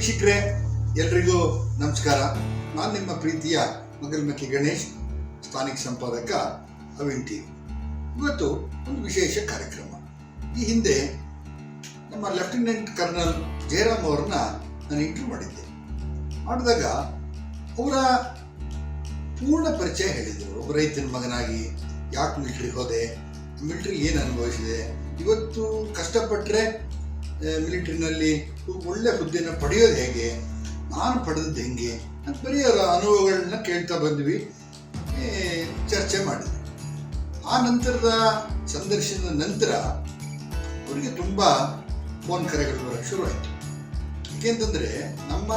ವೀಕ್ಷಕರೇ, ಎಲ್ರಿಗೂ ನಮಸ್ಕಾರ. ನಾನು ನಿಮ್ಮ ಪ್ರೀತಿಯ ಮಗಲ್ಮಕ್ಕಿ ಗಣೇಶ್, ಸ್ಥಾನಿಕ ಸಂಪಾದಕ ಅವಿನ್ ಟಿವಿ. ಇವತ್ತು ಒಂದು ವಿಶೇಷ ಕಾರ್ಯಕ್ರಮ. ಈ ಹಿಂದೆ ನಮ್ಮ ಲೆಫ್ಟಿನೆಂಟ್ ಕರ್ನಲ್ ಜಯರಾಮ್ ಅವ್ರನ್ನ ನಾನು ಇಂಟರ್ವ್ಯೂ ಮಾಡಿದಾಗ ಅವರ ಪೂರ್ಣ ಪರಿಚಯ ಹೇಳಿದರು. ಒಬ್ಬ ರೈತನ ಮಗನಾಗಿ ಯಾಕೆ ಮಿಲಿಟ್ರಿಗೆ ಹೋದೆ, ಮಿಲಿಟ್ರಿ ಏನು ಅನುಭವಿಸಿದೆ, ಇವತ್ತು ಕಷ್ಟಪಟ್ಟರೆ ಮಿಲಿಟ್ರಿನಲ್ಲಿ ಒಳ್ಳೆ ಹುದ್ದೆಯನ್ನು ಪಡೆಯೋದು ಹೇಗೆ, ನಾನು ಪಡೆದದ್ದು ಹೆಂಗೆ ಅಂತ ಬರೀ ಅವರ ಅನುಭವಗಳನ್ನ ಕೇಳ್ತಾ ಬಂದ್ವಿ, ಚರ್ಚೆ ಮಾಡಿದ್ವಿ. ಆ ನಂತರದ ಸಂದರ್ಶನದ ನಂತರ ಅವರಿಗೆ ತುಂಬ ಫೋನ್ ಕರೆಗಳು ಬರೋಕ್ಕೆ ಶುರುವಾಯಿತು. ಏಕೆಂತಂದರೆ ನಮ್ಮ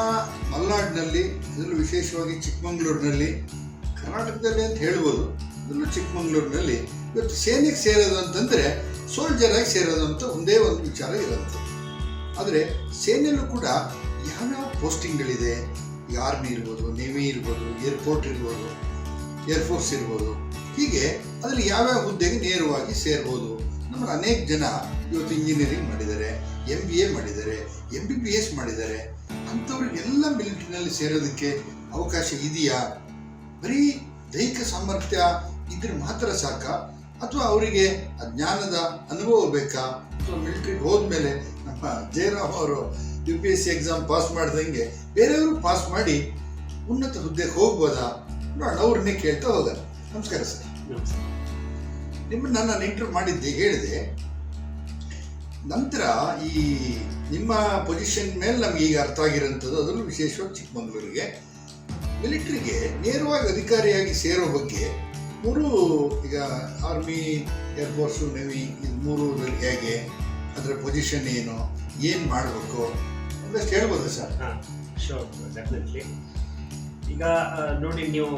ಮಲೆನಾಡಿನಲ್ಲಿ, ಅದರಲ್ಲೂ ವಿಶೇಷವಾಗಿ ಚಿಕ್ಕಮಗಳೂರಿನಲ್ಲಿ, ಕರ್ನಾಟಕದಲ್ಲಿ ಅಂತ ಹೇಳ್ಬೋದು, ಅದರಲ್ಲೂ ಚಿಕ್ಕಮಗಳೂರಿನಲ್ಲಿ ಇವತ್ತು ಸೇನೆಗೆ ಸೇರೋದು ಅಂತಂದರೆ ಸೋಲ್ಜರಾಗಿ ಸೇರೋದು ಅಂತ ಒಂದೇ ಒಂದು ವಿಚಾರ ಇರುತ್ತೆ. ಆದರೆ ಸೇನೆಯಲ್ಲೂ ಕೂಡ ಯಾವ್ಯಾವ ಪೋಸ್ಟಿಂಗ್ಗಳಿದೆ, ಈ ಆರ್ಮಿ ಇರ್ಬೋದು, ನೇವಿ ಇರ್ಬೋದು, ಏರ್ಪೋರ್ಟ್ ಇರ್ಬೋದು, ಏರ್ಫೋರ್ಸ್ ಇರ್ಬೋದು, ಹೀಗೆ ಅದರಲ್ಲಿ ಯಾವ್ಯಾವ ಹುದ್ದೆಗೆ ನೇರವಾಗಿ ಸೇರ್ಬೋದು. ನಮ್ಮಲ್ಲಿ ಅನೇಕ ಜನ ಇವತ್ತು ಇಂಜಿನಿಯರಿಂಗ್ ಮಾಡಿದ್ದಾರೆ, MBA ಮಾಡಿದ್ದಾರೆ, MBBS ಮಾಡಿದ್ದಾರೆ. ಅಂಥವ್ರಿಗೆಲ್ಲ ಮಿಲಿಟರಿನಲ್ಲಿ ಸೇರೋದಕ್ಕೆ ಅವಕಾಶ ಇದೆಯಾ? ಬರೀ ದೈಹಿಕ ಸಾಮರ್ಥ್ಯ ಇದ್ರೆ ಮಾತ್ರ ಸಾಕಾ, ಅಥವಾ ಅವರಿಗೆ ಜ್ಞಾನದ ಅನುಭವ ಬೇಕಾ? ಅಥವಾ ಮಿಲಿಟ್ರಿಗೆ ಹೋದ್ಮೇಲೆ ನಮ್ಮ ಜಯರಾಮ್ ಅವರು UPSC ಎಕ್ಸಾಮ್ ಪಾಸ್ ಮಾಡ್ದಂಗೆ ಬೇರೆಯವರು ಪಾಸ್ ಮಾಡಿ ಉನ್ನತ ಹುದ್ದೆಗೆ ಹೋಗ್ಬೋದಾ? ನೋಡೋಣ, ಅವ್ರನ್ನೇ ಕೇಳ್ತಾ ಹೋಗೋಣ. ನಮಸ್ಕಾರ ಸರ್. ನಿಮ್ಮನ್ನು ನಾನು ಇಂಟರ್ವ್ಯೂ ಮಾಡಿದ್ದೆ, ಹೇಳಿದೆ. ನಂತರ ಈ ನಿಮ್ಮ ಪೊಸಿಷನ್ ಮೇಲೆ ನಮ್ಗೆ ಈಗ ಅರ್ಥ ಆಗಿರೋಂಥದ್ದು, ಅದರಲ್ಲೂ ವಿಶೇಷವಾಗಿ ಚಿಕ್ಕಮಗಳೂರಿಗೆ ಮಿಲಿಟ್ರಿಗೆ ನೇರವಾಗಿ ಅಧಿಕಾರಿಯಾಗಿ ಸೇರೋ ಬಗ್ಗೆ ಮೂರು, ಈಗ ಆರ್ಮಿ, ಏರ್ಫೋರ್ಸು, ನೇವಿ, ಇದು ಮೂರರಲ್ಲಿ ಹೇಗೆ, ಅದರ ಪೊಸಿಷನ್ ಏನು ಮಾಡಬೇಕು ಒಂದಷ್ಟು ಹೇಳ್ಬೋದು ಸರ್? Sure, definitely. ಈಗ ನೋಡಿ, ನೀವು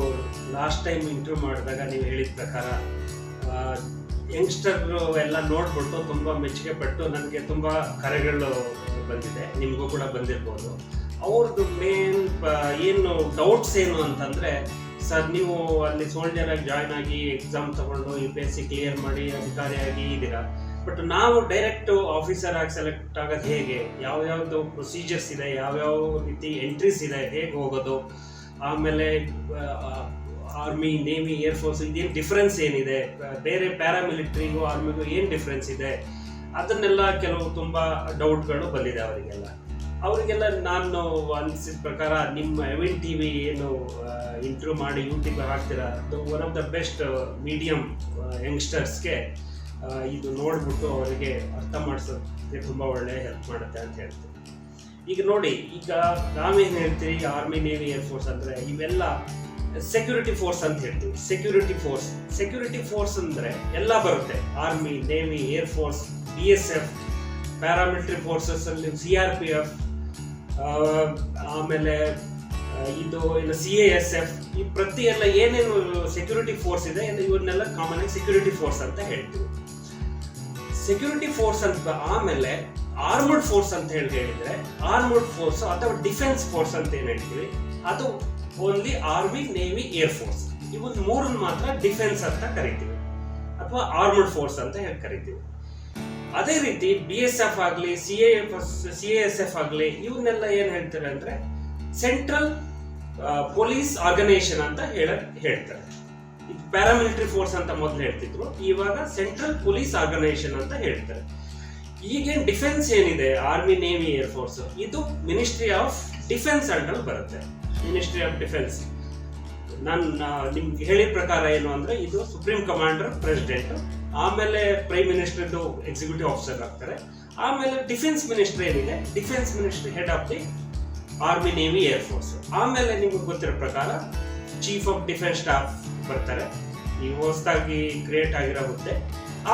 ಲಾಸ್ಟ್ ಟೈಮ್ ಇಂಟರ್ವ್ಯೂ ಮಾಡಿದಾಗ ನೀವು ಹೇಳಿದ ಪ್ರಕಾರ ಯಂಗ್ಸ್ಟರ್ರು ಎಲ್ಲ ನೋಡ್ಬಿಟ್ಟು ತುಂಬ ಮೆಚ್ಚುಗೆ ಪಟ್ಟು ನನಗೆ ತುಂಬ ಕರೆಗಳು ಬಂದಿದೆ, ನಿಮಗೂ ಕೂಡ ಬಂದಿರ್ಬೋದು. ಅವ್ರದ್ದು ಮೇನ್ ಏನು ಡೌಟ್ಸ್ ಏನು ಅಂತಂದರೆ, ಸರ್ ನೀವು ಅಲ್ಲಿ ಸೋಲ್ಜರಾಗಿ ಜಾಯ್ನ್ ಆಗಿ ಎಕ್ಸಾಮ್ ತಗೊಂಡು UPSC ಕ್ಲಿಯರ್ ಮಾಡಿ ಅಧಿಕಾರಿಯಾಗಿ ಇದ್ದೀರಾ, ಬಟ್ ನಾವು ಡೈರೆಕ್ಟ್ ಆಫೀಸರ್ ಆಗಿ ಸೆಲೆಕ್ಟ್ ಆಗೋದು ಹೇಗೆ, ಯಾವ್ಯಾವ್ದು ಪ್ರೊಸೀಜರ್ಸ್ ಇದೆ, ಯಾವ್ಯಾವ ರೀತಿ ಎಂಟ್ರೀಸ್ ಇದೆ, ಹೇಗೆ ಹೋಗೋದು, ಆಮೇಲೆ ಆರ್ಮಿ, ನೇವಿ, ಏರ್ಫೋರ್ಸ್ ಇದೇನು ಡಿಫ್ರೆನ್ಸ್ ಏನಿದೆ, ಬೇರೆ ಪ್ಯಾರಾಮಿಲಿಟ್ರಿಗೂ ಆರ್ಮಿಗೂ ಏನು ಡಿಫ್ರೆನ್ಸ್ ಇದೆ, ಅದನ್ನೆಲ್ಲ ಕೆಲವು ತುಂಬ ಡೌಟ್ಗಳು ಬಂದಿದೆ ಅವರಿಗೆಲ್ಲ ನಾನು ಅನಿಸಿದ ಪ್ರಕಾರ ನಿಮ್ಮ ಅವಿನ್ ಟಿವಿ ಏನು ಇಂಟರ್ವ್ಯೂ ಮಾಡಿ ಯೂಟ್ಯೂಬ್ ಹಾಕ್ತೀರಾ, ಅದು one of the best medium ಯಂಗ್ಸ್ಟರ್ಸ್ಗೆ ಇದು ನೋಡಿಬಿಟ್ಟು ಅವರಿಗೆ ಅರ್ಥ ಮಾಡಿಸೋಕ್ಕೆ ತುಂಬ ಒಳ್ಳೆ ಹೆಲ್ಪ್ ಮಾಡುತ್ತೆ ಅಂತ ಹೇಳ್ತೀನಿ. ಈಗ ನೋಡಿ, ಈಗ ನಾವೇನು ಹೇಳ್ತೀವಿ, ಆರ್ಮಿ, ನೇವಿ, ಏರ್ಫೋರ್ಸ್ ಅಂದರೆ ಇವೆಲ್ಲ ಸೆಕ್ಯೂರಿಟಿ ಫೋರ್ಸ್ ಅಂತ ಹೇಳ್ತೀವಿ. ಸೆಕ್ಯೂರಿಟಿ ಫೋರ್ಸ್ ಅಂದರೆ ಎಲ್ಲ ಬರುತ್ತೆ. Army, navy, air force, BSF, paramilitary forces ಅಲ್ಲಿ CRPF, ಆಮೇಲೆ ಇದು ಏನು CASF, ಈ ಪ್ರತಿ ಎಲ್ಲ ಏನೇನು ಸೆಕ್ಯೂರಿಟಿ ಫೋರ್ಸ್ ಇದೆ ಇವನ್ನೆಲ್ಲ ಕಾಮನ್ ಆಗಿ ಸೆಕ್ಯೂರಿಟಿ ಫೋರ್ಸ್ ಅಂತ ಹೇಳ್ತೀವಿ. ಸೆಕ್ಯೂರಿಟಿ ಫೋರ್ಸ್ ಅಂತ ಆಮೇಲೆ ಆರ್ಮರ್ಡ್ ಫೋರ್ಸ್ ಅಂತ ಹೇಳಿದ್ರೆ, ಆರ್ಮರ್ಡ್ ಫೋರ್ಸ್ ಅಥವಾ ಡಿಫೆನ್ಸ್ ಫೋರ್ಸ್ ಅಂತ ಏನು ಹೇಳ್ತೀವಿ, ಅದು ಓನ್ಲಿ ಆರ್ಮಿ, ನೇವಿ, ಏರ್ಫೋರ್ಸ್, ಇವನ್ ಮೂರನ್ನು ಮಾತ್ರ ಡಿಫೆನ್ಸ್ ಅಂತ ಕರಿತೀವಿ ಅಥವಾ ಆರ್ಮರ್ಡ್ ಫೋರ್ಸ್ ಅಂತ ಹೇಳಿ ಕರಿತೀವಿ. ಅದೇ ರೀತಿ BSF ಆಗಲಿ, CASF ಆಗಲಿ, ಇವನ್ನೆಲ್ಲ ಏನು ಹೇಳ್ತಾರೆ ಅಂದರೆ ಸೆಂಟ್ರಲ್ ಪೊಲೀಸ್ ಆರ್ಗನೈಸೇಷನ್ ಅಂತ ಹೇಳ್ತಾರೆ. ಇದು ಪ್ಯಾರಾಮಿಲಿಟರಿ ಫೋರ್ಸ್ ಅಂತ ಮೊದಲು ಹೇಳ್ತಿದ್ರು, ಇವಾಗ ಸೆಂಟ್ರಲ್ ಪೊಲೀಸ್ ಆರ್ಗನೈಸೇಷನ್ ಅಂತ ಹೇಳ್ತಾರೆ. ಈಗೇನು ಡಿಫೆನ್ಸ್ ಏನಿದೆ, ಆರ್ಮಿ, ನೇವಿ, ಏರ್ಫೋರ್ಸ್, ಇದು ಮಿನಿಸ್ಟ್ರಿ ಆಫ್ ಡಿಫೆನ್ಸ್ ಅಂಡರ್ ಬರುತ್ತೆ. ಮಿನಿಸ್ಟ್ರಿ ಆಫ್ ಡಿಫೆನ್ಸ್ ನಾನು ನಿಮ್ಗೆ ಹೇಳಿದ ಪ್ರಕಾರ ಏನು ಅಂದರೆ, ಇದು ಸುಪ್ರೀಂ ಕಮಾಂಡರ್, ಪ್ರೆಸಿಡೆಂಟ್, ಆಮೇಲೆ ಪ್ರೈಮ್ ಮಿನಿಸ್ಟರ್ದು ಎಕ್ಸಿಕ್ಯೂಟಿವ್ ಆಫೀಸರ್ ಆಗ್ತಾರೆ. ಆಮೇಲೆ ಡಿಫೆನ್ಸ್ ಮಿನಿಸ್ಟ್ರಿ ಏನಿದೆ, defence ministry head of the army, navy, air force. ಆಮೇಲೆ ನಿಮಗೆ ಗೊತ್ತಿರೋ ಪ್ರಕಾರ ಚೀಫ್ ಆಫ್ ಡಿಫೆನ್ಸ್ ಸ್ಟಾಫ್ ಬರ್ತಾರೆ, ಈ ಹೊಸದಾಗಿ ಕ್ರಿಯೇಟ್ ಆಗಿರೋ ಹುದ್ದೆ.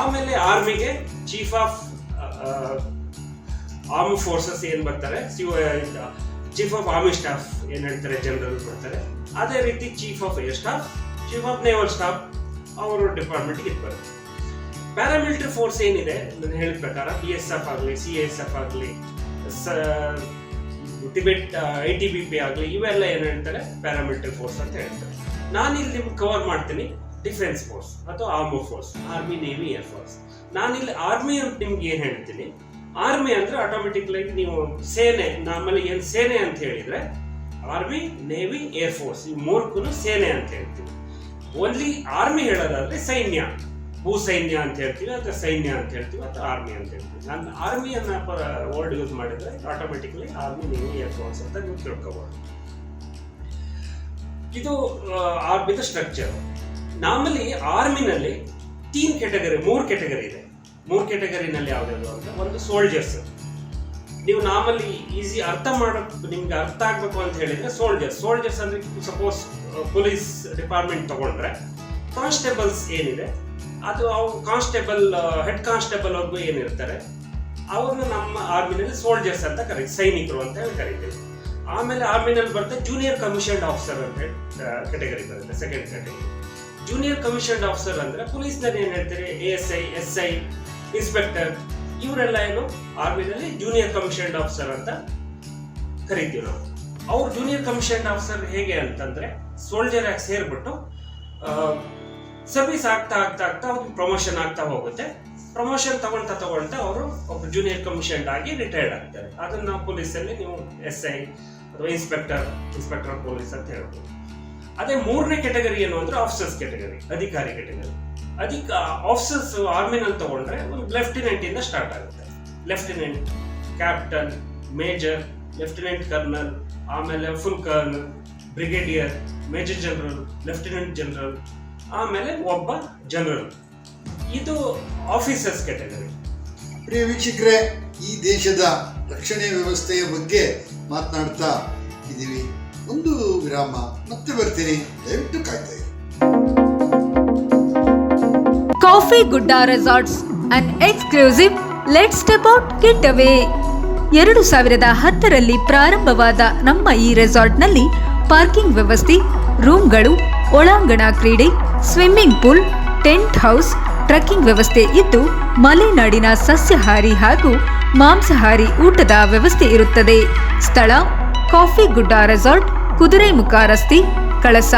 ಆಮೇಲೆ ಆರ್ಮಿಗೆ ಚೀಫ್ ಆಫ್ ಆರ್ಮ್ ಫೋರ್ಸಸ್ ಏನು ಬರ್ತಾರೆ, ಚೀಫ್ ಆಫ್ ಆರ್ಮಿ ಸ್ಟಾಫ್ ಏನು ಹೇಳ್ತಾರೆ, ಜನರಲ್ ಬರ್ತಾರೆ. ಅದೇ ರೀತಿ chief of air staff, chief of naval staff, ಅವರು ಡಿಪಾರ್ಟ್ಮೆಂಟ್ಗೆ ಇದು ಬರುತ್ತೆ. ಪ್ಯಾರಾಮಿಲಿಟರಿ ಫೋರ್ಸ್ ಏನಿದೆ, ನಾನು ಹೇಳಿದ ಪ್ರಕಾರ BSF ಆಗಲಿ, CASF ಆಗಲಿ, ಟಿಬೆಟ್ ITBP ಆಗಲಿ, ಇವೆಲ್ಲ ಏನು ಹೇಳ್ತಾರೆ ಪ್ಯಾರಾಮಿಲಿಟರಿ ಫೋರ್ಸ್ ಅಂತ ಹೇಳ್ತಾರೆ. ನಾನಿಲ್ಲಿ ನಿಮ್ಗೆ ಕವರ್ ಮಾಡ್ತೀನಿ ಡಿಫೆನ್ಸ್ ಫೋರ್ಸ್ ಅಥವಾ arm force, army, navy, air force. ನಾನಿಲ್ಲಿ ಆರ್ಮಿ ಅಂತ ನಿಮ್ಗೆ ಏನು ಹೇಳ್ತೀನಿ, ಆರ್ಮಿ ಅಂದ್ರೆ ಆಟೋಮೆಟಿಕ್ಲಿ ನೀವು ಸೇನೆ, ನಮ್ಮಲ್ಲಿ ಏನು ಸೇನೆ ಅಂತ ಹೇಳಿದ್ರೆ ಆರ್ಮಿ, ನೇವಿ, ಏರ್ ಫೋರ್ಸ್, ಈ ಮೂರಕ್ಕೂ ಸೇನೆ ಅಂತ ಹೇಳ್ತೀವಿ. ಓನ್ಲಿ ಆರ್ಮಿ ಹೇಳೋದಾದ್ರೆ ಸೈನ್ಯ, ಭೂ ಸೈನ್ಯ ಅಂತ ಹೇಳ್ತೀವಿ, ಅಥವಾ ಸೈನ್ಯ ಅಂತ ಹೇಳ್ತೀವಿ, ಅಥವಾ ಆರ್ಮಿ ಅಂತ ಹೇಳ್ತೀವಿ. ನಾನು ಆರ್ಮಿ ಅನ್ನ ವರ್ಡ್ ಯೂಸ್ ಮಾಡಿದ್ರೆ automatically army, navy, air force ಅಂತ ನೀವು ತಿಳ್ಕೋಬಹುದು. ಇದು ಆರ್ಮಿದ ಸ್ಟ್ರಕ್ಚರ್. ನಮ್ಮಲ್ಲಿ ಆರ್ಮಿನಲ್ಲಿ ಮೂರು ಕ್ಯಾಟಗರಿ ಇದೆ. 3 ಕ್ಯಾಟಗರಿನಲ್ಲಿ ಯಾವ್ದಾದ್ರು ಅಂತ, ಒಂದು ಸೋಲ್ಜರ್ಸ್. ನೀವು ನಾರ್ಮಲಿ ಈಸಿ ನಿಮ್ಗೆ ಅರ್ಥ ಆಗ್ಬೇಕು ಅಂತ ಹೇಳಿದ್ರೆ ಸೋಲ್ಜರ್ಸ್ ಅಂದ್ರೆ ಸಪೋಸ್ ಪೊಲೀಸ್ ಡಿಪಾರ್ಟ್ಮೆಂಟ್ ತಗೊಂಡ್ರೆ ಕಾನ್ಸ್ಟೇಬಲ್ಸ್ ಏನಿದೆ ಅದು ಕಾನ್ಸ್ಟೇಬಲ್, ಹೆಡ್ ಕಾನ್ಸ್ಟೇಬಲ್ ಅವ್ರಿಗೂ ಏನಿರ್ತಾರೆ ಅವ್ರನ್ನ ನಮ್ಮ ಆರ್ಮಿನಲ್ಲಿ ಸೋಲ್ಜರ್ಸ್ ಅಂತ ಕರೀತೀವಿ, ಸೈನಿಕರು ಅಂತ ಹೇಳಿ ಕರಿತೀವಿ. ಆಮೇಲೆ ಆರ್ಮಿನಲ್ಲಿ ಬರುತ್ತೆ ಜೂನಿಯರ್ ಕಮಿಷನ್ಡ್ ಆಫೀಸರ್ ಅಂತ ಹೇಳಿ ಕ್ಯಾಟಗರಿ ಬರುತ್ತೆ, second category. Junior commissioned officer ಅಂದ್ರೆ ಪೊಲೀಸ್ನಲ್ಲಿ ಏನ್ ಹೇಳ್ತಾರೆ, ASI, SI, ಇನ್ಸ್ಪೆಕ್ಟರ್, ಇವರೆಲ್ಲ ಏನು ಆರ್ಮಿನಲ್ಲಿ ಜೂನಿಯರ್ ಕಮಿಷನ್ಡ್ ಆಫೀಸರ್ ಅಂತ ಕರಿತೀವಿ ನಾವು. ಅವ್ರು ಜೂನಿಯರ್ ಕಮಿಷನ್ಡ್ ಆಫೀಸರ್ ಹೇಗೆ ಅಂತಂದ್ರೆ ಸೋಲ್ಜರ್ ಆಗಿ ಸೇರ್ಬಿಟ್ಟು ಸರ್ವಿಸ್ ಆಗ್ತಾ ಅವ್ರಿಗೆ ಪ್ರಮೋಷನ್ ಆಗ್ತಾ ಹೋಗುತ್ತೆ. ಪ್ರಮೋಷನ್ ತಗೊಳ್ತಾ ಅವರು ಒಬ್ಬ ಜೂನಿಯರ್ ಕಮಿಷನ್ಡ್ ಆಗಿ ರಿಟೈರ್ಡ್ ಆಗ್ತಾರೆ. ಅದನ್ನ ನಾವು ಪೊಲೀಸಲ್ಲಿ ನೀವು SI ಅಥವಾ ಇನ್ಸ್ಪೆಕ್ಟರ್ ಪೊಲೀಸ್ ಅಂತ ಹೇಳ್ಬೋದು. ಅದೇ 3ನೇ ಕ್ಯಾಟಗರಿ ಏನು ಅಂದ್ರೆ ಆಫೀಸರ್ಸ್ ಕ್ಯಾಟಗರಿ, ಅಧಿಕಾರಿ ಕ್ಯಾಟಗರಿ. ಆಫೀಸರ್ಸ್ ಆರ್ಮಿನಲ್ಲಿ ತಗೊಂಡ್ರೆ ಒಂದು ಲೆಫ್ಟಿನೆಂಟ್ ಇಂದ ಸ್ಟಾರ್ಟ್ ಆಗುತ್ತೆ. Lieutenant, captain, major, lieutenant colonel, ಆಮೇಲೆ full colonel, brigadier, major general, lieutenant general, ಆಮೇಲೆ ಒಬ್ಬ ಜನರಲ್. ಇದು ಆಫೀಸರ್ಸ್ ಕ್ಯಾಟಗರಿ. ಪ್ರಿಯ ವೀಕ್ಷಕರೇ, ಈ ದೇಶದ ರಕ್ಷಣೆ ವ್ಯವಸ್ಥೆಯ ಬಗ್ಗೆ ಮಾತನಾಡ್ತಾ ಇದ್ದೀವಿ. ಒಂದು ವಿರಾಮ, ಮತ್ತೆ ಬರ್ತೀನಿ, ದಯವಿಟ್ಟು ಕಾಯ್ತಾ ಇರಿ. Coffee Gudda resorts and exclusive let step out get away. 2010ರಲ್ಲಿ ಪ್ರಾರಂಭವಾದ ನಮ್ಮ ಈ ರೆಸಾರ್ಟ್ನಲ್ಲಿ ಪಾರ್ಕಿಂಗ್ ವ್ಯವಸ್ಥೆ, ರೂಮ್ಗಳು, ಒಳಾಂಗಣ ಕ್ರೀಡೆ, swimming pool, tent house, trekking ವ್ಯವಸ್ಥೆ ಇದ್ದು ಮಲೆನಾಡಿನ ಸಸ್ಯಾಹಾರಿ ಹಾಗೂ ಮಾಂಸಾಹಾರಿ ಊಟದ ವ್ಯವಸ್ಥೆ ಇರುತ್ತದೆ. ಸ್ಥಳ ಕಾಫಿ ಗುಡ್ಡ ರೆಸಾರ್ಟ್, ಕುದುರೆಮುಖ ರಸ್ತೆ, ಕಳಸ.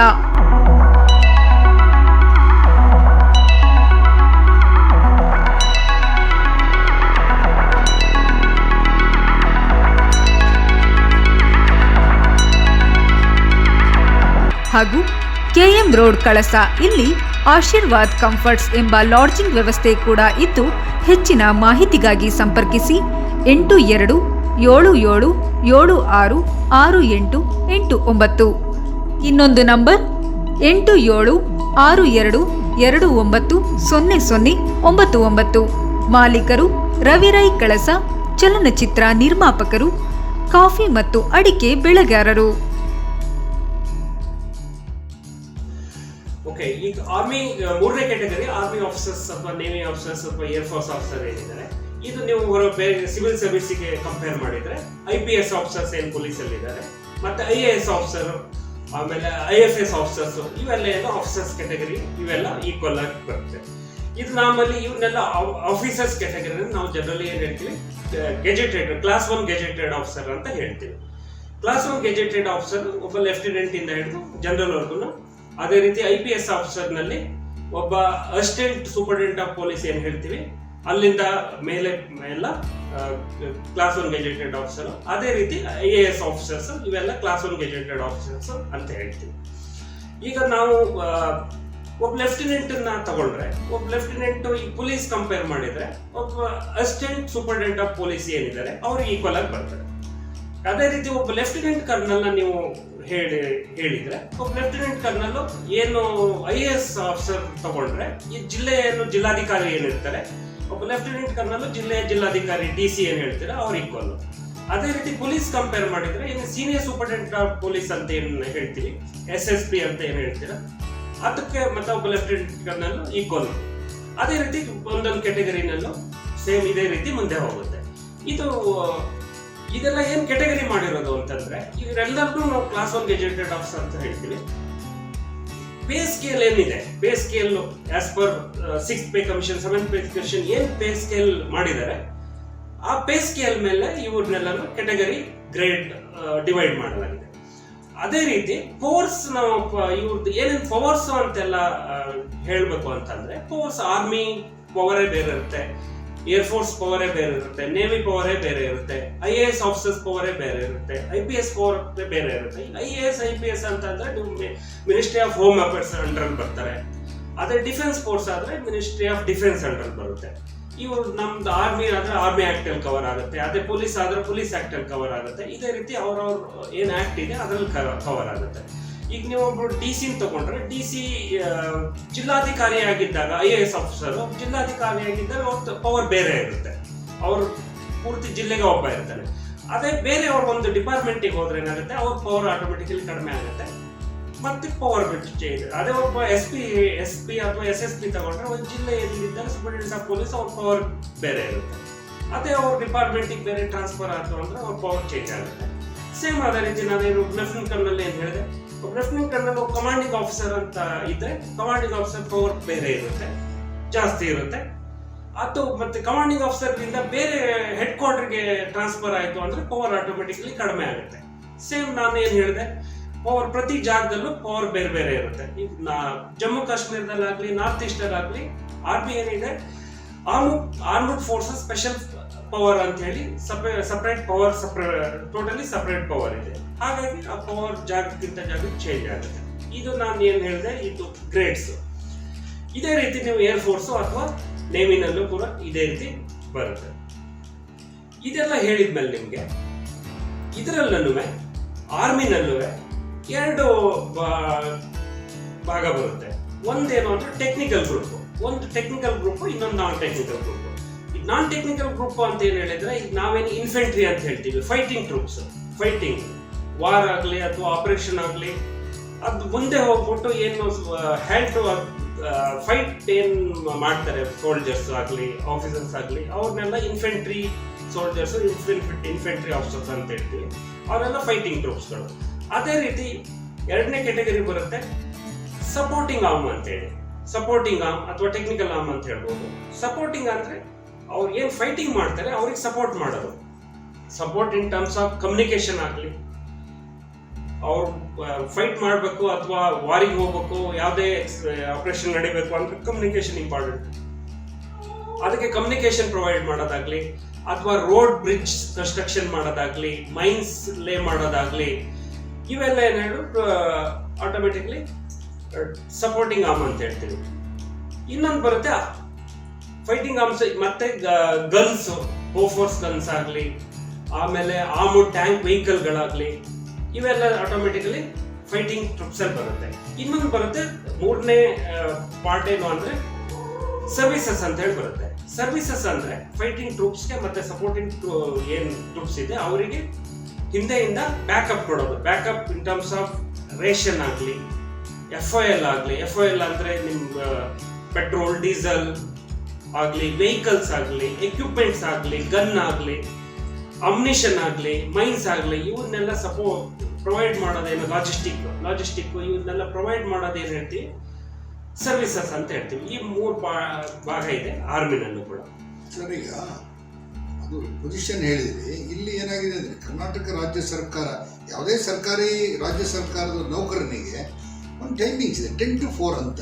ಹಾಗೂ KM ರೋಡ್, ಕಳಸ. ಇಲ್ಲಿ ಆಶೀರ್ವಾದ್ ಕಂಫರ್ಟ್ಸ್ ಎಂಬ ಲಾಡ್ಜಿಂಗ್ ವ್ಯವಸ್ಥೆ ಕೂಡ ಇದ್ದು ಹೆಚ್ಚಿನ ಮಾಹಿತಿಗಾಗಿ ಸಂಪರ್ಕಿಸಿ 8277766889. ಇನ್ನೊಂದು ನಂಬರ್ 8762290099. ಮಾಲೀಕರು ರವಿರೈ, ಕಳಸ. ಚಲನಚಿತ್ರ ನಿರ್ಮಾಪಕರು, ಕಾಫಿ ಮತ್ತು ಅಡಿಕೆ ಬೆಳೆಗಾರರು. ಓಕೆ, ಈಗ ಆರ್ಮಿ 3ನೇ ಕ್ಯಾಟಗರಿ ಆರ್ಮಿ ಆಫೀಸರ್ಸ್ ಅಥವಾ ನೇವಿ ಆಫೀಸರ್ಸ್ ಅಥವಾ ಏರ್ ಫೋರ್ಸ್ ಆಫೀಸರ್ ಏನಿದ್ದಾರೆ, ಇದು ನೀವು ಬೇರೆ ಸಿವಿಲ್ ಸರ್ವಿಸ್ಗೆ ಕಂಪೇರ್ ಮಾಡಿದ್ರೆ IPS ಆಫೀಸರ್ಸ್ ಏನು ಪೊಲೀಸ್ ಅಲ್ಲಿ ಇದ್ದಾರೆ, ಮತ್ತೆ IAS ಆಫೀಸರ್, ಆಮೇಲೆ IFS ಆಫೀಸರ್ಸ್, ಇವೆಲ್ಲ ಏನು ಆಫೀಸರ್ಸ್ ಕ್ಯಾಟಗರಿ, ಇವೆಲ್ಲ ಈಕ್ವಲ್ ಆಗಿ ಬರುತ್ತೆ. ಇದು ನಮ್ಮಲ್ಲಿ ಇವನ್ನೆಲ್ಲ ಆಫೀಸರ್ಸ್ ಕ್ಯಾಟಗರಿ ನಾವು ಜನರಲಿ ಏನ್ ಹೇಳ್ತೀವಿ, ಗೆಜೆಟೆಡ್, ಕ್ಲಾಸ್ 1 ಗೆಜೆಟೆಡ್ ಆಫೀಸರ್ ಅಂತ ಹೇಳ್ತೀವಿ. ಕ್ಲಾಸ್ 1 ಗೆಜೆಟೆಡ್ ಆಫೀಸರ್ ಒಬ್ಬ ಲೆಫ್ಟಿನೆಂಟ್ ಇಂದ ಹಿಡಿದು ಜನರಲ್ ವರ್ಗು. ಅದೇ ರೀತಿ IPS ಆಫೀಸರ್ ನಲ್ಲಿ ಒಬ್ಬ ಅಸಿಸ್ಟೆಂಟ್ ಸೂಪರಿಂಟೆಂಡೆಂಟ್ ಆಫ್ ಪೊಲೀಸ್ ಏನ್ ಹೇಳ್ತೀವಿ, ಅಲ್ಲಿಂದ ಮೇಲೆ ಎಲ್ಲ ಕ್ಲಾಸ್ 1 ಗೆಜೆಟೆಡ್ ಆಫೀಸರ್. ಅದೇ ರೀತಿ IAS ಆಫೀಸರ್ಸ್, ಇವೆಲ್ಲ ಕ್ಲಾಸ್ 1 ಗೆಜೆಟೆಡ್ ಆಫೀಸರ್ಸ್ ಅಂತ ಹೇಳ್ತೀವಿ. ಈಗ ನಾವು ಒಬ್ಬ ಲೆಫ್ಟಿನೆಂಟ್ ನ ತಗೊಂಡ್ರೆ, ಒಬ್ಬ ಲೆಫ್ಟಿನೆಂಟ್ ಈ ಪೊಲೀಸ್ ಕಂಪೇರ್ ಮಾಡಿದ್ರೆ ಒಬ್ಬ ಅಸಿಸ್ಟೆಂಟ್ ಸೂಪರಿಂಟೆಂಡೆಂಟ್ ಆಫ್ ಪೊಲೀಸ್ ಏನಿದ್ದಾರೆ ಅವ್ರಿಗೆ ಈಕ್ವಲ್ ಆಗಿ ಬರ್ತಾರೆ. ಅದೇ ರೀತಿ ಒಬ್ಬ ಲೆಫ್ಟಿನೆಂಟ್ ಕರ್ನಲ್ ನ ನೀವು ಹೇಳಿದ್ರೆ, ಒಬ್ಬ ಲೆಫ್ಟಿನೆಂಟ್ ಕರ್ನಲ್ ಏನು IAS ಆಫೀಸರ್ ತಗೊಂಡ್ರೆ ಈ ಜಿಲ್ಲಾಧಿಕಾರಿ ಏನಿರ್ತಾರೆ, ಒಬ್ಬ ಲೆಫ್ಟಿನೆಂಟ್ ಕರ್ನಲ್ ಜಿಲ್ಲಾಧಿಕಾರಿ DC ಏನ್ ಹೇಳ್ತೀರಾ ಅವ್ರ ಈಕ್ವಲ್. ಅದೇ ರೀತಿ ಪೊಲೀಸ್ ಕಂಪೇರ್ ಮಾಡಿದ್ರೆ ಏನು ಸೀನಿಯರ್ ಸೂಪರಿಂಟೆಂಡೆಂಟ್ ಆಫ್ ಪೊಲೀಸ್ ಅಂತ ಏನ್ ಹೇಳ್ತೀವಿ, SSP ಅಂತ ಏನ್ ಹೇಳ್ತೀರಾ, ಅದಕ್ಕೆ ಮತ್ತೆ ಒಬ್ಬ ಲೆಫ್ಟಿನೆಂಟ್ ಕರ್ನಲ್ ಈಕ್ವಲ್. ಅದೇ ರೀತಿ ಒಂದೊಂದು ಕ್ಯಾಟಗರಿನಲ್ಲೂ ಸೇಮ್ ಇದೇ ರೀತಿ ಮುಂದೆ ಹೋಗುತ್ತೆ. ಇದೆಲ್ಲ ಏನ್ ಕ್ಯಾಟಗರಿ ಮಾಡಿರೋದು ಅಂತಂದ್ರೆ ಇವರೆಲ್ಲರೂ ನಾವು ಕ್ಲಾಸ್ 1 ಗೆಜೆಟೆಡ್ ಆಫೀಸರ್ ಅಂತ ಹೇಳ್ತೀವಿ. ಪೇ ಸ್ಕೇಲ್ ಏನಿದೆ, pay scale as per 6th pay commission, 7th pay commission ಏನ್ ಪೇ ಸ್ಕೇಲ್ ಮಾಡಿದ್ದಾರೆ, ಆ ಪೇ ಸ್ಕೇಲ್ ಮೇಲೆ ಇವ್ರನ್ನೆಲ್ಲ ಕ್ಯಾಟಗರಿ ಗ್ರೇಡ್ ಡಿವೈಡ್ ಮಾಡಲಾಗಿದೆ. ಅದೇ ರೀತಿ ಪವರ್ಸ್, ನಾವು ಇವ್ರದ್ದು ಏನೇನು ಪವರ್ಸ್ ಅಂತೆಲ್ಲ ಹೇಳ್ಬೇಕು ಅಂತಂದ್ರೆ, ಪವರ್ಸ್ ಆರ್ಮಿ ಪವರೇ ಬೇರೆ ಇರುತ್ತೆ, ಏರ್ಫೋರ್ಸ್ ಪವರೇ ಬೇರೆ ಇರುತ್ತೆ, ನೇವಿ ಪವರೇ ಬೇರೆ ಇರುತ್ತೆ, IAS ಆಫೀಸರ್ಸ್ ಪವರೇ ಬೇರೆ ಇರುತ್ತೆ, IPS ಪವರ್ ಬೇರೆ ಇರುತ್ತೆ. IAS IPS ಅಂತಂದ್ರೆ ನೀವು ministry of home affairs under ಬರ್ತಾರೆ. ಅದೇ ಡಿಫೆನ್ಸ್ ಫೋರ್ಸ್ ಆದ್ರೆ ಮಿನಿಸ್ಟ್ರಿ ಆಫ್ ಡಿಫೆನ್ಸ್ ಅಂಡರ್ ಬರುತ್ತೆ. ಇವರು ನಮ್ದು ಆರ್ಮಿ ಆದ್ರೆ ಆರ್ಮಿ ಆಕ್ಟ್ ಅಲ್ಲಿ ಕವರ್ ಆಗುತ್ತೆ, ಅದೇ ಪೊಲೀಸ್ ಆದ್ರೆ ಪೊಲೀಸ್ ಆಕ್ಟ್ ಅಲ್ಲಿ ಕವರ್ ಆಗುತ್ತೆ. ಇದೇ ರೀತಿ ಅವ್ರವ್ರ ಏನ್ ಆಕ್ಟ್ ಇದೆ ಅದ್ರಲ್ಲಿ ಕವರ್ ಆಗುತ್ತೆ. ಈಗ ನೀವು ಒಬ್ರು DC ತಗೊಂಡ್ರೆ DC ಜಿಲ್ಲಾಧಿಕಾರಿ ಆಗಿದ್ದಾಗ IAS ಆಫೀಸರ್ ಜಿಲ್ಲಾಧಿಕಾರಿ ಆಗಿದ್ದಾಗ ಅವ್ರ ಪವರ್ ಬೇರೆ ಇರುತ್ತೆ, ಅವ್ರು ಪೂರ್ತಿ ಜಿಲ್ಲೆಗೆ ಒಬ್ಬ ಇರ್ತಾನೆ. ಅದೇ ಬೇರೆ ಅವ್ರ ಒಂದು ಡಿಪಾರ್ಟ್ಮೆಂಟಿಗೆ ಹೋದ್ರೆ ಏನಾಗುತ್ತೆ, ಅವ್ರ ಪವರ್ ಆಟೋಮೆಟಿಕಲಿ ಕಡಿಮೆ ಆಗುತ್ತೆ, ಮತ್ತೆ ಪವರ್ ಬಿಟ್ಟು ಚೇಂಜ್. ಅದೇ ಒಬ್ಬ SP ಅಥವಾ SSP ತಗೊಂಡ್ರೆ ಒಂದು ಜಿಲ್ಲೆಯಲ್ಲಿದ್ದಾಗ ಸೂಪರಿಂಟೆಂಡೆಂಟ್ ಆಫ್ ಪೊಲೀಸ್ ಅವ್ರ ಪವರ್ ಬೇರೆ ಇರುತ್ತೆ. ಅದೇ ಅವ್ರ ಡಿಪಾರ್ಟ್ಮೆಂಟಿಗೆ ಬೇರೆ ಟ್ರಾನ್ಸ್ಫರ್ ಆಯ್ತು ಅಂದ್ರೆ ಅವ್ರ ಪವರ್ ಚೇಂಜ್ ಆಗುತ್ತೆ. ಸೇಮ್ ಅದೇ ರೀತಿ ನಾನೇನು ಲೆಫ್ಟಿನೆಂಟ್ ಕರ್ನಲ್ ಏನ್ ಹೇಳಿದೆ, ಲೆಫ್ಟಿನೆಂಟ್ ಕರ್ನಲ್ ಕಮಾಂಡಿಂಗ್ ಆಫೀಸರ್ ಅಂತ ಇದ್ರೆ ಕಮಾಂಡಿಂಗ್ ಆಫೀಸರ್ ಪವರ್ ಬೇರೆ ಇರುತ್ತೆ, ಜಾಸ್ತಿ ಇರುತ್ತೆ. ಅದು ಮತ್ತೆ ಕಮಾಂಡಿಂಗ್ ಆಫೀಸರ್ ಇಂದ ಬೇರೆ ಹೆಡ್ ಕ್ವಾರ್ಟರ್ಗೆ ಟ್ರಾನ್ಸ್ಫರ್ ಆಯ್ತು ಅಂದ್ರೆ ಪವರ್ ಆಟೋಮೆಟಿಕಲಿ ಕಡಿಮೆ ಆಗುತ್ತೆ. ಸೇಮ್ ನಾನು ಏನ್ ಹೇಳಿದೆ, ಪವರ್ ಪ್ರತಿ ಜಾಗದಲ್ಲೂ ಪವರ್ ಬೇರೆ ಬೇರೆ ಇರುತ್ತೆ. ಈಗ ಜಮ್ಮು ಕಾಶ್ಮೀರದಲ್ಲಾಗ್ಲಿ ನಾರ್ತ್ ಈಸ್ಟ್ ಅಲ್ಲಾಗ್ಲಿ ಆರ್ಮಿ ಏನಿದೆ, ಆರ್ಮ್ಡ್ ಫೋರ್ಸಸ್ ಸ್ಪೆಷಲ್ ಪವರ್ ಅಂತ ಹೇಳಿ separate power, totally separate power ಇದೆ. ಹಾಗಾಗಿ ಆ ಪವರ್ ಜಾಗಕ್ಕಿಂತ ಜಾಗಕ್ಕೆ ಚೇಂಜ್ ಆಗುತ್ತೆ. ಇದು ನಾನು ಏನ್ ಹೇಳಿದೆ, ಇದು ಗ್ರೇಡ್ಸ್. ಇದೇ ರೀತಿ ನೀವು ಏರ್ ಫೋರ್ಸ್ ಅಥವಾ ನೇವಿನಲ್ಲೂ ಕೂಡ ಇದೇ ರೀತಿ ಬರುತ್ತೆ. ಇದೆಲ್ಲ ಹೇಳಿದ್ಮೇಲೆ ನಿಮ್ಗೆ ಇದರಲ್ಲೂ ಆರ್ಮಿನಲ್ಲೂ ಎರಡು ಭಾಗ ಬರುತ್ತೆ. ಒಂದೇನು ಅಂದ್ರೆ ಟೆಕ್ನಿಕಲ್ ಗ್ರೂಪ್, ಒಂದು ಟೆಕ್ನಿಕಲ್ ಗ್ರೂಪ್, ಇನ್ನೊಂದು ನಾನ್ ಟೆಕ್ನಿಕಲ್ ಗ್ರೂಪ್. ಈಗ ನಾನ್ ಟೆಕ್ನಿಕಲ್ ಗ್ರೂಪ್ ಅಂತ ಏನ್ ಹೇಳಿದ್ರೆ, ಈಗ ನಾವೇನು ಇನ್ಫೆಂಟ್ರಿ ಅಂತ ಹೇಳ್ತೀವಿ, ಫೈಟಿಂಗ್ ಟ್ರೂಪ್ಸ್, ಫೈಟಿಂಗ್ ವಾರ್ ಆಗಲಿ ಅಥವಾ ಆಪರೇಷನ್ ಆಗಲಿ, ಅದು ಮುಂದೆ ಹೋಗ್ಬಿಟ್ಟು ಏನು ಹ್ಯಾಂಡ್ ಟು ಫೈಟ್ ಏನ್ ಮಾಡ್ತಾರೆ ಸೋಲ್ಜರ್ಸ್ ಆಗಲಿ ಆಫೀಸರ್ಸ್ ಆಗಲಿ, ಅವ್ರನ್ನೆಲ್ಲ ಇನ್ಫೆಂಟ್ರಿ ಸೋಲ್ಜರ್ಸ್, ಇನ್ಫೆಂಟ್ರಿ ಆಫೀಸರ್ಸ್ ಅಂತ ಹೇಳ್ತೀವಿ. ಅವರೆಲ್ಲ ಫೈಟಿಂಗ್ ಟ್ರೂಪ್ಸ್ಗಳು. ಅದೇ ರೀತಿ ಎರಡನೇ ಕೆಟಗರಿ ಬರುತ್ತೆ ಸಪೋರ್ಟಿಂಗ್ ಆರ್ಮ್ ಅಂತ ಹೇಳಿ. ಸಪೋರ್ಟಿಂಗ್ ಆರ್ಮ್ ಅಥವಾ ಟೆಕ್ನಿಕಲ್ ಆರ್ಮ್ ಅಂತ ಹೇಳ್ಬೋದು. ಸಪೋರ್ಟಿಂಗ್ ಅಂದ್ರೆ ಅವ್ರು ಏನ್ ಫೈಟಿಂಗ್ ಮಾಡ್ತಾರೆ ಅವ್ರಿಗೆ ಸಪೋರ್ಟ್ ಮಾಡೋದು. Support in terms of communication ಆಗಲಿ, ಅವ್ರು ಫೈಟ್ ಮಾಡಬೇಕು ಅಥವಾ ವಾರಿಗೆ ಹೋಗ್ಬೇಕು, ಯಾವುದೇ ಆಪರೇಷನ್ ನಡಿಬೇಕು ಅಂದ್ರೆ ಕಮ್ಯುನಿಕೇಶನ್ ಇಂಪಾರ್ಟೆಂಟ್. ಅದಕ್ಕೆ ಕಮ್ಯುನಿಕೇಶನ್ ಪ್ರೊವೈಡ್ ಮಾಡೋದಾಗ್ಲಿ, ಅಥವಾ ರೋಡ್ ಬ್ರಿಡ್ಜ್ ಕನ್ಸ್ಟ್ರಕ್ಷನ್ ಮಾಡೋದಾಗ್ಲಿ, ಮೈನ್ಸ್ ಲೇ ಮಾಡೋದಾಗ್ಲಿ, ಇವೆಲ್ಲ ಏನೇಳು ಆಟೋಮೆಟಿಕ್ಲಿ ಸಪೋರ್ಟಿಂಗ್ ಆರ್ಮ್ ಅಂತ ಹೇಳ್ತೀವಿ. ಇನ್ನೊಂದು ಬರುತ್ತೆ ಫೈಟಿಂಗ್ ಆರ್ಮ್ಸ್, ಮತ್ತೆ ಗನ್ಸ್, ಬೋಫೋರ್ಸ್ ಗನ್ಸ್ ಆಗಲಿ, ಆಮೇಲೆ ಆರ್ಮಡ್ ಟ್ಯಾಂಕ್ ವೆಹಿಕಲ್ಗಳಾಗಲಿ, ಇವೆಲ್ಲ ಆಟೋಮೆಟಿಕಲಿ ಫೈಟಿಂಗ್ ಟ್ರೂಪ್ಸ್ ಅಲ್ಲಿ ಬರುತ್ತೆ. ಇನ್ನೊಂದು ಬರುತ್ತೆ ಮೂರನೇ ಪಾರ್ಟ್ ಏನು ಅಂದ್ರೆ ಸರ್ವಿಸಸ್ ಅಂತ ಹೇಳಿ ಬರುತ್ತೆ. ಸರ್ವಿಸಸ್ ಅಂದ್ರೆ ಫೈಟಿಂಗ್ ಟ್ರೂಪ್ಸ್ಗೆ ಮತ್ತೆ ಸಪೋರ್ಟಿಂಗ್ ಏನ್ ಟ್ರೂಪ್ಸ್ ಇದೆ ಅವರಿಗೆ ಹಿಂದೆಯಿಂದ ಬ್ಯಾಕಪ್ ಕೊಡೋದು. Backup in terms of ration ಆಗಲಿ, FOL ಆಗಲಿ. FOL ಅಂದ್ರೆ ನಿಮ್ ಪೆಟ್ರೋಲ್, ಡೀಸೆಲ್ ಆಗಲಿ, ವೆಹಿಕಲ್ಸ್ ಆಗಲಿ, ಎಕ್ವಿಪ್ಮೆಂಟ್ಸ್ ಆಗಲಿ, ಗನ್ ಆಗಲಿ, ಅಮ್ನಿಷನ್ ಆಗಲಿ, ಮೈನ್ಸ್ ಆಗಲಿ, ಇವನ್ನೆಲ್ಲ ಪ್ರೊವೈಡ್ ಮಾಡೋದೇನು ಲಾಜಿಸ್ಟಿಕ್ ಇವನ್ನೆಲ್ಲ ಪ್ರೊವೈಡ್ ಮಾಡೋದೇನು ಹೇಳ್ತೀವಿ, ಸರ್ವಿಸಸ್ ಅಂತ ಹೇಳ್ತೀವಿ. ಈ ಮೂರು ಭಾಗ ಇದೆ ಆರ್ಮಿನಲ್ಲೂ ಕೂಡ. ಸರ್, ಈಗ ಅದು ಪೊಸಿಷನ್ ಹೇಳಿದ್ರಿ. ಇಲ್ಲಿ ಏನಾಗಿದೆ ಅಂದರೆ ಕರ್ನಾಟಕ ರಾಜ್ಯ ಸರ್ಕಾರ, ಯಾವುದೇ ಸರ್ಕಾರಿ ರಾಜ್ಯ ಸರ್ಕಾರದ ನೌಕರನಿಗೆ ಒಂದು ಟೈಮಿಂಗ್ಸ್ ಇದೆ, 10 to 4 ಅಂತ.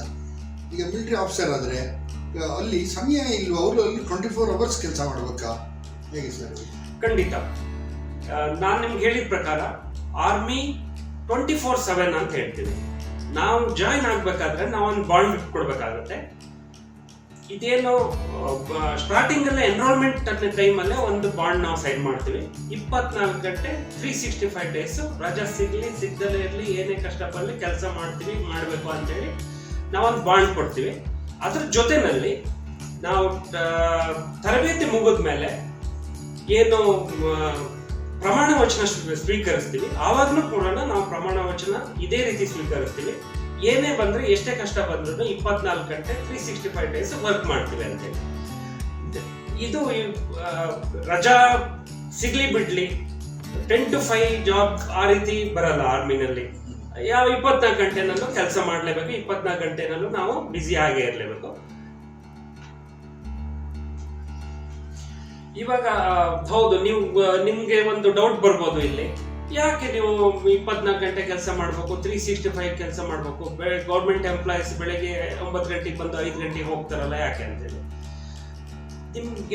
ಈಗ ಮಿಲಿಟರಿ ಆಫೀಸರ್ ಆದರೆ ಅಲ್ಲಿ ಸಮಯ ಇಲ್ವಾ? ಅವರು ಅಲ್ಲಿ 24 hours ಕೆಲಸ ಮಾಡಬೇಕಾ, ಹೇಗೆ ಸರ್? ಖಂಡಿತ. ನಾನು ನಿಮ್ಗೆ ಹೇಳಿದ ಪ್ರಕಾರ ಆರ್ಮಿ 24/7 ಅಂತ ಹೇಳ್ತೀವಿ. ನಾವು ಜಾಯಿನ್ ಆಗ್ಬೇಕಾದ್ರೆ ನಾವೊಂದು ಬಾಂಡ್ ಕೊಡ್ಬೇಕಾಗುತ್ತೆ. ಇದೇನು ಸ್ಟಾರ್ಟಿಂಗ್ ಅಲ್ಲೇ ಎನ್ರೋಲ್ಮೆಂಟ್ ಟೈಮಲ್ಲೇ ಒಂದು ಬಾಂಡ್ ನಾವು ಸೈನ್ ಮಾಡ್ತೀವಿ. 24 ಗಂಟೆ 365 ಡೇಸ್ ರಜಾ ಸಿಗ್ಲಿ ಸಿಗ್ದಲೇ ಇರಲಿ, ಏನೇ ಕಷ್ಟ ಬರಲಿ ಕೆಲಸ ಮಾಡಬೇಕು ಅಂತೇಳಿ ನಾವೊಂದು ಬಾಂಡ್ ಕೊಡ್ತೀವಿ. ಅದ್ರ ಜೊತೆನಲ್ಲಿ ನಾವು ತರಬೇತಿ ಮುಗಿದ ಮೇಲೆ ಏನು ಪ್ರಮಾಣ ವಚನ ಸ್ವೀಕರಿಸ್ತೀವಿ, ಆವಾಗಲೂ ಕೂಡ ನಾವು ಪ್ರಮಾಣ ವಚನ ಇದೇ ರೀತಿ ಸ್ವೀಕರಿಸ್ತೀವಿ. ಏನೇ ಬಂದ್ರೆ, ಎಷ್ಟೇ ಕಷ್ಟ ಬಂದ್ರು 24 ಗಂಟೆ 365 ಡೇಸ್ ವರ್ಕ್ ಮಾಡ್ತೀವಿ ಅಂತೇಳಿ. ಇದು ರಜಾ ಸಿಗ್ಲಿ ಬಿಡ್ಲಿ 10 to 5 ಜಾಬ್ ಆ ರೀತಿ ಬರಲ್ಲ ಆರ್ಮಿನಲ್ಲಿ. ಯಾವ 24 ಗಂಟೆನಲ್ಲೂ ಕೆಲಸ ಮಾಡ್ಲೇಬೇಕು, 24 ಗಂಟೆನಲ್ಲೂ ನಾವು ಬ್ಯುಸಿ ಆಗೇ ಇರಲೇಬೇಕು. ಇವಾಗ ಹೌದು, ನಿಮ್ಗೆ ಒಂದು ಡೌಟ್ ಬರ್ಬೋದು ಇಲ್ಲಿ, ಯಾಕೆ ನೀವು 24 ಗಂಟೆ ಕೆಲಸ ಮಾಡಬೇಕು, 365 ಕೆಲಸ ಮಾಡಬೇಕು, ಗೌರ್ಮೆಂಟ್ ಎಂಪ್ಲಾಯೀಸ್ ಬೆಳಗ್ಗೆ 9 ಗಂಟೆಗೆ ಬಂದು 5 ಗಂಟೆಗೆ ಹೋಗ್ತಾರಲ್ಲ ಯಾಕೆ ಅಂತೇಳಿ.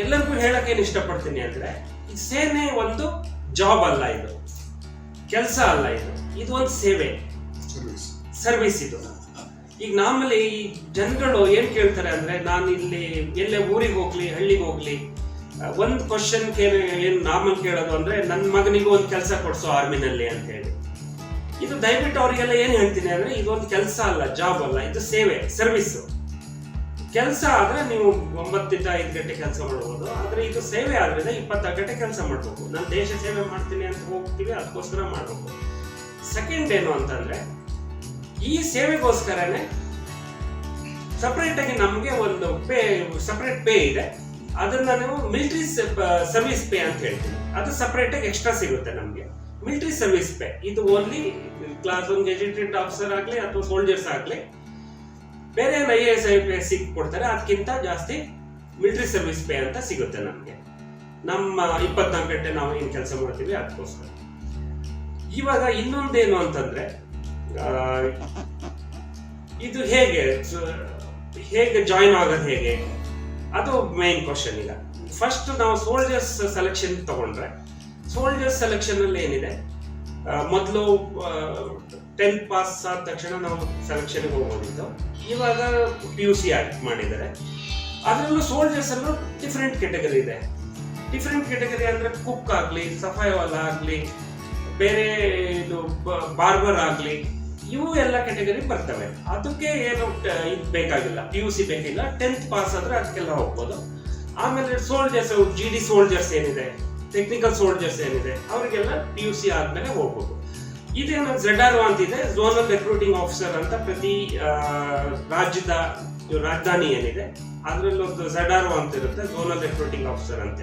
ಎಲ್ಲರಿಗೂ ಹೇಳಕ್ ಏನು ಇಷ್ಟಪಡ್ತೀನಿ ಅಂದ್ರೆ, ಈ ಸೇನೆ ಒಂದು ಜಾಬ್ ಅಲ್ಲ, ಇದು ಕೆಲಸ ಅಲ್ಲ, ಇದು ಒಂದು ಸೇವೆ, ಸರ್ವಿಸ್ ಇದು. ಈಗ ನಮ್ಮಲ್ಲಿ ಈ ಜನಗಳು ಏನ್ ಕೇಳ್ತಾರೆ ಅಂದ್ರೆ, ನಾನು ಇಲ್ಲಿ ಎಲ್ಲೇ ಊರಿಗೆ ಹೋಗ್ಲಿ ಹಳ್ಳಿಗೆ ಹೋಗ್ಲಿ ಒಂದು ಕ್ವಶನ್ ಏನ್ ನಾಮಲ್ಲಿ ಕೇಳೋದು ಅಂದ್ರೆ, ನನ್ನ ಮಗನಿಗೂ ಒಂದು ಕೆಲಸ ಕೊಡ್ಸೋ ಆರ್ಮಿನಲ್ಲಿ ಅಂತ ಹೇಳಿ. ಇದು ದಯವಿಟ್ಟು ಅವರಿಗೆಲ್ಲ ಏನ್ ಹೇಳ್ತೀನಿ ಅಂದ್ರೆ, ಇದೊಂದು ಕೆಲಸ ಅಲ್ಲ, ಜಾಬ್ ಅಲ್ಲ, ಇದು ಸೇವೆ, ಸರ್ವಿಸ್. ಕೆಲಸ ಆದ್ರೆ ನೀವು 9 ರಿಂದ 5 ಗಂಟೆ ಕೆಲಸ ಮಾಡ್ಬೋದು, ಆದ್ರೆ ಇದು ಸೇವೆ ಆದ್ರಿಂದ 24 ಗಂಟೆ ಕೆಲಸ ಮಾಡ್ಬೇಕು. ನಾನು ದೇಶ ಸೇವೆ ಮಾಡ್ತೀನಿ ಅಂತ ಹೋಗ್ತೀವಿ, ಅದಕ್ಕೋಸ್ಕರ ಮಾಡ್ಬೇಕು. ಸೆಕೆಂಡ್ ಏನು ಅಂತಂದ್ರೆ, ಈ ಸೇವೆಗೋಸ್ಕರನೇ ಸಪರೇಟ್ ಆಗಿ ನಮ್ಗೆ ಒಂದು ಸಪರೇಟ್ ಪೇ ಇದೆ. ಅದನ್ನ ನಾವು ಮಿಲಿಟರಿ ಸರ್ವಿಸ್ ಪೇ ಅಂತ ಹೇಳ್ತೀವಿ. ಅದು ಸಪರೇಟ್ ಆಗಿ ಎಕ್ಸ್ಟ್ರಾ ಸಿಗುತ್ತೆ ನಮ್ಗೆ. ಮಿಲಿಟರಿ ಸರ್ವಿಸ್ ಪೇ ಇದು ಓನ್ಲಿ ಕ್ಲಾಸ್ 1 ಗೆಜೆಟೆಡ್ ಆಫೀಸರ್ ಆಗ್ಲಿ ಅಥವಾ ಸೋಲ್ಜರ್ಸ್ ಆಗ್ಲಿ, ಬೇರೆ IAS IPS ಕೊಡ್ತಾರೆ, ಅದಕ್ಕಿಂತ ಜಾಸ್ತಿ ಮಿಲಿಟರಿ ಸರ್ವಿಸ್ ಪೇ ಅಂತ ಸಿಗುತ್ತೆ ನಮ್ಗೆ. ನಮ್ಮ 24 ಗಂಟೆ ನಾವು ಏನ್ ಕೆಲಸ ಮಾಡ್ತೀವಿ ಅದಕ್ಕೋಸ್ಕರ. ಇವಾಗ ಇನ್ನೊಂದೇನು ಅಂತಂದ್ರೆ, ಇದು ಹೇಗೆ ಜಾಯಿನ್ ಆಗೋದು ಹೇಗೆ, ಅದು ಮೈನ್ ಕ್ವಶನ್. ಈಗ ಫಸ್ಟ್ ನಾವು ಸೋಲ್ಜರ್ಸ್ ಸೆಲೆಕ್ಷನ್ ತಗೊಂಡ್ರೆ, ಸೋಲ್ಜರ್ಸ್ ಸೆಲೆಕ್ಷನ್ ಅಲ್ಲಿ ಏನಿದೆ, ಮೊದಲು 10th ಪಾಸ್ ಆದ ತಕ್ಷಣ ನಾವು ಸೆಲೆಕ್ಷನ್ಗೆ ಹೋಗೋದಿತ್ತು. ಇವಾಗ PUC ಮಾಡಿದ್ದಾರೆ. ಅದರಲ್ಲೂ ಸೋಲ್ಜರ್ಸ್ ಅಲ್ಲೂ ಡಿಫ್ರೆಂಟ್ ಕೆಟಗರಿ ಇದೆ. ಡಿಫ್ರೆಂಟ್ ಕೆಟಗರಿ ಅಂದ್ರೆ ಕುಕ್ ಆಗ್ಲಿ, ಸಫಾಯಿವಾಲ ಆಗ್ಲಿ, ಬೇರೆ ಇದು ಬಾರ್ಬರ್ ಆಗ್ಲಿ, ಇವು ಎಲ್ಲ ಕೆಟಗರಿ ಬರ್ತವೆ. ಅದಕ್ಕೆ ಏನು ಇದು ಬೇಕಾಗಿಲ್ಲ, PUC ಬೇಕಿಲ್ಲ, 10th ಪಾಸ್ ಆದ್ರೆ ಅದಕ್ಕೆಲ್ಲ ಹೋಗ್ಬೋದು. ಆಮೇಲೆ ಸೋಲ್ಜರ್ಸ್, GD ಸೋಲ್ಜರ್ಸ್ ಏನಿದೆ, ಟೆಕ್ನಿಕಲ್ ಸೋಲ್ಜರ್ಸ್ ಏನಿದೆ, ಅವರಿಗೆಲ್ಲ PUC ಆದ್ಮೇಲೆ ಹೋಗ್ಬೋದು. ಇದೇನು ZRO ಅಂತಿದೆ, ಝೋನಲ್ ರೆಕ್ರೂಟಿಂಗ್ ಆಫೀಸರ್ ಅಂತ. ಪ್ರತಿ ರಾಜ್ಯದ ರಾಜಧಾನಿ ಏನಿದೆ ಅದ್ರಲ್ಲೊಂದು ZRO ಅಂತ ಇರುತ್ತೆ, ಝೋನಲ್ ರೆಕ್ರೂಟಿಂಗ್ ಆಫೀಸರ್ ಅಂತ,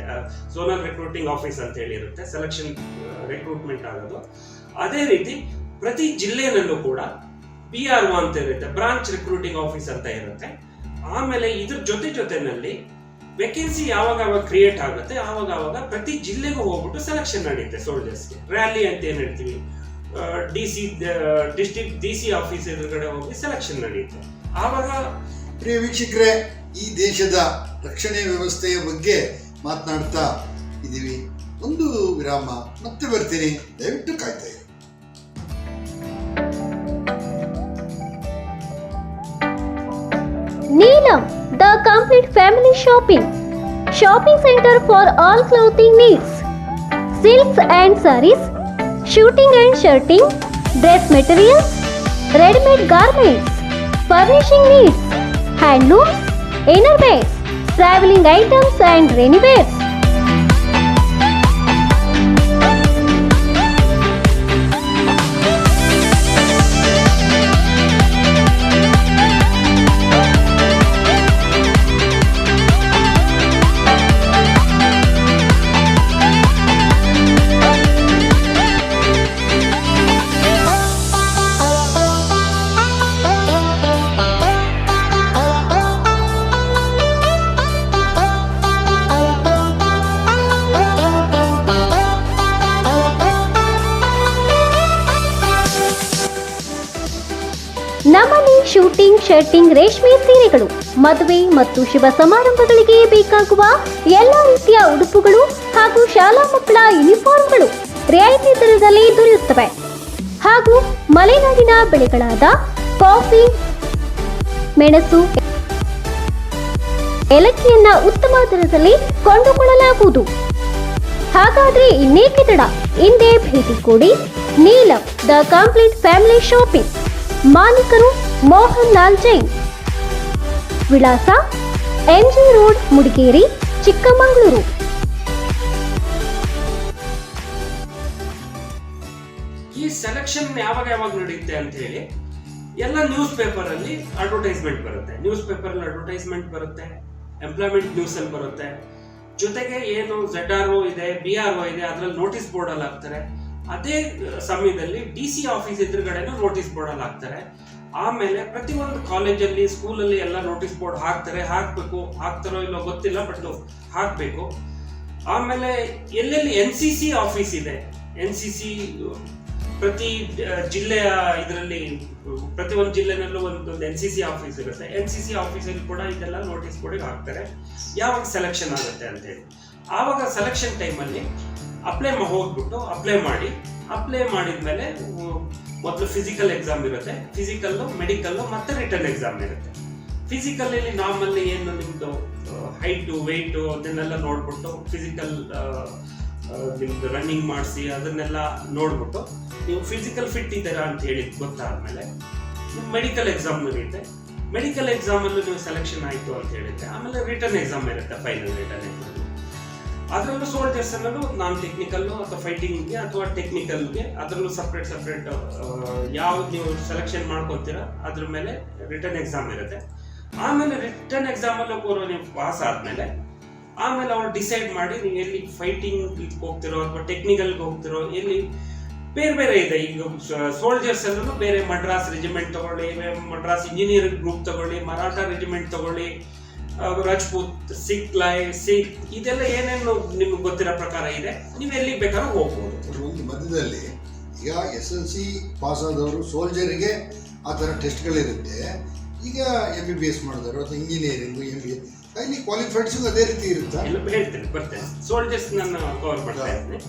ಝೋನಲ್ ರೆಕ್ರೂಟಿಂಗ್ ಆಫೀಸ್ ಅಂತ ಹೇಳಿ ಇರುತ್ತೆ, ಸೆಲೆಕ್ಷನ್ ರೆಕ್ರೂಟ್ಮೆಂಟ್ ಆಗೋದು. ಅದೇ ರೀತಿ ಪ್ರತಿ ಜಿಲ್ಲೆನಲ್ಲೂ ಕೂಡ PRO ಅಂತ ಇರುತ್ತೆ, ಬ್ರಾಂಚ್ ರೆಕ್ರೂಟಿಂಗ್ ಆಫೀಸ್ ಅಂತ ಇರುತ್ತೆ. ಆಮೇಲೆ ಇದ್ರ ಜೊತೆನಲ್ಲಿ ವೇಕೆನ್ಸಿ ಯಾವಾಗ ಕ್ರಿಯೇಟ್ ಆಗುತ್ತೆ ಆವಾಗ ಪ್ರತಿ ಜಿಲ್ಲೆಗೂ ಹೋಗ್ಬಿಟ್ಟು ಸೆಲೆಕ್ಷನ್ ನಡೆಯುತ್ತೆ ಸೋಲ್ಜರ್ಸ್ಗೆ. ರ್ಯಾಲಿ ಅಂತ ಏನ್ ಹೇಳ್ತೀವಿ, ಡಿಸ್ಟ್ರಿಕ್ಟ್ DC ಆಫೀಸ್ ಎದುರುಗಡೆ ಹೋಗಿ ಸೆಲೆಕ್ಷನ್ ನಡೆಯುತ್ತೆ. ಆವಾಗ ಪ್ರಿಯ ವೀಕ್ಷಕರೇ, ಈ ದೇಶದ ರಕ್ಷಣೆ ವ್ಯವಸ್ಥೆಯ ಬಗ್ಗೆ ಮಾತನಾಡ್ತಾ ಇದ್ದೀವಿ. ಒಂದು ವಿರಾಮ, ಮತ್ತೆ ಬರ್ತೀನಿ, ದಯವಿಟ್ಟು ಕಾಯ್ತಾ ಇರಿ. Neelam, the complete family shopping center for all clothing needs, silks and sarees, shooting and shirting, dress materials, ready-made garments, furnishing needs, handlooms, innerwears, traveling items and rainy wears. ನಮ್ಮಲ್ಲಿ ಶೂಟಿಂಗ್, ಶರ್ಟಿಂಗ್, ರೇಷ್ಮೆ ಸೀರೆಗಳು, ಮದುವೆ ಮತ್ತು ಶುಭ ಸಮಾರಂಭಗಳಿಗೆ ಬೇಕಾಗುವ ಎಲ್ಲ ರೀತಿಯ ಉಡುಪುಗಳು ಹಾಗೂ ಶಾಲಾ ಮಕ್ಕಳ ಯೂನಿಫಾರ್ಮ್ಗಳು ರಿಯಾಯಿತಿ ದರದಲ್ಲಿ ದೊರೆಯುತ್ತವೆ. ಹಾಗೂ ಮಲೆನಾಡಿನ ಬೆಳೆಗಳಾದ ಕಾಫಿ, ಮೆಣಸು, ಏಲಕ್ಕಿಯನ್ನ ಉತ್ತಮ ದರದಲ್ಲಿ ಕೊಂಡುಕೊಳ್ಳಲಾಗುವುದು. ಹಾಗಾದ್ರೆ ಇನ್ನೇಕೆ ತಡ, ಇಂದೇ ಭೇಟಿ ಕೊಡಿ. Neelam the complete family shopping, ಮಾಲೀಕರು ಮೋಹನ್ ಲಾಲ್ ಜೈನ್, ವಿಳಾಸ MG ರೋಡ್, ಮುಡಿಗೇರಿ, ಚಿಕ್ಕಮಗಳೂರು. ಈ ಸೆಲೆಕ್ಷನ್ ಯಾವಾಗ ನಡೆಯುತ್ತೆ ಅಂತ ಹೇಳಿ ಎಲ್ಲ ನ್ಯೂಸ್ ಪೇಪರ್ ಅಲ್ಲಿ ಅಡ್ವರ್ಟೈಸ್ಮೆಂಟ್ ಬರುತ್ತೆ. ನ್ಯೂಸ್ ಪೇಪರ್ ಅಲ್ಲಿ ಅಡ್ವರ್ಟೈಸ್ಮೆಂಟ್ ಬರುತ್ತೆ, ಎಂಪ್ಲಾಯ್ಮೆಂಟ್ ನ್ಯೂಸ್ ಅಲ್ಲಿ ಬರುತ್ತೆ. ಜೊತೆಗೆ ಏನು ZRO ಇದೆ, BRO ಇದೆ, ಅದ್ರಲ್ಲಿ ನೋಟಿಸ್ ಬೋರ್ಡ್ ಅಲ್ಲಿ ಹಾಕ್ತಾರೆ. ಅದೇ ಸಮಯದಲ್ಲಿ DC ಆಫೀಸ್ ಎದುರುಗಡೆನೂ ನೋಟಿಸ್ ಬೋರ್ಡ್ ಅಲ್ಲಿ ಹಾಕ್ತಾರೆ. ಆಮೇಲೆ ಪ್ರತಿಯೊಂದು ಕಾಲೇಜಲ್ಲಿ, ಸ್ಕೂಲಲ್ಲಿ ಎಲ್ಲ ನೋಟಿಸ್ ಬೋರ್ಡ್ ಹಾಕ್ತಾರೆ. ಹಾಕ್ತಾರೋ ಇಲ್ಲೋ ಗೊತ್ತಿಲ್ಲ, ಬಟ್ ಹಾಕ್ಬೇಕು. ಆಮೇಲೆ ಎಲ್ಲೆಲ್ಲಿ NCC ಆಫೀಸ್ ಇದೆ, NCC ಪ್ರತಿ ಜಿಲ್ಲೆಯ ಇದರಲ್ಲಿ ಪ್ರತಿಯೊಂದು ಜಿಲ್ಲೆನಲ್ಲೂ ಒಂದು NCC ಆಫೀಸ್ ಇರುತ್ತೆ. NCC ಆಫೀಸಲ್ಲಿ ಕೂಡ ಇದೆಲ್ಲ ನೋಟಿಸ್ ಬೋರ್ಡಿಗೆ ಹಾಕ್ತಾರೆ ಯಾವಾಗ ಸೆಲೆಕ್ಷನ್ ಆಗುತ್ತೆ ಅಂತೇಳಿ. ಆವಾಗ ಸೆಲೆಕ್ಷನ್ ಟೈಮಲ್ಲಿ ಹೋಗ್ಬಿಟ್ಟು ಅಪ್ಲೈ ಮಾಡಿದ್ಮೇಲೆ ಮೊದಲು ಫಿಸಿಕಲ್ ಎಕ್ಸಾಮ್ ಇರುತ್ತೆ. ಫಿಸಿಕಲ್ಲು, ಮೆಡಿಕಲ್ಲು ಮತ್ತೆ ರಿಟರ್ನ್ ಎಕ್ಸಾಮ್ ಇರುತ್ತೆ. ಫಿಸಿಕಲಲ್ಲಿ ನಾರ್ಮಲ್ಲಿ ಏನು ನಿಮ್ಮದು ಹೈಟು ವೆಯ್ಟು ಅದನ್ನೆಲ್ಲ ನೋಡ್ಬಿಟ್ಟು ಫಿಸಿಕಲ್ ನಿಮ್ದು ರನ್ನಿಂಗ್ ಮಾಡಿಸಿ ಅದನ್ನೆಲ್ಲ ನೋಡ್ಬಿಟ್ಟು ನೀವು ಫಿಸಿಕಲ್ ಫಿಟ್ ಇದ್ದೀರಾ ಅಂತ ಹೇಳಿ ಗೊತ್ತಾದ್ಮೇಲೆ ಮೆಡಿಕಲ್ ಎಕ್ಸಾಮ್ ನಡೆಯುತ್ತೆ. ಮೆಡಿಕಲ್ ಎಕ್ಸಾಮಲ್ಲೂ ನೀವು ಸೆಲೆಕ್ಷನ್ ಆಯಿತು ಅಂತ ಹೇಳಿದ್ರೆ ಆಮೇಲೆ ರಿಟರ್ನ್ ಎಕ್ಸಾಮ್ ಇರುತ್ತೆ, ಫೈನಲ್ ರಿಟರ್ನ್ ಎಕ್ಸಾಮ್. ಅದರಲ್ಲೂ ಸೋಲ್ಜರ್ಸ್ ಅನ್ನೋದು ನಾನ್ ಟೆಕ್ನಿಕಲ್ಲು ಅಥವಾ ಫೈಟಿಂಗ್ಗೆ ಅಥವಾ ಟೆಕ್ನಿಕಲ್ಗೆ ಅದರಲ್ಲೂ ಸಪ್ರೇಟ್ ಯಾವ್ದು ನೀವು ಸೆಲೆಕ್ಷನ್ ಮಾಡ್ಕೊತೀರಾ ಅದ್ರ ಮೇಲೆ ರಿಟರ್ನ್ ಎಕ್ಸಾಮ್ ಇರುತ್ತೆ. ಆಮೇಲೆ ರಿಟರ್ನ್ ಎಕ್ಸಾಮಲ್ಲೂ ಕೂಡ ನೀವು ಪಾಸ್ ಆದಮೇಲೆ ಆಮೇಲೆ ಅವ್ರು ಡಿಸೈಡ್ ಮಾಡಿ ನೀವು ಎಲ್ಲಿ ಫೈಟಿಂಗ್ ಹೋಗ್ತಿರೋ ಅಥವಾ ಟೆಕ್ನಿಕಲ್ಗೆ ಹೋಗ್ತಿರೋ, ಎಲ್ಲಿ ಬೇರೆ ಇದೆ. ಈಗ ಸೋಲ್ಜರ್ಸ್ ಅಲ್ಲೂ ಬೇರೆ ಮಡ್ರಾಸ್ ರೆಜಿಮೆಂಟ್ ತಗೊಳ್ಳಿ, ಮಡ್ರಾಸ್ ಇಂಜಿನಿಯರಿಂಗ್ ಗ್ರೂಪ್ ತಗೊಳ್ಳಿ, ಮರಾಠ ರೆಜಿಮೆಂಟ್ ತಗೊಳ್ಳಿ, ರಾಜ್ಪೂತ್, ಸಿಖ್ ಇದೆಲ್ಲ ಏನೇನು ನಿಮ್ಗೆ ಗೊತ್ತಿರೋ ಪ್ರಕಾರ ಇದೆ, ನೀವು ಎಲ್ಲಿಗೆ ಬೇಕಾದ್ರೂ ಹೋಗ್ಬೋದು. ಒಂದು ಮಧ್ಯದಲ್ಲಿ ಈಗ SLC ಪಾಸ್ ಆದವರು ಸೋಲ್ಜರಿಗೆ ಆ ಥರ ಟೆಸ್ಟ್ಗಳಿರುತ್ತೆ. ಈಗ MBBS ಮಾಡಿದವರು ಅಥವಾ ಇಂಜಿನಿಯರಿಂಗು MBA ಇಲ್ಲಿ ಕ್ವಾಲಿಫೈಡ್ಸು ಅದೇ ರೀತಿ ಇರುತ್ತಾ? ಎಲ್ಲ ಹೇಳ್ತೇನೆ, ಬರ್ತೇನೆ. ಸೋಲ್ಜರ್ಸ್ ನಾನು ಕವರ್ ಮಾಡ್ತಾ ಇದ್ದೀನಿ.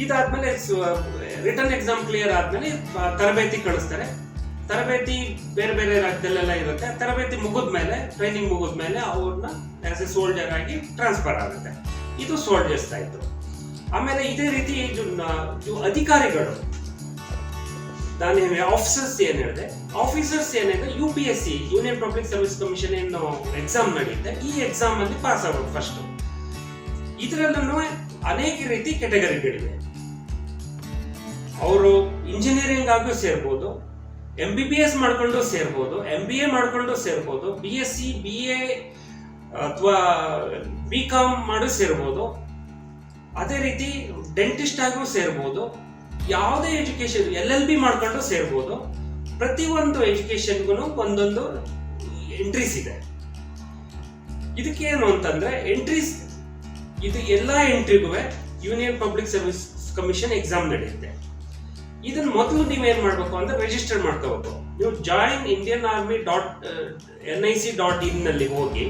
ಇದಾದ್ಮೇಲೆ ರಿಟರ್ನ್ ಎಕ್ಸಾಮ್ ಕ್ಲಿಯರ್ ಆದ್ಮೇಲೆ ತರಬೇತಿ ಕಳಿಸ್ತಾರೆ. ತರಬೇತಿ ಬೇರೆ ರಾಜ್ಯದಲ್ಲೆಲ್ಲ ಇರುತ್ತೆ. ತರಬೇತಿ ಮುಗಿದ್ಮೇಲೆ, ಟ್ರೈನಿಂಗ್ ಮುಗಿದ್ಮೇಲೆ ಅವ್ರನ್ನ ಆಸ್ ಎ ಸೋಲ್ಜರ್ ಆಗಿ ಟ್ರಾನ್ಸ್ಫರ್ ಆಗುತ್ತೆ. ಇದು ಸೋಲ್ಜರ್ಸ್ ಆಯ್ತು. ಆಮೇಲೆ ಇದೇ ರೀತಿ ಇದು ಅಧಿಕಾರಿಗಳು, ನಾನು ಆಫೀಸರ್ಸ್ ಏನ್ ಹೇಳಿದೆ, ಆಫೀಸರ್ಸ್ ಏನಿದೆ UPSC union Public Service commission ಏನು ಎಕ್ಸಾಮ್ ನಡೆಯುತ್ತೆ, ಈ ಎಕ್ಸಾಮ್ ಅಲ್ಲಿ ಪಾಸ್ ಆಗೋದು ಫಸ್ಟ್. ಇದರಲ್ಲೂ ಅನೇಕ ರೀತಿ ಕೆಟಗರಿಗಳಿವೆ. ಅವರು ಇಂಜಿನಿಯರಿಂಗ್ ಆಗೂ ಸೇರ್ಬೋದು, MBBS ಮಾಡ್ಕೊಂಡು ಸೇರ್ಬೋದು, MBA ಮಾಡ್ಕೊಂಡು ಸೇರ್ಬೋದು, BSc BA ಅಥವಾ BCom ಮಾಡಿ ಸೇರ್ಬೋದು. ಅದೇ ರೀತಿ ಡೆಂಟಿಸ್ಟ್ ಆಗೂ ಸೇರ್ಬೋದು. ಯಾವುದೇ ಎಜುಕೇಶನ್ LLB ಮಾಡ್ಕೊಂಡು ಸೇರ್ಬೋದು. ಪ್ರತಿಯೊಂದು ಎಜುಕೇಶನ್ಗೂ ಒಂದೊಂದು ಎಂಟ್ರೀಸ್ ಇದೆ. ಇದಕ್ಕೇನು ಅಂತಂದ್ರೆ ಎಂಟ್ರೀಸ್, ಇದು ಎಲ್ಲ ಎಂಟ್ರಿಗೂ Union Public Service Commission exam ನಡೆಯುತ್ತೆ. ಇದನ್ನ ಮೊದಲು ನೀವೇನ್ ಮಾಡ್ಬೇಕು ಅಂದ್ರೆ ರಿಜಿಸ್ಟರ್ ಮಾಡ್ಕೋಬೇಕು. ನೀವು joinIndianArmy.nic.in ನಲ್ಲಿ ಹೋಗಿ,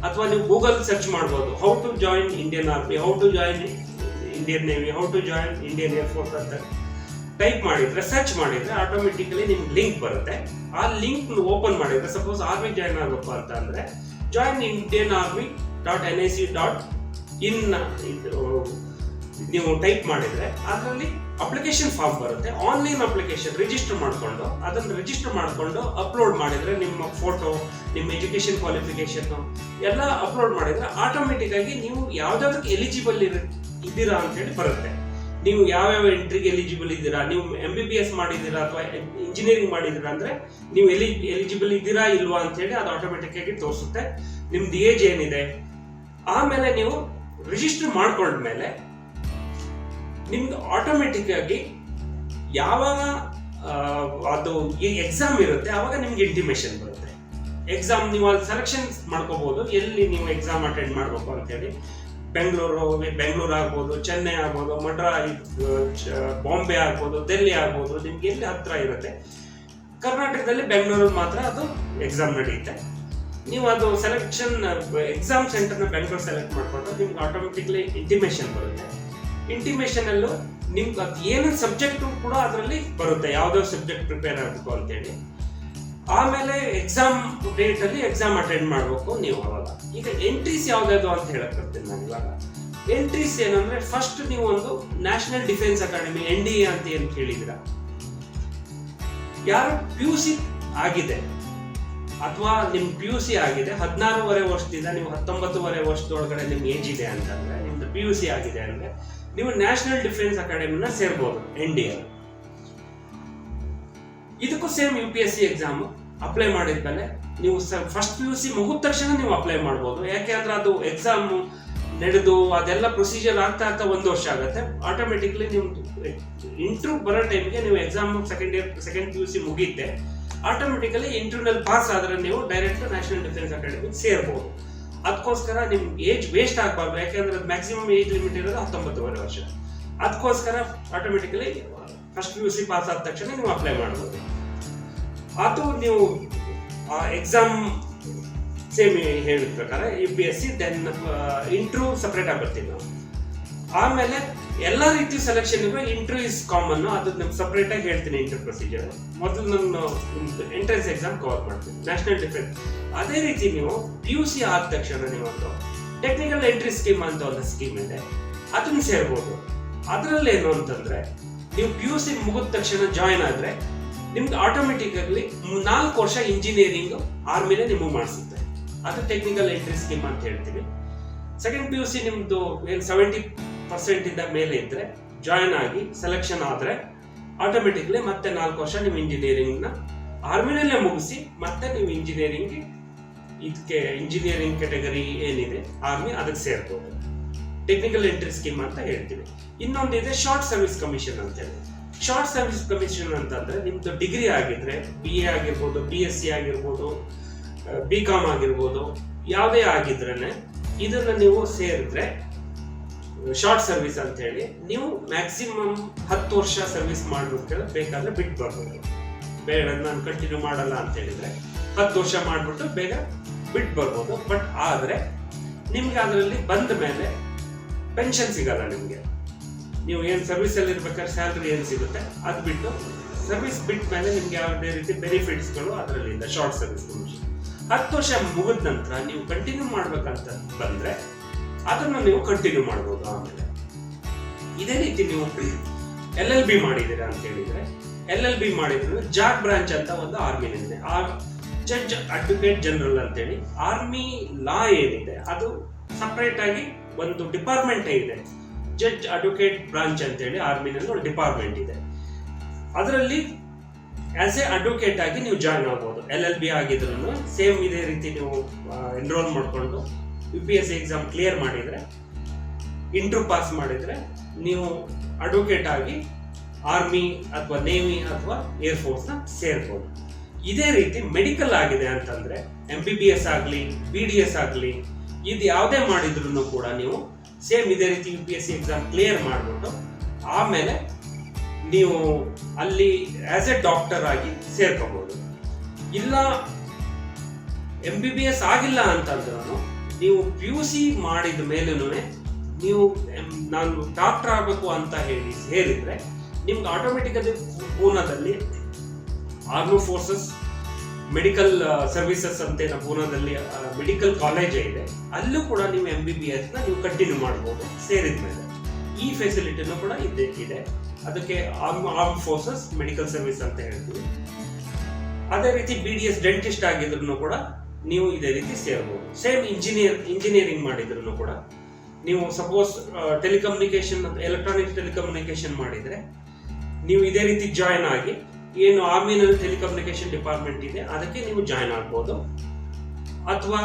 ಅಥವಾ ನೀವು ಗೂಗಲ್ ಸರ್ಚ್ ಮಾಡ್ಬೋದು, how to join Indian Army, how to join Indian Navy, how to join Indian air force ಅಂತ ಟೈಪ್ ಮಾಡಿದ್ರೆ, ಸರ್ಚ್ ಮಾಡಿದ್ರೆ ಆಟೋಮೆಟಿಕಲಿ ನಿಮ್ಗೆ ಲಿಂಕ್ ಬರುತ್ತೆ. ಆ ಲಿಂಕ್ ಓಪನ್ ಮಾಡಿದ್ರೆ, ಸಪೋಸ್ ಆರ್ಮಿ ಜಾಯಿನ್ ಆಗಬೇಕು ಅಂತ ಅಂದ್ರೆ joinIndianArmy.nic.in ನೀವು ಟೈಪ್ ಮಾಡಿದ್ರೆ ಅದರಲ್ಲಿ ಅಪ್ಲಿಕೇಶನ್ ಫಾರ್ಮ್ ಬರುತ್ತೆ. ಆನ್ಲೈನ್ ಅಪ್ಲಿಕೇಶನ್ ರಿಜಿಸ್ಟರ್ ಮಾಡಿಕೊಂಡು ಅದನ್ನು ರಿಜಿಸ್ಟರ್ ಮಾಡಿಕೊಂಡು ಅಪ್ಲೋಡ್ ಮಾಡಿದ್ರೆ ನಿಮ್ಮ ಫೋಟೋ, ನಿಮ್ಮ ಎಜುಕೇಶನ್ ಕ್ವಾಲಿಫಿಕೇಶನ್ ಎಲ್ಲ ಅಪ್ಲೋಡ್ ಮಾಡಿದ್ರೆ ಆಟೋಮೆಟಿಕ್ ಆಗಿ ನೀವು ಯಾವ್ದಾವ್ದಕ್ಕೆ ಎಲಿಜಿಬಲ್ ಇದ್ದೀರಾ ಅಂತ ಹೇಳಿ ಬರುತ್ತೆ. ನೀವು ಯಾವ್ಯಾವ ಎಂಟ್ರಿಗೆ ಎಲಿಜಿಬಲ್ ಇದ್ದೀರಾ, ನೀವು MBBS ಮಾಡಿದ್ದೀರಾ ಅಥವಾ ಇಂಜಿನಿಯರಿಂಗ್ ಮಾಡಿದ್ದೀರಾ ಅಂದ್ರೆ ನೀವು ಎಲಿಜಿಬಲ್ ಇದ್ದೀರಾ ಇಲ್ವಾ ಅಂತ ಹೇಳಿ ಅದು ಆಟೋಮೆಟಿಕ್ ಆಗಿ ತೋರಿಸುತ್ತೆ. ನಿಮ್ದು ಏಜ್ ಏನಿದೆ. ಆಮೇಲೆ ನೀವು ರಿಜಿಸ್ಟರ್ ಮಾಡ್ಕೊಂಡ್ಮೇಲೆ ನಿಮ್ಗೆ ಆಟೋಮೆಟಿಕ್ ಆಗಿ ಯಾವಾಗ ಅದು ಈ ಎಕ್ಸಾಮ್ ಇರುತ್ತೆ ಆವಾಗ ನಿಮ್ಗೆ ಇಂಟಿಮೇಷನ್ ಬರುತ್ತೆ. ಎಕ್ಸಾಮ್ ನೀವು ಅಲ್ಲಿ ಸೆಲೆಕ್ಷನ್ ಮಾಡ್ಕೋಬಹುದು, ಎಲ್ಲಿ ನೀವು ಎಕ್ಸಾಮ್ ಅಟೆಂಡ್ ಮಾಡಬೇಕು ಅಂತ ಹೇಳಿ. ಬೆಂಗಳೂರು ಆಗ್ಬೋದು, ಚೆನ್ನೈ ಆಗ್ಬೋದು, ಬಾಂಬೆ ಆಗ್ಬೋದು, ಡೆಲ್ಲಿ ಆಗ್ಬೋದು, ನಿಮ್ಗೆ ಎಲ್ಲಿ ಹತ್ರ ಇರುತ್ತೆ. ಕರ್ನಾಟಕದಲ್ಲಿ ಬೆಂಗಳೂರಲ್ಲಿ ಮಾತ್ರ ಅದು ಎಕ್ಸಾಮ್ ನಡೆಯುತ್ತೆ. ನೀವು ಅದು ಸೆಲೆಕ್ಷನ್ ಎಕ್ಸಾಮ್ ಸೆಂಟರ್ನ ಬೆಂಗಳೂರು ಸೆಲೆಕ್ಟ್ ಮಾಡ್ಕೊಂಡ್ರೆ ನಿಮ್ಗೆ ಆಟೋಮೆಟಿಕ್ಲಿ ಇಂಟಿಮೇಷನ್ ಬರುತ್ತೆ. ಇಂಟಿಮೇಷನ್ ಅಲ್ಲೂ ನಿಮ್ಗೆ ಅದು ಏನು ಸಬ್ಜೆಕ್ಟ್ ಕೂಡ ಅದರಲ್ಲಿ ಬರುತ್ತೆ, ಯಾವ್ದೋ ಸಬ್ಜೆಕ್ಟ್ ಪ್ರಿಪೇರ್ ಆಗಬೇಕು ಅಂತೇಳಿ. ಆಮೇಲೆ ಎಕ್ಸಾಮ್ ಡೇಟ್ ಅಲ್ಲಿ ಎಕ್ಸಾಮ್ ಅಟೆಂಡ್ ಮಾಡಬೇಕು ನೀವು. ಅವಾಗ ಈಗ ಎಂಟ್ರೀಸ್ ಯಾವ್ದಾದ್ರು ಅಂತ ಹೇಳಕ್ ಬರ್ತೀನಿ ನಾನು ಇವಾಗ. ಎಂಟ್ರೀಸ್ ಏನಂದ್ರೆ, ಫಸ್ಟ್ ನೀವು ಒಂದು ನ್ಯಾಷನಲ್ ಡಿಫೆನ್ಸ್ ಅಕಾಡೆಮಿ NDA ಅಂತ ಏನು ಕೇಳಿದಿರ, ಯಾರು PUC ಆಗಿದೆ ಅಥವಾ ನಿಮ್ PUC ಆಗಿದೆ 16.5 ವರ್ಷದಿಂದ ನೀವು 19.5 ವರ್ಷದೊಳಗಡೆ ನಿಮ್ ಏಜ್ ಇದೆ ಅಂತಂದ್ರೆ, ನಿಮ್ದು PUC ಆಗಿದೆ ಅಂದ್ರೆ ನೀವು ನ್ಯಾಷನಲ್ ಡಿಫೆನ್ಸ್ ಅಕಾಡೆಮಿನ ಸೇರ್ಬೋದು NDA. ಇದಕ್ಕೂ ಸೇಮ್ UPSC ಎಕ್ಸಾಮ್ ಅಪ್ಲೈ ಮಾಡಿದ್ಮೇಲೆ ನೀವು ಫಸ್ಟ್ PUC ಮುಗಿದ ತಕ್ಷಣ ನೀವು ಅಪ್ಲೈ ಮಾಡ್ಬೋದು. ಯಾಕೆಂದ್ರೆ ಅದು ಎಕ್ಸಾಮ್ ನಡೆದು ಅದೆಲ್ಲ ಪ್ರೊಸೀಜರ್ ಆಗ್ತಾ 1 ವರ್ಷ ಆಗುತ್ತೆ. ಆಟೋಮೆಟಿಕ್ಲಿ ನಿಮ್ದು ಇಂಟರ್ವ್ಯೂ ಬರೋ ಟೈಮ್ಗೆ ನೀವು ಎಕ್ಸಾಮ್ ಸೆಕೆಂಡ್ PUC ಮುಗಿಯುತ್ತೆ. ಆಟೋಮೆಟಿಕಲಿ ಇಂಟರ್ವ್ಯೂನಲ್ಲಿ ಪಾಸ್ ಆದ್ರೆ ನೀವು ಡೈರೆಕ್ಟ್ ನ್ಯಾಷನಲ್ ಡಿಫೆನ್ಸ್ ಅಕಾಡೆಮಿಗೆ ಸೇರ್ಬೋದು. ಅದಕ್ಕೋಸ್ಕರ ನಿಮ್ ಏಜ್ ವೇಸ್ಟ್ ಆಗಬಾರ್ದು. ಯಾಕೆಂದ್ರೆ ಮ್ಯಾಕ್ಸಿಮಮ್ ಏಜ್ ಲಿಮಿಟ್ ಇರೋದು 19.5 ವರ್ಷ. ಅದಕ್ಕೋಸ್ಕರ ಆಟೋಮೆಟಿಕಲಿ ಫಸ್ಟ್ PUC ಪಾಸ್ ಆದ ತಕ್ಷಣ ನೀವು ಅಪ್ಲೈ ಮಾಡ್ಬೋದು. ಅದು ನೀವು ಎಕ್ಸಾಮ್ ಸೇಮ್ ಹೇಳಿದ ಪ್ರಕಾರ UPSC ದೆನ್ ಇಂಟರ್ವ್ಯೂ ಸಪ್ರೇಟ್ ಆಗಿ ಬರ್ತೀವಿ ನಾವು. ಆಮೇಲೆ ಎಲ್ಲ ರೀತಿಯ ಸೆಲೆಕ್ಷನ್ಗೂ ಇಂಟರ್ವ್ಯೂ ಇಸ್ ಕಾಮನ್, ಅದು ನಮ್ಗೆ ಸಪ್ರೇಟ್ ಆಗಿ ಹೇಳ್ತೀನಿ ಇಂಟರ್ವ್ಯೂ ಪ್ರೊಸೀಜರ್. ಮೊದಲು ನಾನು ಎಂಟ್ರೆನ್ಸ್ ಎಕ್ಸಾಮ್ ಕವರ್ ಮಾಡ್ತೀನಿ, ನ್ಯಾಷನಲ್ ಡಿಫೆನ್ಸ್. ಅದೇ ರೀತಿ ನೀವು PUC ಆದ ತಕ್ಷಣ ನೀವೊಂದು ಟೆಕ್ನಿಕಲ್ ಎಂಟ್ರಿ ಸ್ಕೀಮ್ ಅಂತ ಒಂದು ಸ್ಕೀಮ್ ಇದೆ, ಅದನ್ನ ಸೇರ್ಬೋದು. ಅದರಲ್ಲಿ ಏನು ಅಂತಂದ್ರೆ ನೀವು PUC ಮುಗಿದ ತಕ್ಷಣ ಜಾಯಿನ್ ಆದ್ರೆ ನಿಮ್ಗೆ ಆಟೋಮೆಟಿಕಲಿ 4 ವರ್ಷ ಇಂಜಿನಿಯರಿಂಗ್ ಆರ್ಮಿನೇ ನಿಮಗೆ ಮಾಡಿಸುತ್ತೆ. ಅದು ಟೆಕ್ನಿಕಲ್ ಎಂಟ್ರಿ ಸ್ಕೀಮ್ ಅಂತ ಹೇಳ್ತೀವಿ. ಸೆಕೆಂಡ್ PUC ನಿಮ್ದು ಏನು 70% ಇಂದ ಮೇಲೆ ಇದ್ರೆ ಜಾಯಿನ್ ಆಗಿ ಸೆಲೆಕ್ಷನ್ ಆದ್ರೆ ಆಟೋಮೆಟಿಕ್ಲಿ ಮತ್ತೆ 4 ವರ್ಷ ನೀವು ಇಂಜಿನಿಯರಿಂಗ್ ನ ಆರ್ಮಿನಲ್ಲೇ ಮುಗಿಸಿ ಮತ್ತೆ ನೀವು ಇಂಜಿನಿಯರಿಂಗ್ ಕೆಟಗರಿ ಏನಿದೆ ಆರ್ಮಿ ಅದಕ್ಕೆ ಸೇರ್ಬೋದು. ಟೆಕ್ನಿಕಲ್ ಎಂಟ್ರಿ ಸ್ಕೀಮ್ ಅಂತ ಹೇಳ್ತೀವಿ. ಇನ್ನೊಂದಿದೆ ಶಾರ್ಟ್ ಸರ್ವಿಸ್ ಕಮಿಷನ್ ಅಂತ ಹೇಳಿ. ಶಾರ್ಟ್ ಸರ್ವಿಸ್ ಕಮಿಷನ್ ಅಂತಂದ್ರೆ ನಿಮ್ದು ಡಿಗ್ರಿ ಆಗಿದ್ರೆ BA ಆಗಿರ್ಬೋದು, BSc ಆಗಿರ್ಬೋದು, BCom ಆಗಿರ್ಬೋದು, ಯಾವುದೇ ಆಗಿದ್ರೇನೆ ಇದನ್ನ ನೀವು ಸೇರಿದ್ರೆ ಶಾರ್ಟ್ ಸರ್ವಿಸ್ ಅಂತ ಹೇಳಿ ನೀವು ಮ್ಯಾಕ್ಸಿಮಮ್ 10 ವರ್ಷ ಸರ್ವಿಸ್ ಮಾಡ್ಬಿಟ್ಟು ಬೇಕಾದ್ರೆ ಬಿಟ್ಟು ಬರ್ಬೋದು. ಬೇಡ ನಾನು ಕಂಟಿನ್ಯೂ ಮಾಡಲ್ಲ ಅಂತ ಹೇಳಿದ್ರೆ 10 ವರ್ಷ ಮಾಡ್ಬಿಟ್ಟು ಬೇಗ ಬಿಟ್ಟು ಬರ್ಬೋದು. ಬಟ್ ಆದ್ರೆ ನಿಮ್ಗೆ ಅದರಲ್ಲಿ ಬಂದ ಮೇಲೆ ಪೆನ್ಷನ್ ಸಿಗಲ್ಲ. ನಿಮ್ಗೆ ನೀವು ಏನ್ ಸರ್ವಿಸ್ ಅಲ್ಲಿ ಇರ್ಬೇಕಾದ್ರೆ ಸ್ಯಾಲರಿ ಏನ್ ಸಿಗುತ್ತೆ ಅದು ಬಿಟ್ಟು ಸರ್ವಿಸ್ ಬಿಟ್ಟ ಮೇಲೆ ನಿಮ್ಗೆ ಯಾವುದೇ ರೀತಿ ಬೆನಿಫಿಟ್ಸ್ಗಳು ಅದರಲ್ಲಿ ಇಲ್ಲ. ಶಾರ್ಟ್ ಸರ್ವಿಸ್ ಕಮಿಷನ್ 10 ವರ್ಷ ಮುಗಿದ ನಂತರ ನೀವು ಕಂಟಿನ್ಯೂ ಮಾಡ್ಬೇಕಂತ ಬಂದ್ರೆ ಅದನ್ನು ನೀವು ಕಂಟಿನ್ಯೂ ಮಾಡ್ಬೋದು. ಆಮೇಲೆ ಇದೇ ರೀತಿ ನೀವು LLB ಮಾಡಿದ್ದೀರಾ ಅಂತ ಹೇಳಿದ್ರೆ LLB ಮಾಡಿದ್ರೆ ಜಾಗ್ ಬ್ರಾಂಚ್ ಅಂತ ಒಂದು ಆರ್ಮಿನಿದೆ, ಜಡ್ಜ್ ಅಡ್ವೊಕೇಟ್ ಜನರಲ್ ಅಂತೇಳಿ. ಆರ್ಮಿ ಲಾ ಏನಿದೆ ಅದು ಸಪರೇಟ್ ಆಗಿ ಒಂದು ಡಿಪಾರ್ಟ್ಮೆಂಟ್ ಇದೆ, ಜಡ್ಜ್ ಅಡ್ವೊಕೇಟ್ ಬ್ರಾಂಚ್ ಅಂತೇಳಿ ಆರ್ಮಿನಲ್ಲಿ ಒಂದು ಡಿಪಾರ್ಟ್ಮೆಂಟ್ ಇದೆ. ಅದರಲ್ಲಿ ಆಸ್ ಎ ಅಡ್ವೊಕೇಟ್ ಆಗಿ ನೀವು ಜಾಯ್ನ್ ಆಗ್ಬೋದು. LLB ಆಗಿದ್ರು ಸೇಮ್ ಇದೇ ರೀತಿ ನೀವು ಎನ್ರೋಲ್ ಮಾಡಿಕೊಂಡು UPSC ಎಕ್ಸಾಮ್ ಕ್ಲಿಯರ್ ಮಾಡಿದ್ರೆ, ಇಂಟರ್ವ್ಯೂ ಪಾಸ್ ಮಾಡಿದ್ರೆ ನೀವು ಅಡ್ವೊಕೇಟ್ ಆಗಿ ಆರ್ಮಿ ಅಥವಾ ನೇವಿ ಅಥವಾ ಏರ್ಫೋರ್ಸ್ ನ ಸೇರ್ಬೋದು. ಇದೇ ರೀತಿ ಮೆಡಿಕಲ್ ಆಗಿದೆ ಅಂತಂದ್ರೆ MBBS ಆಗಲಿ BDS ಆಗಲಿ ಇದು ಯಾವುದೇ ಮಾಡಿದ್ರು ಕೂಡ ನೀವು ಸೇಮ್ ಇದೇ ರೀತಿ UPSC ಎಕ್ಸಾಮ್ ಕ್ಲಿಯರ್ ಮಾಡಿಬಿಟ್ಟು ಆಮೇಲೆ ನೀವು ಅಲ್ಲಿ ಆಸ್ ಎ ಡಾಕ್ಟರ್ ಆಗಿ ಸೇರ್ಕೋಬಹುದು. ಇಲ್ಲ MBBS ಆಗಿಲ್ಲ ಅಂತಂದ್ರೂ ನೀವು PUC ಮಾಡಿದ ಮೇಲೂ ನೀವು ನಾನು ಡಾಕ್ಟರ್ ಆಗಬೇಕು ಅಂತ ಹೇಳಿದ್ರೆ ನಿಮ್ಗೆ ಆಟೋಮೆಟಿಕಲಿ ಪೂನಾದಲ್ಲಿ ಆರ್ಮಿ ಫೋರ್ಸಸ್ ಮೆಡಿಕಲ್ ಸರ್ವಿಸಸ್ ಅಂತ ಪೂನಾದಲ್ಲಿ ಮೆಡಿಕಲ್ ಕಾಲೇಜ್ ಇದೆ, ಅಲ್ಲೂ ಕೂಡ ನೀವು MBBS ನ ನೀವು ಕಂಟಿನ್ಯೂ ಮಾಡ್ಬೋದು ಸೇರಿದ ಮೇಲೆ. ಈ ಫೆಸಿಲಿಟಿನೂ ಕೂಡ ಇದೆ. ಅದಕ್ಕೆ ಆರ್ಮ್ ಫೋರ್ಸಸ್ ಮೆಡಿಕಲ್ ಸರ್ವಿಸ್ ಅಂತ ಹೇಳ್ತೀವಿ. ಅದೇ ರೀತಿ BDS ಡೆಂಟಿಸ್ಟ್ ಆಗಿದ್ರು ಕೂಡ ನೀವು ಇದೇ ರೀತಿ ಸೇರ್ಬೋದು. ಸೇಮ್ ಇಂಜಿನಿಯರಿಂಗ್ ಮಾಡಿದ್ರು ಕೂಡ ನೀವು ಸಪೋಸ್ ಟೆಲಿಕಮ್ಯುನಿಕೇಶನ್ ಎಲೆಕ್ಟ್ರಾನಿಕ್ ಟೆಲಿಕಮ್ಯುನಿಕೇಶನ್ ಮಾಡಿದ್ರೆ ನೀವು ಇದೇ ರೀತಿ ಜಾಯಿನ್ ಆಗಿ ಏನು ಆರ್ಮಿನಲ್ಲಿ ಟೆಲಿಕಮ್ಯುನಿಕೇಶನ್ ಡಿಪಾರ್ಟ್ಮೆಂಟ್ ಇದೆ ಅದಕ್ಕೆ ನೀವು ಜಾಯಿನ್ ಆಗ್ಬೋದು. ಅಥವಾ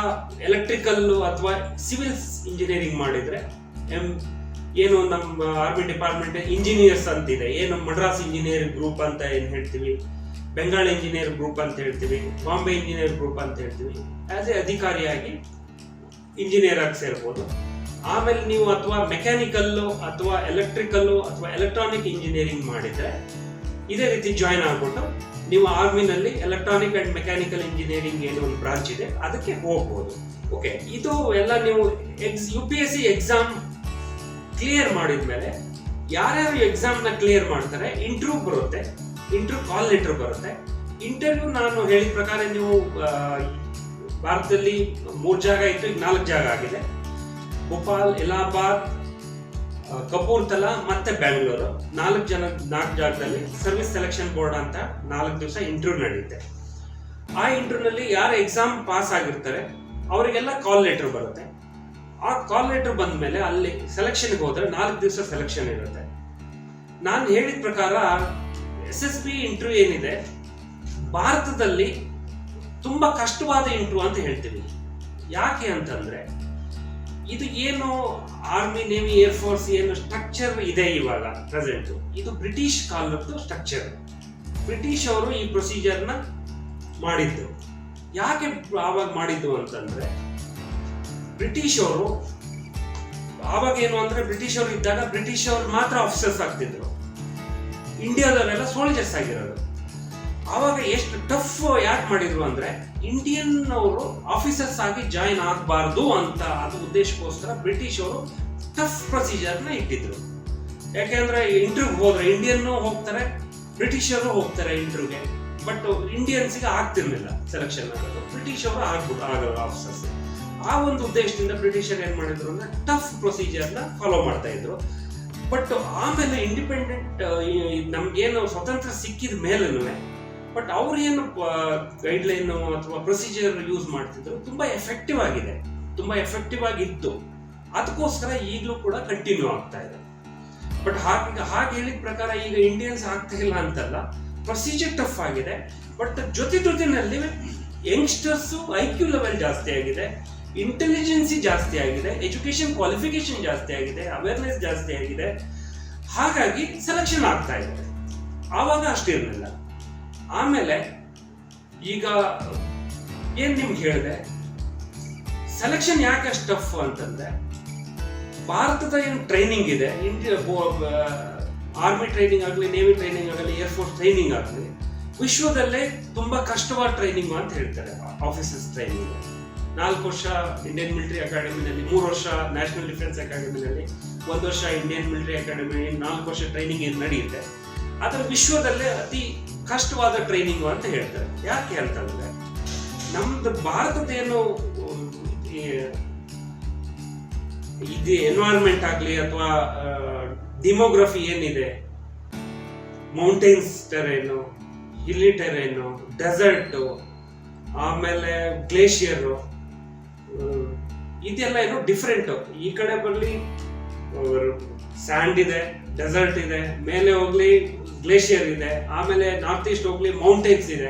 ಎಲೆಕ್ಟ್ರಿಕಲ್ ಅಥವಾ ಸಿವಿಲ್ಸ್ ಇಂಜಿನಿಯರಿಂಗ್ ಮಾಡಿದ್ರೆ ಏನು ನಮ್ಮ ಆರ್ಮಿ ಡಿಪಾರ್ಟ್ಮೆಂಟ್ ಇಂಜಿನಿಯರ್ಸ್ ಅಂತಿದೆ, ಏನು ಮಡ್ರಾಸ್ ಇಂಜಿನಿಯರ್ ಗ್ರೂಪ್ ಅಂತ ಏನು ಹೇಳ್ತೀವಿ, ಬೆಂಗಾಲ್ ಇಂಜಿನಿಯರ್ ಗ್ರೂಪ್ ಅಂತ ಹೇಳ್ತೀವಿ, ಬಾಂಬೆ ಇಂಜಿನಿಯರ್ ಗ್ರೂಪ್ ಅಂತ ಹೇಳ್ತೀವಿ. ಆಸ್ ಎ ಅಧಿಕಾರಿಯಾಗಿ ಇಂಜಿನಿಯರ್ ಆಗಿ ಸೇರ್ಬೋದು. ಆಮೇಲೆ ನೀವು ಅಥವಾ ಮೆಕ್ಯಾನಿಕಲ್ಲು ಅಥವಾ ಎಲೆಕ್ಟ್ರಿಕಲ್ಲು ಅಥವಾ ಎಲೆಕ್ಟ್ರಾನಿಕ್ ಇಂಜಿನಿಯರಿಂಗ್ ಮಾಡಿದ್ರೆ ಇದೇ ರೀತಿ ಜಾಯಿನ್ ಆಗ್ಬಿಟ್ಟು ನೀವು ಆರ್ಮಿನಲ್ಲಿ ಎಲೆಕ್ಟ್ರಾನಿಕ್ ಅಂಡ್ ಮೆಕ್ಯಾನಿಕಲ್ ಇಂಜಿನಿಯರಿಂಗ್ ಏನು ಒಂದು ಬ್ರಾಂಚ್ ಇದೆ ಅದಕ್ಕೆ ಹೋಗ್ಬೋದು. ಓಕೆ, ಇದು ಎಲ್ಲ ನೀವು UPSC ಎಕ್ಸಾಮ್ ಕ್ಲಿಯರ್ ಮಾಡಿದ್ಮೇಲೆ ಯಾರ್ಯಾರು ಎಕ್ಸಾಮ್ನ ಕ್ಲಿಯರ್ ಮಾಡ್ತಾರೆ ಇಂಟರ್ವ್ಯೂ ಬರುತ್ತೆ, ಇಂಟರ್ವ್ಯೂ ಕಾಲ್ ಲೆಟರ್ ಬರುತ್ತೆ. ಇಂಟರ್ವ್ಯೂ ನಾನು ಹೇಳಿದ ಪ್ರಕಾರ ನೀವು ಭಾರತದಲ್ಲಿ 3 ಜಾಗ ಇತ್ತು, ಈಗ 4 ಜಾಗ ಆಗಿದೆ. ಭೋಪಾಲ್, ಇಲಾಹಾಬಾದ್, ಕಪೂರ್ತಲಾ ಮತ್ತೆ ಬ್ಯಾಂಗ್ಳೂರು 4 ಜಾಗದಲ್ಲಿ ಸರ್ವಿಸ್ ಸೆಲೆಕ್ಷನ್ ಬೋರ್ಡ್ ಅಂತ 4 ದಿವಸ ಇಂಟರ್ವ್ಯೂ ನಡೆಯುತ್ತೆ. ಆ ಇಂಟರ್ವ್ಯೂನಲ್ಲಿ ಯಾರು ಎಕ್ಸಾಮ್ ಪಾಸ್ ಆಗಿರ್ತಾರೆ ಅವರಿಗೆಲ್ಲ ಕಾಲ್ ಲೆಟರ್ ಬರುತ್ತೆ. ಆ ಕಾಲ್ ಲೆಟರ್ ಬಂದ ಮೇಲೆ ಅಲ್ಲಿ ಸೆಲೆಕ್ಷನ್ಗೆ ಹೋದ್ರೆ 4 ದಿವಸ ಸೆಲೆಕ್ಷನ್ ಇರುತ್ತೆ. ನಾನು ಹೇಳಿದ ಪ್ರಕಾರ SSB ಇಂಟರ್ವ್ಯೂ ಏನಿದೆ ಭಾರತದಲ್ಲಿ ತುಂಬಾ ಕಷ್ಟವಾದ ಇಂಟರ್ವ್ಯೂ ಅಂತ ಹೇಳ್ತೀವಿ. ಯಾಕೆ ಅಂತಂದ್ರೆ ಇದು ಏನು ಆರ್ಮಿ, ನೇವಿ, ಏರ್ ಫೋರ್ಸ್ ಏನು ಸ್ಟ್ರಕ್ಚರ್ ಇದೆ ಇವಾಗ ಪ್ರೆಸೆಂಟ್, ಇದು ಬ್ರಿಟಿಷ್ ಕಾಲದ್ದು ಸ್ಟ್ರಕ್ಚರ್. ಬ್ರಿಟಿಷ್ ಅವರು ಈ ಪ್ರೊಸೀಜರ್ನ ಮಾಡಿದ್ದು. ಯಾಕೆ ಆವಾಗ ಮಾಡಿದ್ದು ಅಂತಂದ್ರೆ ಬ್ರಿಟಿಷ್ ಅವರು ಆವಾಗ ಏನು ಅಂದ್ರೆ ಬ್ರಿಟಿಷ್ ಅವರು ಇದ್ದಾಗ ಬ್ರಿಟಿಷ್ ಅವರು ಮಾತ್ರ ಆಫೀಸರ್ಸ್ ಆಗ್ತಿದ್ರು. ಇಂಡಿಯಾದವರೆಲ್ಲ ಸೋಲ್ಜರ್ಸ್ ಆಗಿರೋದು. ಆವಾಗ ಎಷ್ಟು ಟಫ್ ಯಾಕೆ ಮಾಡಿದ್ರು ಅಂದ್ರೆ ಇಂಡಿಯನ್ ಅವರು ಆಫೀಸರ್ಸ್ ಆಗಿ ಜಾಯಿನ್ ಆಗಬಾರ್ದು ಅಂತ ಅದು ಉದ್ದೇಶಕ್ಕೋಸ್ಕರ ಬ್ರಿಟಿಷ್ ಅವರು ಟಫ್ ಪ್ರೊಸೀಜರ್ನ ಇಟ್ಟಿದ್ರು. ಯಾಕೆಂದ್ರೆ ಇಂಟರ್ವ್ಯೂಗೆ ಹೋದ್ರೆ ಇಂಡಿಯನ್ ಹೋಗ್ತಾರೆ, ಬ್ರಿಟಿಷರು ಹೋಗ್ತಾರೆ ಇಂಟರ್ವ್ಯೂಗೆ, ಬಟ್ ಇಂಡಿಯನ್ಸ್ಗೆ ಆಗ್ತಿರ್ಲಿಲ್ಲ ಸೆಲೆಕ್ಷನ್ ಆಗೋದು, ಬ್ರಿಟಿಷ್ ಅವರು ಆಗೋದು ಆಫೀಸರ್ಸ್. ಆ ಒಂದು ಉದ್ದೇಶದಿಂದ ಬ್ರಿಟಿಷರ್ ಏನ್ ಮಾಡಿದ್ರು ಅಂದ್ರೆ ಟಫ್ ಪ್ರೊಸೀಜರ್ನ ಫಾಲೋ ಮಾಡ್ತಾ ಇದ್ರು. ಬಟ್ ಆಮೇಲೆ ಇಂಡಿಪೆಂಡೆಂಟ್ ನಮ್ಗೇನು ಸ್ವತಂತ್ರ ಸಿಕ್ಕಿದ ಮೇಲೂ ಬಟ್ ಅವ್ರು ಏನು ಗೈಡ್ಲೈನ್ ಅಥವಾ ಪ್ರೊಸೀಜರ್ ಯೂಸ್ ಮಾಡ್ತಿದ್ರು ತುಂಬಾ ಎಫೆಕ್ಟಿವ್ ಆಗಿದೆ, ತುಂಬಾ ಎಫೆಕ್ಟಿವ್ ಆಗಿತ್ತು. ಅದಕ್ಕೋಸ್ಕರ ಈಗಲೂ ಕೂಡ ಕಂಟಿನ್ಯೂ ಆಗ್ತಾ ಇದೆ. ಬಟ್ ಹಾಗೆ ಹೇಳಿದ ಪ್ರಕಾರ ಈಗ ಇಂಡಿಯನ್ಸ್ ಆಗ್ತಾ ಇಲ್ಲ ಅಂತಲ್ಲ, ಪ್ರೊಸೀಜರ್ ಟಫ್ ಆಗಿದೆ. ಬಟ್ ಜೊತೆನಲ್ಲಿ ಯಂಗ್ಸ್ಟರ್ಸ್ IQ ಲೆವೆಲ್ ಜಾಸ್ತಿ ಆಗಿದೆ, ಇಂಟೆಲಿಜೆನ್ಸಿ ಜಾಸ್ತಿ ಆಗಿದೆ, ಎಜುಕೇಶನ್ ಕ್ವಾಲಿಫಿಕೇಶನ್ ಜಾಸ್ತಿ ಆಗಿದೆ, ಅವೇರ್ನೆಸ್ ಜಾಸ್ತಿ ಆಗಿದೆ. ಹಾಗಾಗಿ ಸೆಲೆಕ್ಷನ್ ಆಗ್ತಾ ಇದೆ. ಆವಾಗ ಅಷ್ಟಿರಲಿಲ್ಲ. ಆಮೇಲೆ ಈಗ ಏನ್ ನಿಮ್ಗೆ ಹೇಳಿದೆ, ಸೆಲೆಕ್ಷನ್ ಯಾಕೆ ಅಷ್ಟು ಟಫ್ ಅಂತಂದ್ರೆ ಭಾರತದ ಏನು ಟ್ರೈನಿಂಗ್ ಇದೆ, ಆರ್ಮಿ ಟ್ರೈನಿಂಗ್ ಆಗಲಿ, ನೇವಿ ಟ್ರೈನಿಂಗ್ ಆಗಲಿ, ಏರ್ಫೋರ್ಸ್ ಟ್ರೈನಿಂಗ್ ಆಗಲಿ, ವಿಶ್ವದಲ್ಲೇ ತುಂಬಾ ಕಷ್ಟವಾದ ಟ್ರೈನಿಂಗ್ ಅಂತ ಹೇಳ್ತಾರೆ. ಆಫೀಸರ್ಸ್ ಟ್ರೈನಿಂಗ್ 4 ವರ್ಷ ಇಂಡಿಯನ್ ಮಿಲಿಟರಿ ಅಕಾಡೆಮಿನಲ್ಲಿ, 3 ವರ್ಷ ನ್ಯಾಷನಲ್ ಡಿಫೆನ್ಸ್ ಅಕಾಡೆಮಿನಲ್ಲಿ, 1 ವರ್ಷ ಇಂಡಿಯನ್ ಮಿಲಿಟರಿ ಅಕಾಡೆಮಿ, 4 ವರ್ಷ ಟ್ರೈನಿಂಗ್ ಏನು ನಡೆಯುತ್ತೆ, ಅದರ ವಿಶ್ವದಲ್ಲೇ ಅತಿ ಕಷ್ಟವಾದ ಟ್ರೈನಿಂಗ್ ಅಂತ ಹೇಳ್ತಾರೆ. ಯಾಕೆ ಅಂತಂದ್ರೆ ನಮ್ದು ಭಾರತದೇನು ಇದು ಎನ್ವೈರನ್ಮೆಂಟ್ ಆಗಲಿ ಅಥವಾ ಡಿಮೋಗ್ರಫಿ ಏನಿದೆ, ಮೌಂಟೇನ್ಸ್ ಟೆರೇನು, ಹಿಲ್ಲಿ ಟೆರೇನು, ಡೆಸರ್ಟ್, ಆಮೇಲೆ ಗ್ಲೇಷಿಯರು, ಇದೆಲ್ಲ ಏನು ಡಿಫ್ರೆಂಟ್. ಈ ಕಡೆ ಬರಲಿ ಸ್ಯಾಂಡ್ ಇದೆ, ಡೆಸರ್ಟ್ ಇದೆ, ಮೇಲೆ ಹೋಗ್ಲಿ ಗ್ಲೇಷಿಯರ್ ಇದೆ, ಆಮೇಲೆ ನಾರ್ತ್ ಈಸ್ಟ್ ಹೋಗ್ಲಿ ಮೌಂಟೇನ್ಸ್ ಇದೆ.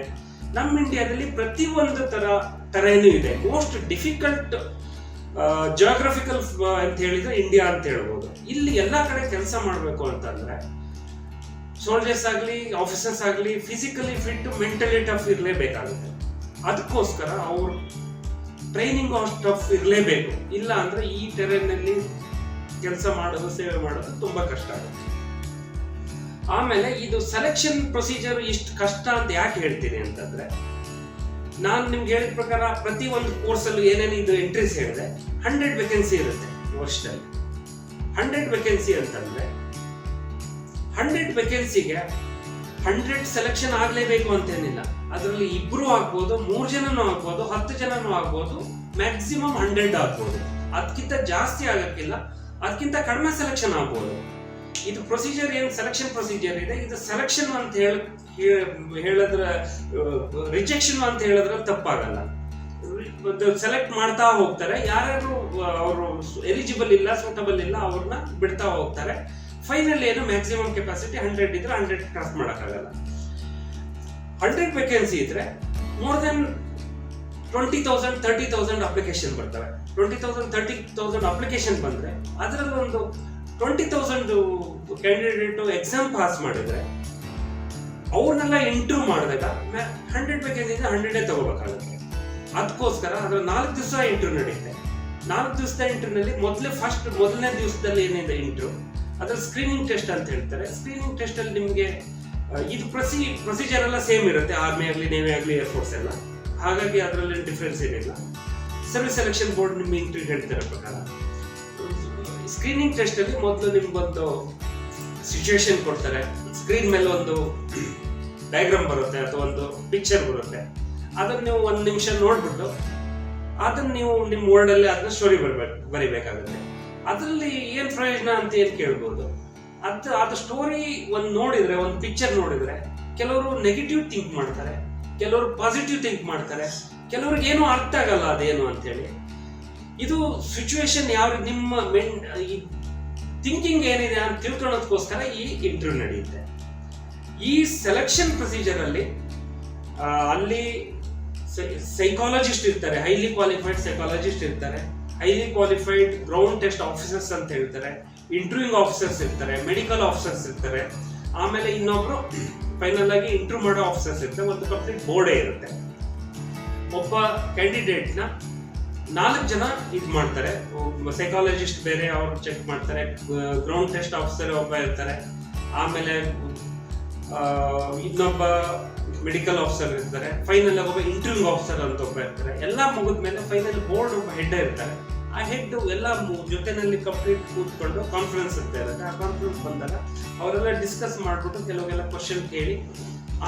ನಮ್ಮ ಇಂಡಿಯಾದಲ್ಲಿ ಪ್ರತಿಯೊಂದು ಟೆರೇನು ಇದೆ. ಮೋಸ್ಟ್ ಡಿಫಿಕಲ್ಟ್ ಜಿಯೋಗ್ರಫಿಕಲ್ ಅಂತ ಹೇಳಿದ್ರೆ ಇಂಡಿಯಾ ಅಂತ ಹೇಳ್ಬೋದು. ಇಲ್ಲಿ ಎಲ್ಲಾ ಕಡೆ ಕೆಲಸ ಮಾಡಬೇಕು ಅಂತಂದ್ರೆ ಸೋಲ್ಜರ್ಸ್ ಆಗಲಿ, ಆಫೀಸರ್ಸ್ ಆಗಲಿ ಫಿಸಿಕಲಿ ಫಿಟ್, ಮೆಂಟಲಿ ಟಫ್ ಇರಲೇಬೇಕಾಗುತ್ತೆ. ಅದಕ್ಕೋಸ್ಕರ ಅವ್ರ ಟ್ರೈನಿಂಗ್ ಅಷ್ಟು ಟಫ್ ಇರಲೇಬೇಕು. ಇಲ್ಲ ಅಂದ್ರೆ ಈ ಟೆರೇನ್ನಲ್ಲಿ ಕೆಲಸ ಮಾಡೋದು, ಸೇವೆ ಮಾಡೋದು ತುಂಬಾ ಕಷ್ಟ ಆಗುತ್ತೆ. ಆಮೇಲೆ ಇದು ಸೆಲೆಕ್ಷನ್ ಪ್ರೊಸೀಜರ್ ಇಷ್ಟು ಕಷ್ಟ ಅಂತ ಯಾಕೆ ಹೇಳ್ತೀನಿ ಅಂತಂದ್ರೆ, ನಾನು ನಿಮ್ಗೆ ಹೇಳಿದ ಪ್ರಕಾರ ಪ್ರತಿ ಒಂದು ಕೋರ್ಸ್ ಅಲ್ಲೂ ಏನೇನು ಇದು ಎಂಟ್ರೀಸ್ ಹೇಳಿದೆ, 100 ವೇಕೆನ್ಸಿ ಇರುತ್ತೆ ವರ್ಷದಲ್ಲಿ. 100 ವೇಕೆನ್ಸಿ ಅಂತಂದ್ರೆ 100 ವೇಕೆನ್ಸಿಗೆ 100 ಸೆಲೆಕ್ಷನ್ ಆಗ್ಲೇಬೇಕು ಅಂತೇನಿಲ್ಲ. ಅದರಲ್ಲಿ 2 ಆಗ್ಬೋದು, 3 ಜನನೂ ಆಗ್ಬೋದು, 10 ಜನನೂ ಆಗ್ಬೋದು, ಮ್ಯಾಕ್ಸಿಮಮ್ 100 ಆಗ್ಬೋದು. ಅದಕ್ಕಿಂತ ಜಾಸ್ತಿ ಆಗಕ್ಕಿಲ್ಲ, ಅದಕ್ಕಿಂತ ಕಡಿಮೆ ಸೆಲೆಕ್ಷನ್ ಆಗ್ಬೋದು. ಇದು ಪ್ರೊಸೀಜರ್ ಏನು ಸೆಲೆಕ್ಷನ್ ಪ್ರೊಸೀಜರ್ ಇದೆ, ಇದು ಸೆಲೆಕ್ಷನ್ ಅಂತ ಹೇಳಿದ್ರೆ ರಿಜೆಕ್ಷನ್ ಅಂತ ಹೇಳಿದ್ರೆ ತಪ್ಪಾಗಲ್ಲ. ಸೆಲೆಕ್ಟ್ ಮಾಡ್ತಾ ಹೋಗ್ತಾರೆ, ಯಾರ್ಯಾರು ಅವರು ಎಲಿಜಿಬಲ್ ಇಲ್ಲ, ಸೂಟಬಲ್ ಇಲ್ಲ, ಅವ್ರನ್ನ ಬಿಡ್ತಾ ಹೋಗ್ತಾರೆ. ಫೈನಲ್ ಏನು ಮ್ಯಾಕ್ಸಿಮಮ್ ಕೆಪಾಸಿಟಿ 100 ಇದ್ರೆ 100 ಕ್ರಾಸ್ ಮಾಡೋಕ್ಕಾಗಲ್ಲ. 100 ವೇಕೆನ್ಸಿ ಇದ್ರೆ ಮೋರ್ ದೆನ್ 20,000 30,000 ಅಪ್ಲಿಕೇಶನ್ ಬರ್ತವೆ. 20,000 30,000 ಅಪ್ಲಿಕೇಶನ್ ಬಂದ್ರೆ ಅದರಲ್ಲಿ ಒಂದು 20,000 ಕ್ಯಾಂಡಿಡೇಟ್ ಎಕ್ಸಾಮ್ ಪಾಸ್ ಮಾಡಿದ್ರೆ ಅವ್ರನ್ನೆಲ್ಲ ಇಂಟರ್ವ್ಯೂ ಮಾಡಿದಾಗ 100 ವೇಕೆನ್ಸಿ 100 ತಗೋಬೇಕಾಗುತ್ತೆ. ಅದಕ್ಕೋಸ್ಕರ ಅದ್ರ 4 ದಿವಸ ಇಂಟರ್ವ್ಯೂ ನಡೆಯುತ್ತೆ. 4 ದಿವಸದ ಇಂಟರ್ವ್ಯೂನಲ್ಲಿ ಮೊದಲನೇ ದಿವಸದಲ್ಲಿ ಏನಿದೆ ಇಂಟರ್ವ್ಯೂ, ಅದ್ರ ಸ್ಕ್ರೀನಿಂಗ್ ಟೆಸ್ಟ್ ಅಂತ ಹೇಳ್ತಾರೆ. ಸ್ಕ್ರೀನಿಂಗ್ ಟೆಸ್ಟ್ ಅಲ್ಲಿ ನಿಮಗೆ ಇದು ಪ್ರೊಸೀಜರ್ ಎಲ್ಲ ಸೇಮ್ ಇರುತ್ತೆ, ಆರ್ಮಿ ಆಗಲಿ, ನೇವಿ ಆಗಲಿ, ಏರ್ಫೋರ್ಸ್ ಎಲ್ಲ. ಹಾಗಾಗಿ ಅದರಲ್ಲಿ ಡಿಫ್ರೆನ್ಸ್ ಏನಿಲ್ಲ. ಸರ್ವಿಸ್ ಸೆಲೆಕ್ಷನ್ ಬೋರ್ಡ್ ನಿಮ್ಗೆ ಇಂಟರ್ವ್ಯೂ ಹೇಳ್ತಿರೋ ಪ್ರಕಾರ ಸ್ಕ್ರೀನಿಂಗ್ ಟೆಸ್ಟ್ ಅಲ್ಲಿ ಮೊದಲು ನಿಮ್ಗೊಂದು ಸಿಚುವೇಶನ್ ಕೊಡ್ತಾರೆ. ಸ್ಕ್ರೀನ್ ಮೇಲೆ ಒಂದು ಡಯಾಗ್ರಾಮ್ ಬರುತ್ತೆ ಅಥವಾ ಒಂದು ಪಿಕ್ಚರ್ ಬರುತ್ತೆ. ಅದನ್ನ ನೀವು 1 ನಿಮಿಷ ನೋಡ್ಬಿಟ್ಟು ಅದನ್ನ ನೀವು ನಿಮ್ಮ ವರ್ಡಲ್ಲಿ ಅದನ್ನ ಸ್ಟೋರಿ ಬರಿಬೇಕಾಗುತ್ತೆ. ಅದರಲ್ಲಿ ಏನ್ ಪ್ರಯೋಜನ ಅಂತ ಏನ್ ಕೇಳ್ಬೋದು. ಅದು ಸ್ಟೋರಿ ನೋಡಿದ್ರೆ, ಒಂದು ಪಿಕ್ಚರ್ ನೋಡಿದ್ರೆ ಕೆಲವರು ನೆಗೆಟಿವ್ ಥಿಂಕ್ ಮಾಡ್ತಾರೆ, ಕೆಲವರು ಪಾಸಿಟಿವ್ ಥಿಂಕ್ ಮಾಡ್ತಾರೆ, ಕೆಲವ್ರಿಗೆ ಏನೂ ಅರ್ಥ ಆಗಲ್ಲ ಅದೇನು ಅಂತೇಳಿ. ಇದು ಸಿಚುವೇಶನ್ ಯಾವ ನಿಮ್ಮ ಥಿಂಕಿಂಗ್ ಏನಿದೆ ಅಂತ ತಿಳ್ಕೊಳ್ಳೋದಕ್ಕೋಸ್ಕರ ಈ ಇಂಟರ್ವ್ಯೂ ನಡೆಯುತ್ತೆ. ಈ ಸೆಲೆಕ್ಷನ್ ಪ್ರೊಸೀಜರ್ ಅಲ್ಲಿ ಸೈಕಾಲಜಿಸ್ಟ್ ಇರ್ತಾರೆ, ಹೈಲಿ ಕ್ವಾಲಿಫೈಡ್ ಸೈಕಾಲಜಿಸ್ಟ್ ಇರ್ತಾರೆ, highly qualified ground test officers ಅಂತ ಹೇಳ್ತಾರೆ, ಇಂಟರ್ವ್ಯೂಯಿಂಗ್ ಆಫೀಸರ್ಸ್ ಇರ್ತಾರೆ, ಮೆಡಿಕಲ್ ಆಫೀಸರ್ಸ್ ಇರ್ತಾರೆ, ಆಮೇಲೆ ಇನ್ನೊಬ್ರು ಫೈನಲ್ ಆಗಿ ಇಂಟರ್ವ್ಯೂ ಮಾಡೋ ಆಫೀಸರ್ಸ್ ಇರ್ತಾರೆ. ಒಂದು ಕಂಪ್ಲೀಟ್ ಬೋರ್ಡೇ ಇರುತ್ತೆ. ಒಬ್ಬ ಕ್ಯಾಂಡಿಡೇಟ್ನ 4 ಜನ ಇದು ಮಾಡ್ತಾರೆ. ಸೈಕಾಲಜಿಸ್ಟ್ ಬೇರೆ, ಅವ್ರು ಚೆಕ್ ಮಾಡ್ತಾರೆ. ಗ್ರೌಂಡ್ ಟೆಸ್ಟ್ ಆಫೀಸರ್ ಒಬ್ಬ ಇರ್ತಾರೆ. ಆಮೇಲೆ ಇನ್ನೊಬ್ಬ ಮೆಡಿಕಲ್ ಆಫೀಸರ್ ಇರ್ತಾರೆ, ಫೈನಲ್ ಒಬ್ಬ ಇಂಟರ್ವ್ಯೂ ಆಫೀಸರ್ ಅಂತ ಒಬ್ಬ ಇರ್ತಾರೆ. ಎಲ್ಲ ಮುಗಿದ ಮೇಲೆ ಫೈನಲ್ ಬೋರ್ಡ್ ಒಬ್ಬ ಹೆಡ್ ಇರ್ತಾರೆ. ಆ ಹೆಡ್ ಎಲ್ಲ ಜೊತೆನಲ್ಲಿ ಕಂಪ್ಲೀಟ್ ಕೂತ್ಕೊಂಡು ಕಾನ್ಫರೆನ್ಸ್ ಅಂತ ಇರುತ್ತೆ. ಆ ಕಾನ್ಫರೆನ್ಸ್ ಬಂದಾಗ ಅವರೆಲ್ಲ ಡಿಸ್ಕಸ್ ಮಾಡಿಬಿಟ್ಟು ಕೆಲವೆಲ್ಲ ಕ್ವಶನ್ ಕೇಳಿ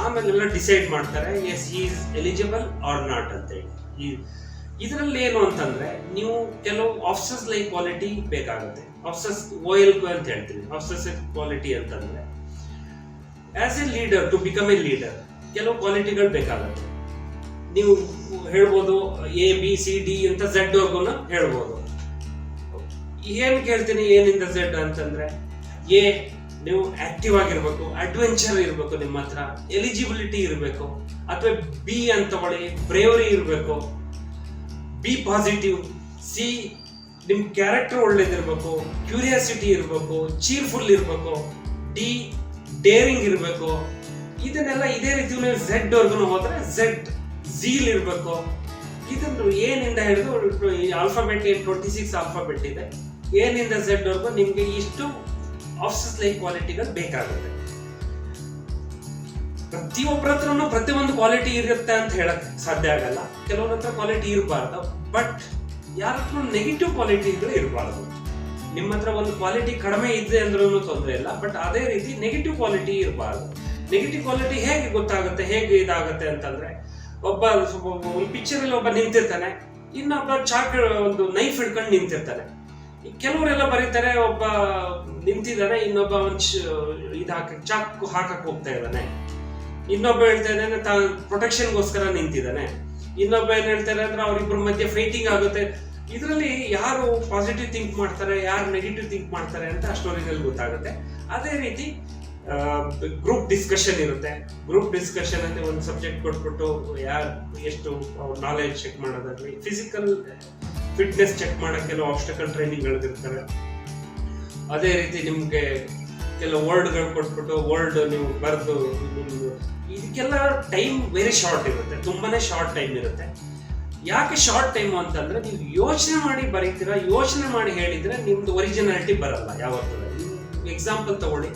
ಆಮೇಲೆಲ್ಲ ಡಿಸೈಡ್ ಮಾಡ್ತಾರೆ as he is eligible or not ಅಂತೇಳಿ. ಇದರಲ್ಲಿ ಏನು ಅಂತಂದ್ರೆ ನೀವು ಕೆಲವು ಆಫೀಸರ್ಸ್ ಲೈಕ್ ಕ್ವಾಲಿಟಿ ಬೇಕಾಗುತ್ತೆ. ಆಫೀಸರ್ಸ್ OLQ ಅಂತ ಹೇಳ್ತೀವಿ. ಆಫೀಸರ್ಸ್ ಕ್ವಾಲಿಟಿ ಅಂತಂದ್ರೆ as a leader, to become a leader ಕೆಲವು ಕ್ವಾಲಿಟಿಗಳು ಬೇಕಾಗುತ್ತೆ. ನೀವು ಹೇಳ್ಬೋದು ABCD ಅಂತ Z ವರ್ಗು ಹೇಳ್ಬೋದು. ಏನ್ ಕೇಳ್ತೀನಿ ಏನಿಂದ Z ಅಂತಂದ್ರೆ ನೀವು ಆಕ್ಟಿವ್ ಆಗಿರ್ಬೇಕು, ಅಡ್ವೆಂಚರ್ ಇರಬೇಕು, ನಿಮ್ಮ ಹತ್ರ ಎಲಿಜಿಬಿಲಿಟಿ ಇರಬೇಕು. ಅಥವಾ B ಅಂತ ತಗೊಳ್ಳಿ, ಬ್ರೇವರಿ ಇರಬೇಕು, B ಪಾಸಿಟಿವ್. C ನಿಮ್ ಕ್ಯಾರೆಕ್ಟರ್ ಒಳ್ಳೇದಿರ್ಬೇಕು, ಕ್ಯೂರಿಯಾಸಿಟಿ ಇರಬೇಕು, ಚೀರ್ಫುಲ್ ಇರಬೇಕು. D ಡೇರಿಂಗ್ ಇರಬೇಕು. ಇದನ್ನೆಲ್ಲ ಇದೇ ರೀತಿ ನೀವು Z ವರ್ಗು ಹೋದ್ರೆ Z ಝೀಲ್ ಇರಬೇಕು. ಇದನ್ನು ಏನಿಂದ ಹಿಡಿದು ಆಲ್ಫಾಬೆಟ್ 26 ಆಲ್ಫಾಬೆಟ್ ಇದೆ. ಏನಿಂದ Z ವರ್ಗು ನಿಮ್ಗೆ ಇಷ್ಟು ಆಫೀಸರ್ಸ್ ಲೈಕ್ ಕ್ವಾಲಿಟಿಗಳು ಬೇಕಾಗುತ್ತೆ. ಪ್ರತಿಯೊಬ್ಬರ ಹತ್ರನೂ ಪ್ರತಿಯೊಂದು ಕ್ವಾಲಿಟಿ ಇರುತ್ತೆ ಅಂತ ಹೇಳಕ್ ಸಾಧ್ಯ ಆಗಲ್ಲ. ಕೆಲವ್ರ ಹತ್ರ ಕ್ವಾಲಿಟಿ ಇರಬಾರ್ದು, ಬಟ್ ಯಾರ ಹತ್ರ ನೆಗೆಟಿವ್ ಕ್ವಾಲಿಟಿಗಳು ಇರಬಾರ್ದು. ನಿಮ್ಮ ಹತ್ರ ಒಂದು ಕ್ವಾಲಿಟಿ ಕಡಿಮೆ ಇದೆ ಅಂದ್ರೂ ತೊಂದರೆ ಇಲ್ಲ, ಬಟ್ ಅದೇ ರೀತಿ ನೆಗೆಟಿವ್ ಕ್ವಾಲಿಟಿ ಇರಬಾರ್ದು. ನೆಗೆಟಿವ್ ಕ್ವಾಲಿಟಿ ಹೇಗೆ ಗೊತ್ತಾಗುತ್ತೆ, ಹೇಗೆ ಇದಾಗುತ್ತೆ ಅಂತಂದ್ರೆ, ಒಂದು ಪಿಕ್ಚರ್ ಅಲ್ಲಿ ಒಬ್ಬ ನಿಂತಿರ್ತಾನೆ, ಇನ್ನೊಬ್ಬ ಒಂದು ನೈಫ್ ಹಿಡ್ಕೊಂಡು ನಿಂತಿರ್ತಾನೆ. ಕೆಲವರೆಲ್ಲ ಬರೀತಾರೆ ಒಬ್ಬ ನಿಂತಿದ್ದಾನೆ, ಇನ್ನೊಬ್ಬ ಚಾಕು ಹಾಕಕ್ ಹೋಗ್ತಾ ಇದ್ದಾನೆ. ಇನ್ನೊಬ್ಬ ಹೇಳ್ತಾ ಇದ್ದಾನೆ ಪ್ರೊಟೆಕ್ಷನ್ಗೋಸ್ಕರ ನಿಂತಿದ್ದಾನೆ. ಇನ್ನೊಬ್ಬ ಏನ್ ಹೇಳ್ತಾರೆ ಅಂದ್ರೆ ಅವ್ರಿಬ್ರ ಮಧ್ಯೆ ಫೈಟಿಂಗ್ ಆಗುತ್ತೆ. ಇದರಲ್ಲಿ ಯಾರು ಪಾಸಿಟಿವ್ ಥಿಂಕ್ ಮಾಡ್ತಾರೆ, ಯಾರು ನೆಗೆಟಿವ್ ಥಿಂಕ್ ಮಾಡ್ತಾರೆ ಅಂತ ಆ ಸ್ಟೋರಿನಲ್ಲಿ ಗೊತ್ತಾಗುತ್ತೆ. ಅದೇ ರೀತಿ ಗ್ರೂಪ್ ಡಿಸ್ಕಷನ್ ಇರುತ್ತೆ. ಗ್ರೂಪ್ ಡಿಸ್ಕಷನ್ ಅಲ್ಲಿ ಒಂದು ಸಬ್ಜೆಕ್ಟ್ ಕೊಟ್ಬಿಟ್ಟು ಯಾರು ಎಷ್ಟು ನಾಲೆಜ್ ಚೆಕ್ ಮಾಡೋದಾಗ್ಲಿ, ಫಿಸಿಕಲ್ ಫಿಟ್ನೆಸ್ ಚೆಕ್ ಮಾಡಕ್ಕೆ ಕೆಲವು ಆಬ್ಸ್ಟಕಲ್ ಟ್ರೈನಿಂಗ್ ಇರ್ತಾರೆ. ಅದೇ ರೀತಿ ನಿಮ್ಗೆ ಕೆಲವು ವರ್ಡ್ಗಳು ಕೊಟ್ಬಿಟ್ಟು ವರ್ಡ್ ನೀವು ಬರೆದು, ಇದಕ್ಕೆಲ್ಲ ಟೈಮ್ ವೆರಿ ಶಾರ್ಟ್ ಇರುತ್ತೆ, ತುಂಬಾನೇ ಶಾರ್ಟ್ ಟೈಮ್ ಇರುತ್ತೆ. ಯಾಕೆ ಶಾರ್ಟ್ ಟೈಮ್ ಅಂತಂದ್ರೆ ನೀವು ಯೋಚನೆ ಮಾಡಿ ಬರೀತೀರಾ, ಯೋಚನೆ ಮಾಡಿ ಹೇಳಿದ್ರೆ ನಿಮ್ದು ಒರಿಜಿನಾಲಿಟಿ ಬರಲ್ಲ ಯಾವತ್ತೂ. ಎಕ್ಸಾಂಪಲ್ ತಗೊಳ್ಳಿ,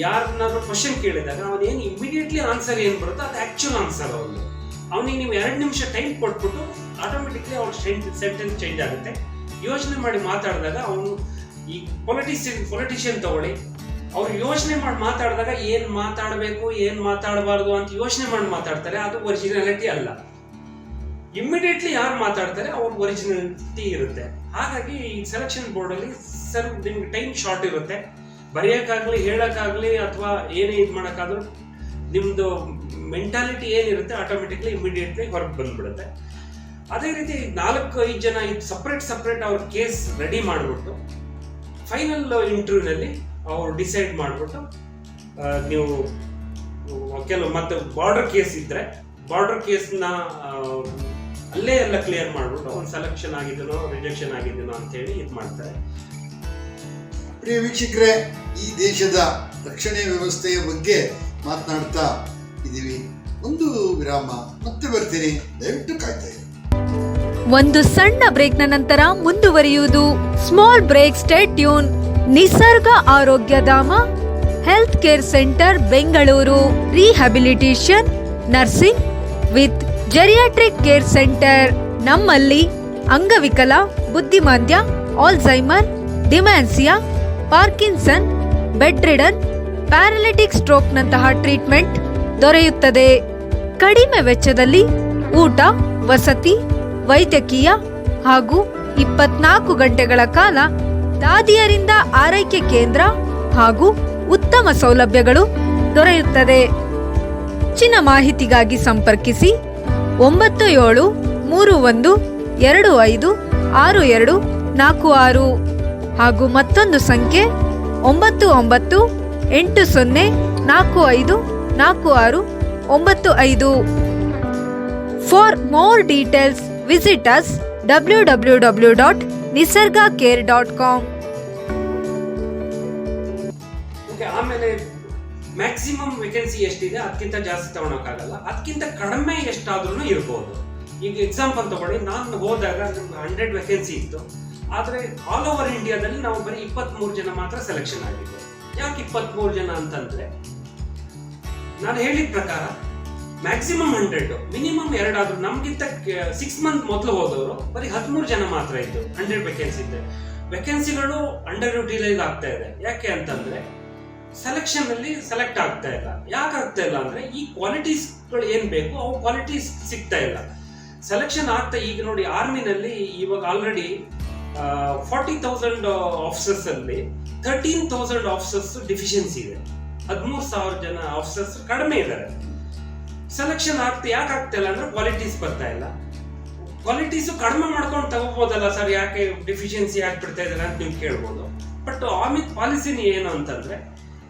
ಯಾರನ್ನಾದ್ರೂ ಕ್ವಶನ್ ಕೇಳಿದಾಗ ಅವನೇನು ಇಮಿಡಿಯೇಟ್ಲಿ ಆನ್ಸರ್ ಏನ್ ಬರುತ್ತೋ ಅದು ಆಕ್ಚುಲ್ ಆನ್ಸರ್. ಅವನಿಗೆ ನೀವು 2 ನಿಮಿಷ ಟೈಮ್ ಕೊಟ್ಬಿಟ್ಟು ಆಟೋಮೆಟಿಕ್ಲಿ ಅವ್ರ ಸೆಂಟೆನ್ಸ್ ಚೇಂಜ್ ಆಗುತ್ತೆ. ಯೋಚನೆ ಮಾಡಿ ಮಾತಾಡಿದಾಗ ಅವನು, ಈ ಪೊಲಿಟಿಷಿಯನ್ ತಗೊಳ್ಳಿ, ಅವ್ರು ಯೋಚನೆ ಮಾಡಿ ಮಾತಾಡಿದಾಗ ಏನ್ ಮಾತಾಡಬೇಕು ಏನ್ ಮಾತಾಡಬಾರ್ದು ಅಂತ ಯೋಚನೆ ಮಾಡಿ ಮಾತಾಡ್ತಾರೆ, ಅದು ಒರಿಜಿನಾಲಿಟಿ ಅಲ್ಲ. ಇಮಿಡಿಯೇಟ್ಲಿ ಯಾರು ಮಾತಾಡ್ತಾರೆ ಅವ್ರ ಒರಿಜಿನಾಲಿಟಿ ಇರುತ್ತೆ. ಹಾಗಾಗಿ ಈ ಸೆಲೆಕ್ಷನ್ ಬೋರ್ಡ್ ಅಲ್ಲಿ ನಿಮ್ಗೆ ಟೈಮ್ ಶಾರ್ಟ್ ಇರುತ್ತೆ. ಬರೆಯಕ್ಕಾಗ್ಲಿ, ಹೇಳಕ್ಕಾಗ್ಲಿ, ಅಥವಾ ಏನೇ ಇದು ಮಾಡೋಕ್ಕಾದ್ರೂ ನಿಮ್ದು ಮೆಂಟಾಲಿಟಿ ಏನಿರುತ್ತೆ ಆಟೋಮೆಟಿಕ್ಲಿ ಇಮಿಡಿಯೇಟ್ಲಿ ಹೊರಗೆ ಬಂದ್ಬಿಡುತ್ತೆ. ಅದೇ ರೀತಿ 4-5 ಜನ ಸಪ್ರೇಟ್ ಅವ್ರ ಕೇಸ್ ರೆಡಿ ಮಾಡಿಬಿಟ್ಟು ಫೈನಲ್ ಇಂಟರ್ವ್ಯೂನಲ್ಲಿ ಅವ್ರು ಡಿಸೈಡ್ ಮಾಡಿಬಿಟ್ಟು ನೀವು ಕೆಲವು ಮತ್ತೆ ಬಾರ್ಡರ್ ಕೇಸ್ ಇದ್ರೆ ಬಾರ್ಡರ್ ಕೇಸ್ನ ಅಲ್ಲೇ ಎಲ್ಲ ಕ್ಲಿಯರ್ ಮಾಡಿಬಿಟ್ಟು ಅವ್ನು ಸೆಲೆಕ್ಷನ್ ಆಗಿದ್ದನೋ ರಿಜೆಕ್ಷನ್ ಆಗಿದ್ದನೋ ಅಂತೇಳಿ ಇದು ಮಾಡ್ತಾರೆ. ಪ್ರಿಯ ವೀಕ್ಷಕರೇ, ಈ ದೇಶದ ರಕ್ಷಣೆ ವ್ಯವಸ್ಥೆಯ ಬಗ್ಗೆ ಮಾತನಾಡ್ತಾ ಇದ್ದೀವಿ. ಒಂದು ವಿರಾಮ, ಮತ್ತೆ ಬರ್ತೀನಿ, ದಯವಿಟ್ಟು ಕಾಯ್ತಾ ಇರಿ. ಒಂದು ಸಣ್ಣ ಬ್ರೇಕ್ನ ನಂತರ ಮುಂದುವರಿಯುವುದು. Small break, stay tune. Nisarga Arogyadhama health care centre Bengaluru, rehabilitation, nursing with geriatric care centre. ನಮ್ಮಲ್ಲಿ ಅಂಗವಿಕಲ, ಬುದ್ಧಿಮಾಂದ್ಯ, Alzheimer, dementia, Parkinson, bed ridden, paralytic ಸ್ಟ್ರೋಕ್ನಂತಹ ಟ್ರೀಟ್ಮೆಂಟ್ ದೊರೆಯುತ್ತದೆ. ಕಡಿಮೆ ವೆಚ್ಚದಲ್ಲಿ ಊಟ, ವಸತಿ, ವೈದ್ಯಕೀಯ ಹಾಗೂ 24 ಗಂಟೆಗಳ ಕಾಲ ದಾದಿಯರಿಂದ ಆರೈಕೆ ಕೇಂದ್ರ ಹಾಗೂ ಉತ್ತಮ ಸೌಲಭ್ಯಗಳು ದೊರೆಯುತ್ತದೆ. ಹೆಚ್ಚಿನ ಮಾಹಿತಿಗಾಗಿ ಸಂಪರ್ಕಿಸಿ 9731256246 ಹಾಗೂ ಮತ್ತೊಂದು ಸಂಖ್ಯೆ 9980454695. For more details, visit us www.nisargacare.com. ಆಮೇಲೆ ಮ್ಯಾಕ್ಸಿಮಮ್ ವೇಕೆನ್ಸಿ ಎಷ್ಟಿದೆ ಅದಕ್ಕಿಂತ ಜಾಸ್ತಿ ತಗೊಳಕ್ಕಾಗಲ್ಲ, ಅದಕ್ಕಿಂತ ಕಡಿಮೆ ಎಷ್ಟಾದ್ರೂ ಇರ್ಬೋದು. ಈಗ ಎಕ್ಸಾಂಪಲ್ ತಗೊಳ್ಳಿ, ನಾನು ಹೋದಾಗ 100 ವೇಕೆನ್ಸಿ ಇತ್ತು, ಆದರೆ ಆಲ್ ಓವರ್ ಇಂಡಿಯಾದಲ್ಲಿ ನಾವು ಬರೀ 23 ಜನ ಮಾತ್ರ ಸೆಲೆಕ್ಷನ್ ಆಗಿದ್ದು. ಯಾಕೆ 23 ಜನ ಅಂತಂದ್ರೆ ನಾನು ಹೇಳಿದ ಪ್ರಕಾರ ಮ್ಯಾಕ್ಸಿಮಮ್ 100, ಮಿನಿಮಮ್ 2 ಆದ್ರೂ. ನಮ್ಗಿಂತ 6 ಮಂತ್ ಮೊದಲು ಹೋದವರು ಬರೀ 13 ಜನ ಮಾತ್ರ ಇದ್ದು 100 ವೇಕೆನ್ಸಿ ಇತ್ತು. ವೇಕೆನ್ಸಿಗಳು ಅಂಡರ್ ಯುಟಿಲೈಸ್ ಆಗ್ತಾ ಇದೆ. ಯಾಕೆ ಅಂತಂದ್ರೆ ಸೆಲೆಕ್ಷನ್ ಅಲ್ಲಿ ಸೆಲೆಕ್ಟ್ ಆಗ್ತಾ ಇಲ್ಲ. ಯಾಕೆ ಆಗ್ತಾ ಇಲ್ಲ ಅಂದ್ರೆ ಈ ಕ್ವಾಲಿಟೀಸ್ಗಳು ಏನ್ ಬೇಕು ಅವು ಕ್ವಾಲಿಟೀಸ್ ಸಿಗ್ತಾ ಇಲ್ಲ. ಸೆಲೆಕ್ಷನ್ ಆಗ್ತಾ, ಈಗ ನೋಡಿ ಆರ್ಮಿನಲ್ಲಿ ಇವಾಗ ಆಲ್ರೆಡಿ 40,000 ಆಫೀಸರ್ಸ್ ಅಲ್ಲಿ 13,000 ಆಫೀಸರ್ಸ್ ಡಿಫಿಷಿಯನ್ಸಿ ಇದೆ. 13,000 ಜನ ಆಫೀಸರ್ಸ್ ಕಡಿಮೆ ಇದ್ದಾರೆ. ಸೆಲೆಕ್ಷನ್ ಯಾಕೆ ಆಗ್ತಾ ಇಲ್ಲ ಅಂದ್ರೆ ಕ್ವಾಲಿಟೀಸ್ ಬರ್ತಾ ಇಲ್ಲ. ಕ್ವಾಲಿಟೀಸು ಕಡಿಮೆ ಮಾಡ್ಕೊಂಡು ತಗೋಬೋದಲ್ಲ ಸರ್, ಯಾಕೆ ಡಿಫಿಷಿಯನ್ಸಿ ಯಾಕೆ ಬಿಡ್ತಾ ಇದ್ದಾರೆ ಅಂತ ನೀವು ಕೇಳ್ಬೋದು. ಬಟ್ ಆರ್ಮಿ ಪಾಲಿಸಿನಿ ಏನು ಅಂತಂದ್ರೆ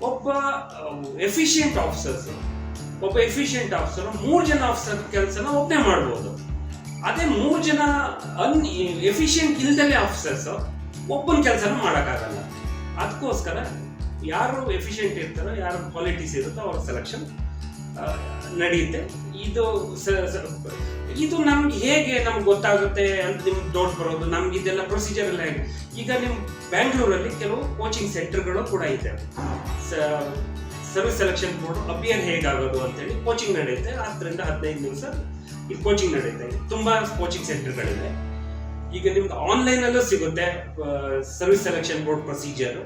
ಒಬ್ಬ ಎಫಿಷಿಯೆಂಟ್ ಆಫೀಸರ್ 3 ಜನ ಆಫೀಸರ್ ಕೆಲಸನ ಒಬ್ಬನೇ ಮಾಡ್ಬೋದು. ಅದೇ 3 ಜನ ಎಫಿಷಿಯೆಂಟ್ ಇಲ್ದಲೇ ಆಫೀಸರ್ಸ್ ಒಬ್ಬನ ಕೆಲಸನ ಮಾಡೋಕ್ಕಾಗಲ್ಲ. ಅದಕ್ಕೋಸ್ಕರ ಯಾರು ಎಫಿಷಿಯೆಂಟ್ ಇರ್ತಾರೋ, ಯಾರು ಕ್ವಾಲಿಟೀಸ್ ಇರುತ್ತೋ ಅವ್ರ ಸೆಲೆಕ್ಷನ್ ನಡೆಯುತ್ತೆ. ಇದು ನಮ್ಗೆ ಹೇಗೆ ನಮ್ಗೆ ಗೊತ್ತಾಗುತ್ತೆ ಅಂತ ನಿಮ್ಗೆ ಡೌಟ್ ಬರೋದು. ನಮ್ಗೆ ಇದೆಲ್ಲ ಪ್ರೊಸೀಜರ್ ಎಲ್ಲ ಹೇಗೆ, ಈಗ ನಿಮ್ ಬ್ಯಾಂಗ್ಳೂರಲ್ಲಿ ಕೆಲವು ಕೋಚಿಂಗ್ ಸೆಂಟರ್ಗಳು ಕೂಡ ಇದೆ. ಸರ್ವಿಸ್ ಸೆಲೆಕ್ಷನ್ ಬೋರ್ಡ್ ಅಪಿಯರ್ ಹೇಗಾಗೋದು ಅಂತೇಳಿ ಕೋಚಿಂಗ್ ನಡೆಯುತ್ತೆ. 10ರಿಂದ 15 ದಿವಸ ಇಲ್ಲಿ ಕೋಚಿಂಗ್ ನಡೆಯುತ್ತೆ. ತುಂಬಾ ಕೋಚಿಂಗ್ ಸೆಂಟರ್ಗಳಿದೆ. ಈಗ ನಿಮ್ಗೆ ಆನ್ಲೈನ್ ಅಲ್ಲೂ ಸಿಗುತ್ತೆ ಸರ್ವಿಸ್ ಸೆಲೆಕ್ಷನ್ ಬೋರ್ಡ್ ಪ್ರೊಸೀಜರ್,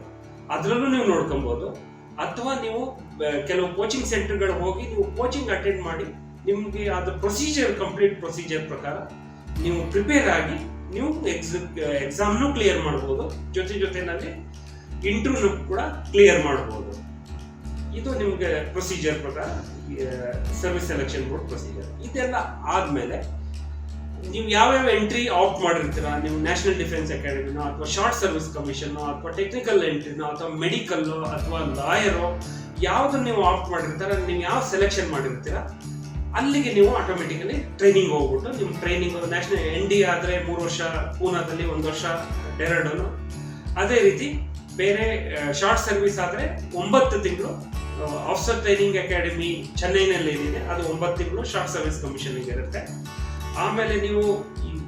ಅದ್ರಲ್ಲೂ ನೀವು ನೋಡ್ಕೊಬಹುದು. ಅಥವಾ ನೀವು ಕೆಲವು ಕೋಚಿಂಗ್ ಸೆಂಟರ್ಗಳು ಹೋಗಿ ನೀವು ಕೋಚಿಂಗ್ ಅಟೆಂಡ್ ಮಾಡಿ ನಿಮ್ಗೆ ಅದು ಪ್ರೊಸೀಜರ್, ಕಂಪ್ಲೀಟ್ ಪ್ರೊಸೀಜರ್ ಪ್ರಕಾರ ನೀವು ಪ್ರಿಪೇರ್ ಆಗಿ ನೀವು ಎಕ್ಸಾಮ್ನು ಕ್ಲಿಯರ್ ಮಾಡ್ಬೋದು. ಜೊತೆನಲ್ಲಿ ಇಂಟರ್ವ್ಯೂ ಕೂಡ ಕ್ಲಿಯರ್ ಮಾಡ್ಬೋದು. ಇದು ನಿಮ್ಗೆ ಪ್ರೊಸೀಜರ್ ಪ್ರಕಾರ ಸರ್ವಿಸ್ ಸೆಲೆಕ್ಷನ್ ಬೋರ್ಡ್ ಪ್ರೊಸೀಜರ್. ಇದೆಲ್ಲ ಆದ್ಮೇಲೆ ನೀವು ಯಾವ್ಯಾವ ಎಂಟ್ರಿ ಆಪ್ಟ್ ಮಾಡಿರ್ತೀರಾ, ನೀವು ನ್ಯಾಷನಲ್ ಡಿಫೆನ್ಸ್ ಅಕಾಡೆಮಿನೋ ಅಥವಾ ಶಾರ್ಟ್ ಸರ್ವಿಸ್ ಕಮಿಷನ್ ಅಥವಾ ಟೆಕ್ನಿಕಲ್ ಎಂಟ್ರಿನೋ ಅಥವಾ ಮೆಡಿಕಲ್ ಅಥವಾ ಲಾಯರೋ ಯಾವ್ದನ್ನ ನೀವು ಆಪ್ಟ್ ಮಾಡಿರ್ತೀರ, ನೀವು ಯಾವ ಸೆಲೆಕ್ಷನ್ ಮಾಡಿರ್ತೀರಾ ಅಲ್ಲಿಗೆ ನೀವು ಆಟೋಮೆಟಿಕಲಿ ಟ್ರೈನಿಂಗ್ ಹೋಗ್ಬಿಟ್ಟು ನಿಮ್ಮ ಟ್ರೈನಿಂಗ್ ನ್ಯಾಷನಲ್ ND ಆದ್ರೆ 3 ವರ್ಷ, ಪೂನಾದಲ್ಲಿ 1 ವರ್ಷ ಡೆಹ್ರಾಡೂನ್. ಅದೇ ರೀತಿ ಬೇರೆ ಶಾರ್ಟ್ ಸರ್ವಿಸ್ ಆದ್ರೆ 9 ತಿಂಗಳು ಆಫೀಸರ್ ಟ್ರೈನಿಂಗ್ ಅಕಾಡೆಮಿ ಚೆನ್ನೈನಲ್ಲಿ ಏನಿದೆ ಅದು 9 ತಿಂಗಳು ಶಾರ್ಟ್ ಸರ್ವಿಸ್ ಕಮಿಷನ್ ಇರುತ್ತೆ. ಆಮೇಲೆ ನೀವು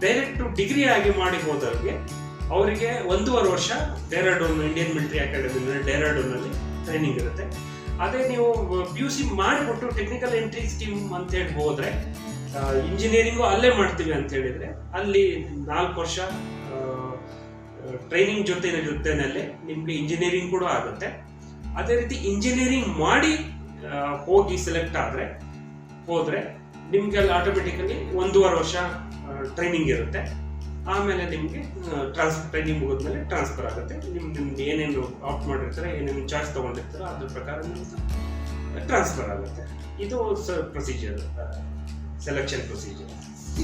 ಡೈರೆಕ್ಟ್ ಡಿಗ್ರಿ ಆಗಿ ಮಾಡಿ ಹೋದವ್ರಿಗೆ ಅವರಿಗೆ 1.5 ವರ್ಷ Dehradun Indian military academy Dehradun ಅಲ್ಲಿ ಟ್ರೈನಿಂಗ್ ಇರುತ್ತೆ. ಅದೇ ನೀವು PUC ಮಾಡಿಬಿಟ್ಟು ಟೆಕ್ನಿಕಲ್ ಎಂಟ್ರಿ ಸ್ಕೀಮ್ ಅಂತ ಹೇಳಿ ಹೋದ್ರೆ ಇಂಜಿನಿಯರಿಂಗು ಅಲ್ಲೇ ಮಾಡ್ತೀವಿ ಅಂತ ಹೇಳಿದ್ರೆ ಅಲ್ಲಿ 4 ವರ್ಷ ಟ್ರೈನಿಂಗ್ ಜೊತೆನಲ್ಲಿ ನಿಮ್ಗೆ ಇಂಜಿನಿಯರಿಂಗ್ ಕೂಡ ಆಗುತ್ತೆ. ಅದೇ ರೀತಿ ಇಂಜಿನಿಯರಿಂಗ್ ಮಾಡಿ ಹೋಗಿ ಸೆಲೆಕ್ಟ್ ಹೋದ್ರೆ ನಿಮ್ಗೆ ಅಲ್ಲಿ ಆಟೋಮೆಟಿಕಲಿ 1.5 ವರ್ಷ ಟ್ರೈನಿಂಗ್ ಇರುತ್ತೆ. ಆಮೇಲೆ ನಿಮ್ಗೆ ಟ್ರೈನಿಂಗ್ ಮುಗಿದ್ಮೇಲೆ ಟ್ರಾನ್ಸ್ಫರ್ ಆಗುತ್ತೆ. ನಿಮ್ಗೆ ಏನೇನು ಆಪ್ಟ್ ಮಾಡಿರ್ತಾರೆ, ಏನೇನು ಚಾರ್ಜ್ ತಗೊಂಡಿರ್ತಾರೋ ಅದ್ರ ಪ್ರಕಾರ ನಿಮ್ಗೆ ಟ್ರಾನ್ಸ್ಫರ್ ಆಗುತ್ತೆ. ಇದು ಪ್ರೊಸೀಜರ್, ಸೆಲೆಕ್ಷನ್ ಪ್ರೊಸೀಜರ್.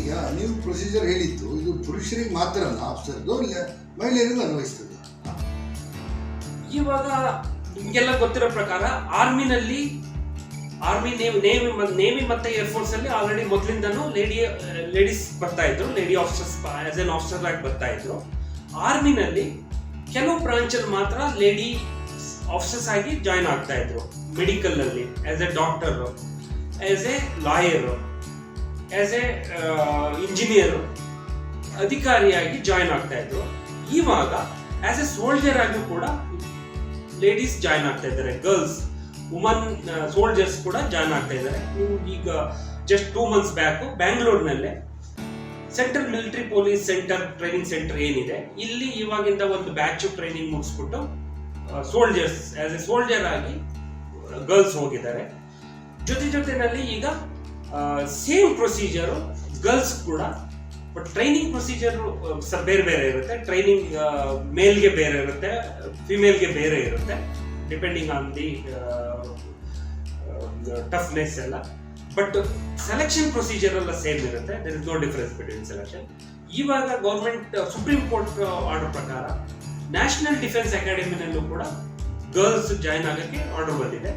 ಈಗ ನೀವು ಪ್ರೊಸೀಜರ್ ಹೇಳಿದ್ದು ಇದು ಪುರುಷರಿಗೆ ಮಾತ್ರ ಆಫೀಸರ್ದು, ಮಹಿಳೆಯರಿಗೂ ಅನ್ವಯಿಸ್ತದೆ. ಇವಾಗ ನಿಮ್ಗೆಲ್ಲ ಗೊತ್ತಿರೋ ಪ್ರಕಾರ ಆರ್ಮಿ ನೇವಿ ಮತ್ತೆ ಏರ್ಫೋರ್ಸ್ ಅಲ್ಲಿ ಆಲ್ರೆಡಿ ಮೊದಲಿಂದನೂ ಲೇಡೀಸ್ ಬರ್ತಾ ಇದ್ರು, lady officers as N officer ಆಗಿ ಬರ್ತಾ ಇದ್ರು. ಆರ್ಮಿನಲ್ಲಿ ಕೆಲವು ಬ್ರಾಂಚ್ ಅಲ್ಲಿ ಮಾತ್ರ ಲೇಡಿ ಆಫೀಸರ್ಸ್ ಆಗಿ ಜಾಯ್ನ್ ಆಗ್ತಾ ಇದ್ರು. ಮೆಡಿಕಲ್ ಅಲ್ಲಿ as A doctor, as A lawyer, as A engineer, ಅಧಿಕಾರಿಯಾಗಿ ಜಾಯ್ನ್ ಆಗ್ತಾ ಇದ್ರು. ಇವಾಗ ಆಸ್ ಎ ಸೋಲ್ಜರ್ ಆಗಿ ಕೂಡ ಲೇಡೀಸ್ ಜಾಯ್ನ್ ಆಗ್ತಾ ಇದ್ದಾರೆ. ಗರ್ಲ್ಸ್, ವುಮನ್ ಸೋಲ್ಜರ್ಸ್ ಕೂಡ ಜಾಯ್ನ್ ಆಗ್ತಾ ಇದ್ದಾರೆ. ನೀವು ಈಗ ಜಸ್ಟ್ 2 ಮಂತ್ಸ್ ಬ್ಯಾಕ್ ಬ್ಯಾಂಗ್ಳೂರ್ನಲ್ಲೇ central military police centre training centre ಏನಿದೆ, ಇಲ್ಲಿ ಇವಾಗಿಂದ ಒಂದು ಬ್ಯಾಚ್ ಟ್ರೈನಿಂಗ್ ಮುಗಿಸ್ಬಿಟ್ಟು ಸೋಲ್ಜರ್ಸ್ ಆಸ್ ಎ ಸೋಲ್ಜರ್ ಆಗಿ ಗರ್ಲ್ಸ್ ಹೋಗಿದ್ದಾರೆ. ಜೊತೆನಲ್ಲಿ ಈಗ ಸೇಮ್ ಪ್ರೊಸೀಜರ್ ಗರ್ಲ್ಸ್ ಕೂಡ, ಬಟ್ ಟ್ರೈನಿಂಗ್ ಪ್ರೊಸೀಜರ್ ಬೇರೆ ಇರುತ್ತೆ. ಟ್ರೈನಿಂಗ್ ಮೇಲ್ಗೆ ಬೇರೆ ಇರುತ್ತೆ, ಫಿಮೇಲ್ಗೆ ಬೇರೆ ಇರುತ್ತೆ, ಡಿಪೆಂಡಿಂಗ್ ಆನ್ ದಿ ಟಫ್ನೆಸ್ ಎಲ್ಲ. ಬಟ್ ಸೆಲೆಕ್ಷನ್ ಪ್ರೊಸೀಜರ್ ಎಲ್ಲ ಸೇಮ್ ಇರುತ್ತೆ. There is no difference between selection. ಇವಾಗ ಗೌರ್ಮೆಂಟ್ ಸುಪ್ರೀಂ ಕೋರ್ಟ್ ಆರ್ಡರ್ ಪ್ರಕಾರ ನ್ಯಾಷನಲ್ ಡಿಫೆನ್ಸ್ ಅಕಾಡೆಮಿನಲ್ಲೂ ಕೂಡ ಗರ್ಲ್ಸ್ ಜಾಯ್ನ್ ಆಗೋಕ್ಕೆ ಆರ್ಡರ್ ಬಂದಿದೆ.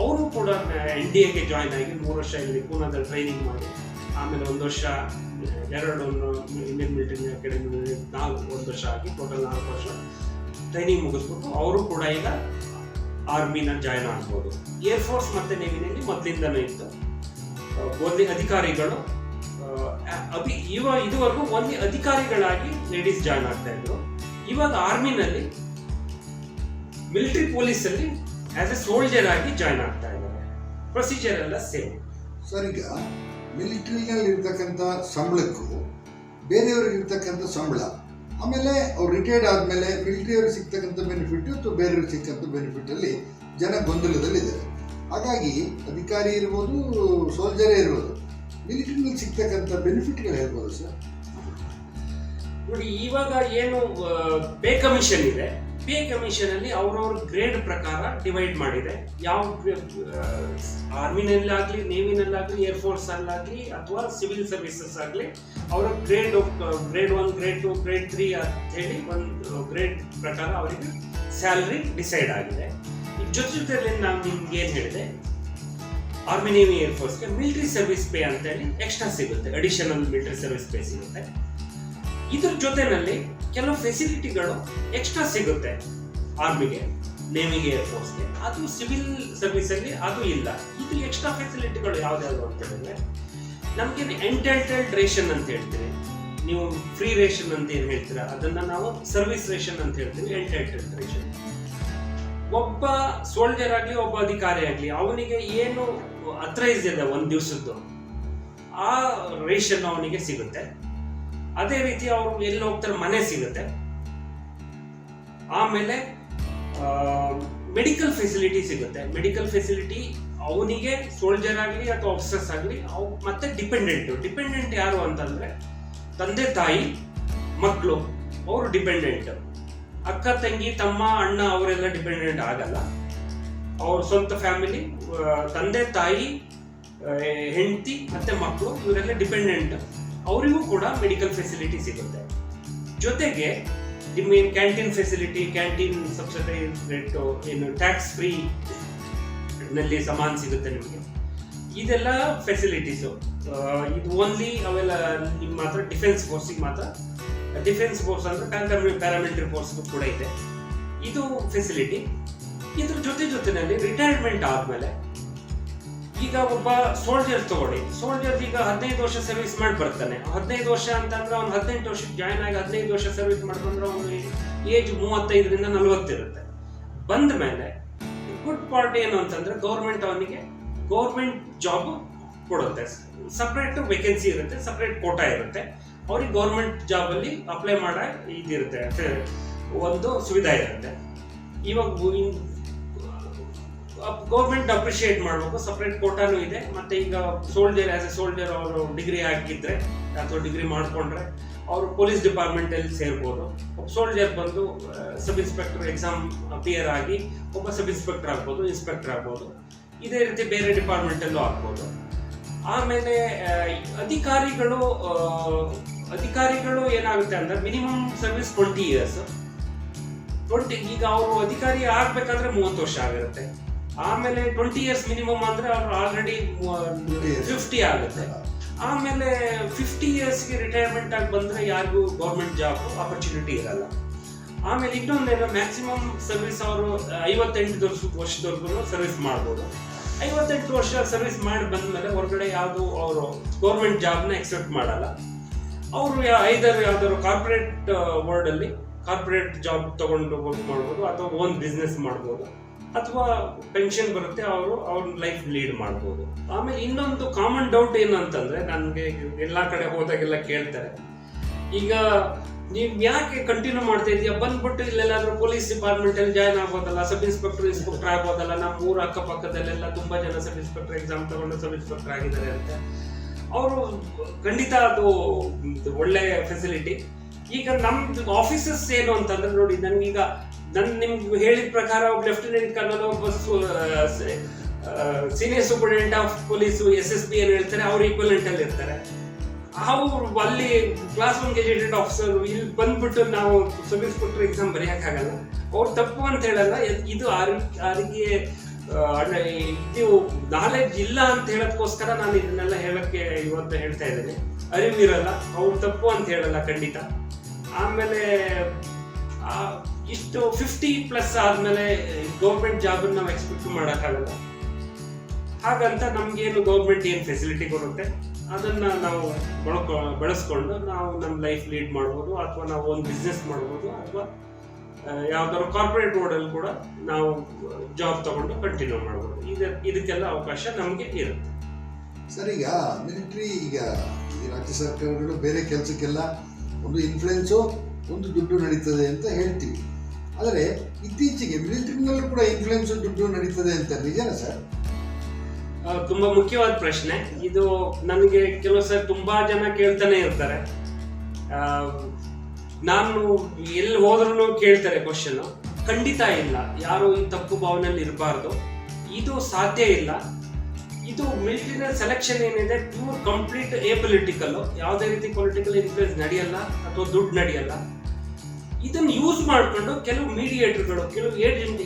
ಅವರು ಕೂಡ NDAಗೆ ಜಾಯ್ನ್ ಆಗಿ 3 ವರ್ಷ ಇಲ್ಲಿ ಪೂನಾದಲ್ಲಿ ಟ್ರೈನಿಂಗ್ ಮಾಡಿ ಆಮೇಲೆ 1 ವರ್ಷ ಡೆಹ್ರಾಡೂನ್ ಇಂಡಿಯನ್ ಮಿಲಿಟರಿ ಅಕಾಡೆಮಿನಲ್ಲಿ 1 ವರ್ಷ ಆಗಿ ಟೋಟಲ್ 4 ವರ್ಷ ಟ್ರೈನಿಂಗ್ ಮುಗಿಸ್ಬಿಟ್ಟು ಅವರು ಕೂಡ ಈಗ ಆರ್ಮಿನ ಜಾಯ್ನ್ ಆಗ್ಬೋದು. ಏರ್ಫೋರ್ಸ್ ಮತ್ತೆ ನೇವಿನಲ್ಲಿ ಮೊದಲಿಂದನೂ ಇತ್ತು. ಓನ್ಲಿ ಅಧಿಕಾರಿಗಳು ಇದುವರೆಗೂ ಓನ್ಲಿ ಅಧಿಕಾರಿಗಳಾಗಿ ಲೇಡೀಸ್ ಜಾಯ್ನ್ ಆಗ್ತಾ ಇದ್ರು. ಇವಾಗ ಆರ್ಮಿನಲ್ಲಿ ಮಿಲಿಟರಿ ಪೊಲೀಸ್ ಅಲ್ಲಿ ಆಸ್ ಎ ಸೋಲ್ಜರ್ ಆಗಿ ಜಾಯ್ನ್ ಆಗ್ತಾ ಇದ್ದಾರೆ. ಪ್ರೊಸೀಜರ್ ಎಲ್ಲ ಸೇಮ್. ಸರ್, ಈಗ ಮಿಲಿಟರಿನಲ್ಲಿ ಇರ್ತಕ್ಕಂಥ ಸಂಬಳಕ್ಕೂ ಬೇರೆಯವ್ರಿಗೆ ಇರ್ತಕ್ಕಂಥ ಸಂಬಳ, ಆಮೇಲೆ ಅವ್ರು ರಿಟೈರ್ಡ್ ಆದಮೇಲೆ ಮಿಲಿಟರಿಯವ್ರಿಗೆ ಸಿಗ್ತಕ್ಕಂಥ ಬೆನಿಫಿಟ್ ಅಥವಾ ಬೇರೆಯವ್ರಿಗೆ ಸಿಗ್ತಕ್ಕಂಥ ಬೆನಿಫಿಟಲ್ಲಿ ಜನ ಗೊಂದಲದಲ್ಲಿದ್ದಾರೆ. ಹಾಗಾಗಿ ಅಧಿಕಾರಿ ಇರ್ಬೋದು, ಸೋಲ್ಜರೇ ಇರ್ಬೋದು, ಮಿಲಿಟರಿನಲ್ಲಿ ಸಿಗ್ತಕ್ಕಂಥ ಬೆನಿಫಿಟ್ಗಳು ಹೇಳ್ಬೋದು ಸರ್? ನೋಡಿ, ಇವಾಗ ಏನು ಪೇ ಕಮಿಷನ್ ಇದೆ, ಪೇ ಕಮಿಷನ್ ಅಲ್ಲಿ ಅವ್ರವ್ರ ಗ್ರೇಡ್ ಪ್ರಕಾರ ಡಿವೈಡ್ ಮಾಡಿದೆ. ಯಾವ ಆರ್ಮಿನಲ್ಲಾಗಲಿ, ನೇವಿನಲ್ಲಾಗಲಿ, ಏರ್ಫೋರ್ಸ್ ಅಲ್ಲಾಗಲಿ ಅಥವಾ ಸಿವಿಲ್ ಸರ್ವಿಸಸ್ ಆಗಲಿ, ಅವರ ಗ್ರೇಡ್ 1, ಗ್ರೇಡ್ 2, ಗ್ರೇಡ್ 3 ಅಂತ ಹೇಳಿ ಒಂದು ಗ್ರೇಡ್ ಪ್ರಕಾರ ಅವರಿಗೆ ಸ್ಯಾಲರಿ ಡಿಸೈಡ್ ಆಗಿದೆ. ಈ ಜೊತೆಯಲ್ಲಿ ನಾನು ನಿಮ್ಗೆ ಏನು ಹೇಳಿದೆ, ಆರ್ಮಿ, ನೇವಿ, ಏರ್ಫೋರ್ಸ್ಗೆ ಮಿಲಿಟರಿ ಸರ್ವಿಸ್ ಪೇ ಅಂತ ಹೇಳಿ ಎಕ್ಸ್ಟ್ರಾ ಸಿಗುತ್ತೆ, ಅಡಿಷನಲ್ ಮಿಲಿಟರಿ ಸರ್ವಿಸ್ ಪೇ ಸಿಗುತ್ತೆ. ಇದ್ರ ಜೊತೆನಲ್ಲಿ ಕೆಲವು ಫೆಸಿಲಿಟಿಗಳು ಎಕ್ಸ್ಟ್ರಾ ಸಿಗುತ್ತೆ ಆರ್ಮಿಗೆ, ನೇವಿಗೆ, ಏರ್ಫೋರ್ಸ್ಗೆ. ಅದು ಸಿವಿಲ್ ಸರ್ವಿಸಲ್ಲಿ ಅದು ಇಲ್ಲ. ಇದು ಎಕ್ಸ್ಟ್ರಾ ಫೆಸಿಲಿಟಿಗಳು ಯಾವ್ದಾದ್ರು ಅಂತ ಹೇಳಿದ್ರೆ, ನಮಗೆ ಎಂಟೈಟಲ್ಡ್ ರೇಷನ್ ಅಂತ ಹೇಳ್ತೀವಿ, ನೀವು ಫ್ರೀ ರೇಷನ್ ಅಂತ ಏನು ಹೇಳ್ತೀರಾ ಅದನ್ನ ನಾವು ಸರ್ವಿಸ್ ರೇಷನ್ ಅಂತ ಹೇಳ್ತೀವಿ. ಎಂಟೈಟಲ್ಡ್ ರೇಷನ್, ಒಬ್ಬ ಸೋಲ್ಜರ್ ಆಗಲಿ, ಒಬ್ಬ ಅಧಿಕಾರಿ ಆಗಲಿ, ಅವನಿಗೆ ಏನು ಅಥರೈಸ್ ಇದೆ ಒಂದು ದಿವಸದ್ದು, ಆ ರೇಷನ್ ಅವನಿಗೆ ಸಿಗುತ್ತೆ. ಅದೇ ರೀತಿ ಅವರು ಎಲ್ಲಿ ಹೋಗ್ತಾರೆ ಮನೆ ಸಿಗುತ್ತೆ. ಆಮೇಲೆ ಮೆಡಿಕಲ್ ಫೆಸಿಲಿಟಿ ಸಿಗುತ್ತೆ. ಮೆಡಿಕಲ್ ಫೆಸಿಲಿಟಿ ಅವನಿಗೆ ಸೋಲ್ಜರ್ ಆಗಲಿ ಅಥವಾ ಆಫೀಸರ್ಸ್ ಆಗಲಿ, ಮತ್ತೆ ಡಿಪೆಂಡೆಂಟ್ ಯಾರು ಅಂತಂದ್ರೆ ತಂದೆ ತಾಯಿ, ಮಕ್ಕಳು, ಅವರು ಡಿಪೆಂಡೆಂಟ್. ಅಕ್ಕ ತಂಗಿ, ತಮ್ಮ, ಅಣ್ಣ ಅವರೆಲ್ಲ ಡಿಪೆಂಡೆಂಟ್ ಆಗಲ್ಲ. ಅವ್ರ ಸ್ವಂತ ಫ್ಯಾಮಿಲಿ, ತಂದೆ ತಾಯಿ, ಹೆಂಡತಿ ಮತ್ತೆ ಮಕ್ಕಳು, ಇವರೆಲ್ಲ ಡಿಪೆಂಡೆಂಟ್. ಅವರಿಗೂ ಕೂಡ ಮೆಡಿಕಲ್ ಫೆಸಿಲಿಟಿ ಸಿಗುತ್ತೆ. ಜೊತೆಗೆ ನಿಮ್ಗೆ canteen facility, canteen subsidise rate, ಏನು ಟ್ಯಾಕ್ಸ್ ಫ್ರೀ ನಲ್ಲಿ ಸಾಮಾನು ಸಿಗುತ್ತೆ ನಿಮಗೆ. ಇದೆಲ್ಲ ಫೆಸಿಲಿಟೀಸು. ಇದು ಓನ್ಲಿ ಅವೆಲ್ಲ ನಿಮ್ಮ ಮಾತ್ರ ಡಿಫೆನ್ಸ್ ಫೋರ್ಸಿಗೆ ಮಾತ್ರ. ಡಿಫೆನ್ಸ್ ಫೋರ್ಸ್ ಅಂದ್ರೆ ಪ್ಯಾರಾಮಿಲಿಟರಿ ಫೋರ್ಸ್ಗೂ ಕೂಡ ಇದೆ ಇದು ಫೆಸಿಲಿಟಿ. ಇದ್ರ ಜೊತೆನಲ್ಲಿ ರಿಟೈರ್ಮೆಂಟ್ ಆದ್ಮೇಲೆ, ಈಗ ಒಬ್ಬ ಸೋಲ್ಜರ್ ತಗೊಳ್ಳಿ, ಸೋಲ್ಜರ್ ಈಗ 15 ವರ್ಷ ಸರ್ವಿಸ್ ಮಾಡಿ ಬರ್ತಾನೆ. 15 ವರ್ಷ ಅಂತಂದ್ರೆ ಅವ್ನು 18 ವರ್ಷಕ್ಕೆ ಜಾಯ್ನ್ ಆಗಿ 15 ವರ್ಷ ಸರ್ವಿಸ್ ಮಾಡ್ಕೊಂಡ್ರೆ ಅವನು ಏಜ್ 35ರಿಂದ 40 ಇರುತ್ತೆ. ಬಂದ ಮೇಲೆ ಗುಡ್ ಪಾರ್ಟ್ ಏನು ಅಂತಂದ್ರೆ ಗೌರ್ಮೆಂಟ್ ಜಾಬ್ ಕೊಡುತ್ತೆ. ಸಪ್ರೇಟ್ ವೇಕೆನ್ಸಿ ಇರುತ್ತೆ, ಸಪ್ರೇಟ್ ಕೋಟಾ ಇರುತ್ತೆ. ಅವ್ರಿಗೆ ಗೌರ್ಮೆಂಟ್ ಜಾಬ್ ಅಲ್ಲಿ ಅಪ್ಲೈ ಮಾಡೋ ಇದಿರುತ್ತೆ, ಒಂದು ಸುವಿಧಾ ಇರುತ್ತೆ. ಇವಾಗ ಗೌರ್ಮೆಂಟ್ ಅಪ್ರಿಷಿಯೇಟ್ ಮಾಡಬೇಕು, ಸಪ್ರೇಟ್ ಕೋಟಾನು ಇದೆ. ಮತ್ತೆ ಈಗ ಸೋಲ್ಜರ್, ಆಸ್ ಎ ಸೋಲ್ಜರ್ ಅವರು ಡಿಗ್ರಿ ಆಗಿದ್ರೆ ಅಥವಾ ಡಿಗ್ರಿ ಮಾಡ್ಕೊಂಡ್ರೆ ಅವರು ಪೊಲೀಸ್ ಡಿಪಾರ್ಟ್ಮೆಂಟ್ ಅಲ್ಲಿ ಸೇರ್ಬೋದು. ಒಬ್ಬ ಸೋಲ್ಜರ್ ಬಂದು ಸಬ್ ಇನ್ಸ್ಪೆಕ್ಟರ್ ಎಕ್ಸಾಮ್ ಅಪಿಯರ್ ಆಗಿ ಒಬ್ಬ ಸಬ್ ಇನ್ಸ್ಪೆಕ್ಟರ್ ಆಗ್ಬೋದು, ಇನ್ಸ್ಪೆಕ್ಟರ್ ಆಗ್ಬೋದು. ಇದೇ ರೀತಿ ಬೇರೆ ಡಿಪಾರ್ಟ್ಮೆಂಟ್ ಅಲ್ಲೂ ಆಗ್ಬೋದು. ಆಮೇಲೆ ಅಧಿಕಾರಿಗಳು ಏನಾಗುತ್ತೆ ಅಂದ್ರೆ ಮಿನಿಮಮ್ ಸರ್ವಿಸ್ 20 ಇಯರ್ಸ್. ಈಗ ಅವರು ಅಧಿಕಾರಿ ಆಗ್ಬೇಕಾದ್ರೆ 30 ವರ್ಷ ಆಗಿರುತ್ತೆ. ಆಮೇಲೆ 20 ಇಯರ್ಸ್ ಮಿನಿಮಮ್ ಅಂದ್ರೆ ಅವ್ರು ಆಲ್ರೆಡಿ 50 ಆಗುತ್ತೆ. ಆಮೇಲೆ 50 ಇಯರ್ಸ್ಗೆ ರಿಟೈರ್ಮೆಂಟ್ ಆಗಿ ಬಂದ್ರೆ ಯಾರಿಗೂ ಗೌರ್ಮೆಂಟ್ ಜಾಬ್ ಆಪರ್ಚುನಿಟಿ ಇರಲ್ಲ. ಆಮೇಲೆ ಇನ್ನೊಂದೇನು, ಮ್ಯಾಕ್ಸಿಮಮ್ ಸರ್ವಿಸ್ ಅವರು 58 ವರ್ಷದವರೆಗೂ ಸರ್ವಿಸ್ ಮಾಡ್ಬೋದು. 58 ವರ್ಷ ಸರ್ವಿಸ್ ಮಾಡಿ ಬಂದ್ಮೇಲೆ ಹೊರಗಡೆ ಯಾವುದು ಅವರು ಗೌರ್ಮೆಂಟ್ ಜಾಬ್ನ ಎಕ್ಸೆಪ್ಟ್ ಮಾಡಲ್ಲ. ಅವರು ಯಾವ್ದಾದ್ರು ಕಾರ್ಪೊರೇಟ್ ವರ್ಲ್ಡ್ ಅಲ್ಲಿ ಕಾರ್ಪೊರೇಟ್ ಜಾಬ್ ತಗೊಂಡು ವರ್ಕ್ ಮಾಡ್ಬೋದು, ಅಥವಾ ಓನ್ ಬಿಸ್ನೆಸ್ ಮಾಡ್ಬೋದು, ಅಥವಾ ಪೆನ್ಷನ್ ಬರುತ್ತೆ, ಅವ್ರ ಲೈಫ್ ಲೀಡ್ ಮಾಡ್ಬೋದು. ಆಮೇಲೆ ಇನ್ನೊಂದು ಕಾಮನ್ ಡೌಟ್ ಏನು ಅಂತಂದ್ರೆ, ನನಗೆ ಎಲ್ಲಾ ಕಡೆ ಹೋದಾಗೆಲ್ಲ ಕೇಳ್ತಾರೆ, ಈಗ ನೀವ್ ಯಾಕೆ ಕಂಟಿನ್ಯೂ ಮಾಡ್ತಾ ಇದೀಯ, ಬಂದ್ಬಿಟ್ಟು ಇಲ್ಲೆಲ್ಲಾದ್ರೂ ಪೊಲೀಸ್ ಡಿಪಾರ್ಟ್ಮೆಂಟ್ ಅಲ್ಲಿ ಜಾಯ್ನ್ ಆಗ್ಬೋದಲ್ಲ, ಸಬ್ ಇನ್ಸ್ಪೆಕ್ಟರ್ ಆಗ್ಬೋದಲ್ಲ. ನಮ್ಮ ಊರ ಅಕ್ಕಪಕ್ಕದಲ್ಲೆಲ್ಲ ತುಂಬಾ ಜನ ಸಬ್ ಇನ್ಸ್ಪೆಕ್ಟರ್ ಎಕ್ಸಾಮ್ ತಗೊಂಡು ಸಬ್ ಇನ್ಸ್ಪೆಕ್ಟರ್ ಆಗಿದ್ದಾರೆ ಅಂತ. ಅವರು ಖಂಡಿತ ಅದು ಒಳ್ಳೆ ಫೆಸಿಲಿಟಿ. ಈಗ ನಮ್ದು ಆಫೀಸರ್ಸ್ ಏನು ಅಂತಂದ್ರೆ, ನೋಡಿ ನನಗೀಗ ನಿಮ್ಗೆ ಹೇಳಿದ ಪ್ರಕಾರ ಒಬ್ಬ ಲೆಫ್ಟಿನೆಂಟ್ ಕರ್ನಲ್, ಒಬ್ಬ senior superintendent of police SSP ಏನು ಹೇಳ್ತಾರೆ, ಅವ್ರು ಈಕ್ವಲೆಂಟ್ ಅಲ್ಲಿ ಇರ್ತಾರೆ. ಅವ್ರು ಅಲ್ಲಿ ಕ್ಲಾಸ್ 1 ಗೆಜೆಟೆಡ್ ಆಫೀಸರ್ ಇಲ್ಲಿ ಬಂದ್ಬಿಟ್ಟು ನಾವು ಸಬ್ ಇನ್ಸ್ಪೆಕ್ಟರ್ ಎಕ್ಸಾಮ್ ಬರೆಯೋಕ್ಕಾಗಲ್ಲ. ಅವ್ರು ತಪ್ಪು ಅಂತ ಹೇಳಲ್ಲ, ಇದು ಯಾರಿಗೆ ಇದು ನಾಲೆಡ್ಜ್ ಇಲ್ಲ ಅಂತ ಹೇಳೋದಕ್ಕೋಸ್ಕರ ನಾನು ಇದನ್ನೆಲ್ಲ ಹೇಳಕ್ಕೆ ಇವತ್ತು ಹೇಳ್ತಾ ಇದ್ದೇನೆ. ಅರಿವಿರಲ್ಲ, ಅವ್ರು ತಪ್ಪು ಅಂತ ಹೇಳಲ್ಲ ಖಂಡಿತ. ಆಮೇಲೆ ಇಷ್ಟು 50+ ಆದ್ಮೇಲೆ ಗೌರ್ಮೆಂಟ್ ಜಾಬ್ ನಾವು ಎಕ್ಸ್ಪೆಕ್ಟ್ ಮಾಡೋಕ್ಕಾಗಲ್ಲ. ಹಾಗಂತ ನಮ್ಗೇನು ಗೌರ್ಮೆಂಟ್ ಏನು ಫೆಸಿಲಿಟಿ ಕೊಡುತ್ತೆ ಅದನ್ನ ನಾವು ಬಳಸ್ಕೊಂಡು ನಾವು ನಮ್ಮ ಲೈಫ್ ಲೀಡ್ ಮಾಡ್ಬೋದು, ಅಥವಾ ನಾವು ಒಂದು ಬಿಸ್ನೆಸ್ ಮಾಡ್ಬೋದು, ಅಥವಾ ಯಾವ್ದಾದ್ರು ಕಾರ್ಪೊರೇಟ್ ರೋಡಲ್ಲಿ ಕೂಡ ನಾವು ಜಾಬ್ ತಗೊಂಡು ಕಂಟಿನ್ಯೂ ಮಾಡ್ಬೋದು. ಇದಕ್ಕೆಲ್ಲ ಅವಕಾಶ ನಮಗೆ ಇರುತ್ತೆ. ಸರ್, ಈಗ ಮಿಲಿಟ್ರಿ, ಈಗ ಈ ರಾಜ್ಯ ಸರ್ಕಾರಗಳು ಬೇರೆ ಕೆಲಸಕ್ಕೆಲ್ಲ ಒಂದು ಇನ್ಫ್ಲುಯೆನ್ಸು, ಒಂದು ದುಡ್ಡು ನಡೀತದೆ ಅಂತ ಹೇಳ್ತೀವಿ. ಆದರೆ ಇತ್ತೀಚೆಗೆ ಮಿಲಿಟರಿನಲ್ಲೂ ಕೂಡ ಇನ್ಫ್ಲುಯೆನ್ಸು, ದುಡ್ಡು ನಡೀತದೆ ಅಂತ ನಿಜನಾ ಸರ್? ತುಂಬಾ ಮುಖ್ಯವಾದ ಪ್ರಶ್ನೆ ಇದು. ನನಗೆ ಕೆಲವು ಸರಿ ತುಂಬಾ ಜನ ಕೇಳ್ತಾನೆ ಇರ್ತಾರೆ. ನಾನು ಎಲ್ಲಿ ಹೋದ್ರೂ ಕೇಳ್ತಾರೆ ಕ್ವಶನ್. ಖಂಡಿತ ಇಲ್ಲ, ಯಾರು ಈ ತಪ್ಪು ಭಾವನೆಯಲ್ಲಿ ಇರಬಾರ್ದು. ಇದು ಸಾಧ್ಯ ಇಲ್ಲ. ಇದು ಮಿಲಿಟರಿನ ಸೆಲೆಕ್ಷನ್ ಏನಿದೆ ಪ್ಯೂರ್ ಕಂಪ್ಲೀಟ್ ಎಪೊಲಿಟಿಕಲ್. ಯಾವುದೇ ರೀತಿ ಪೊಲಿಟಿಕಲ್ ಇನ್ಫ್ಲೂಯೆನ್ಸ್ ನಡೆಯಲ್ಲ ಅಥವಾ ದುಡ್ಡು ನಡೆಯಲ್ಲ. ಇದನ್ನು ಯೂಸ್ ಮಾಡಿಕೊಂಡು ಕೆಲವು ಮೀಡಿಯೇಟರ್ಗಳು, ಕೆಲವು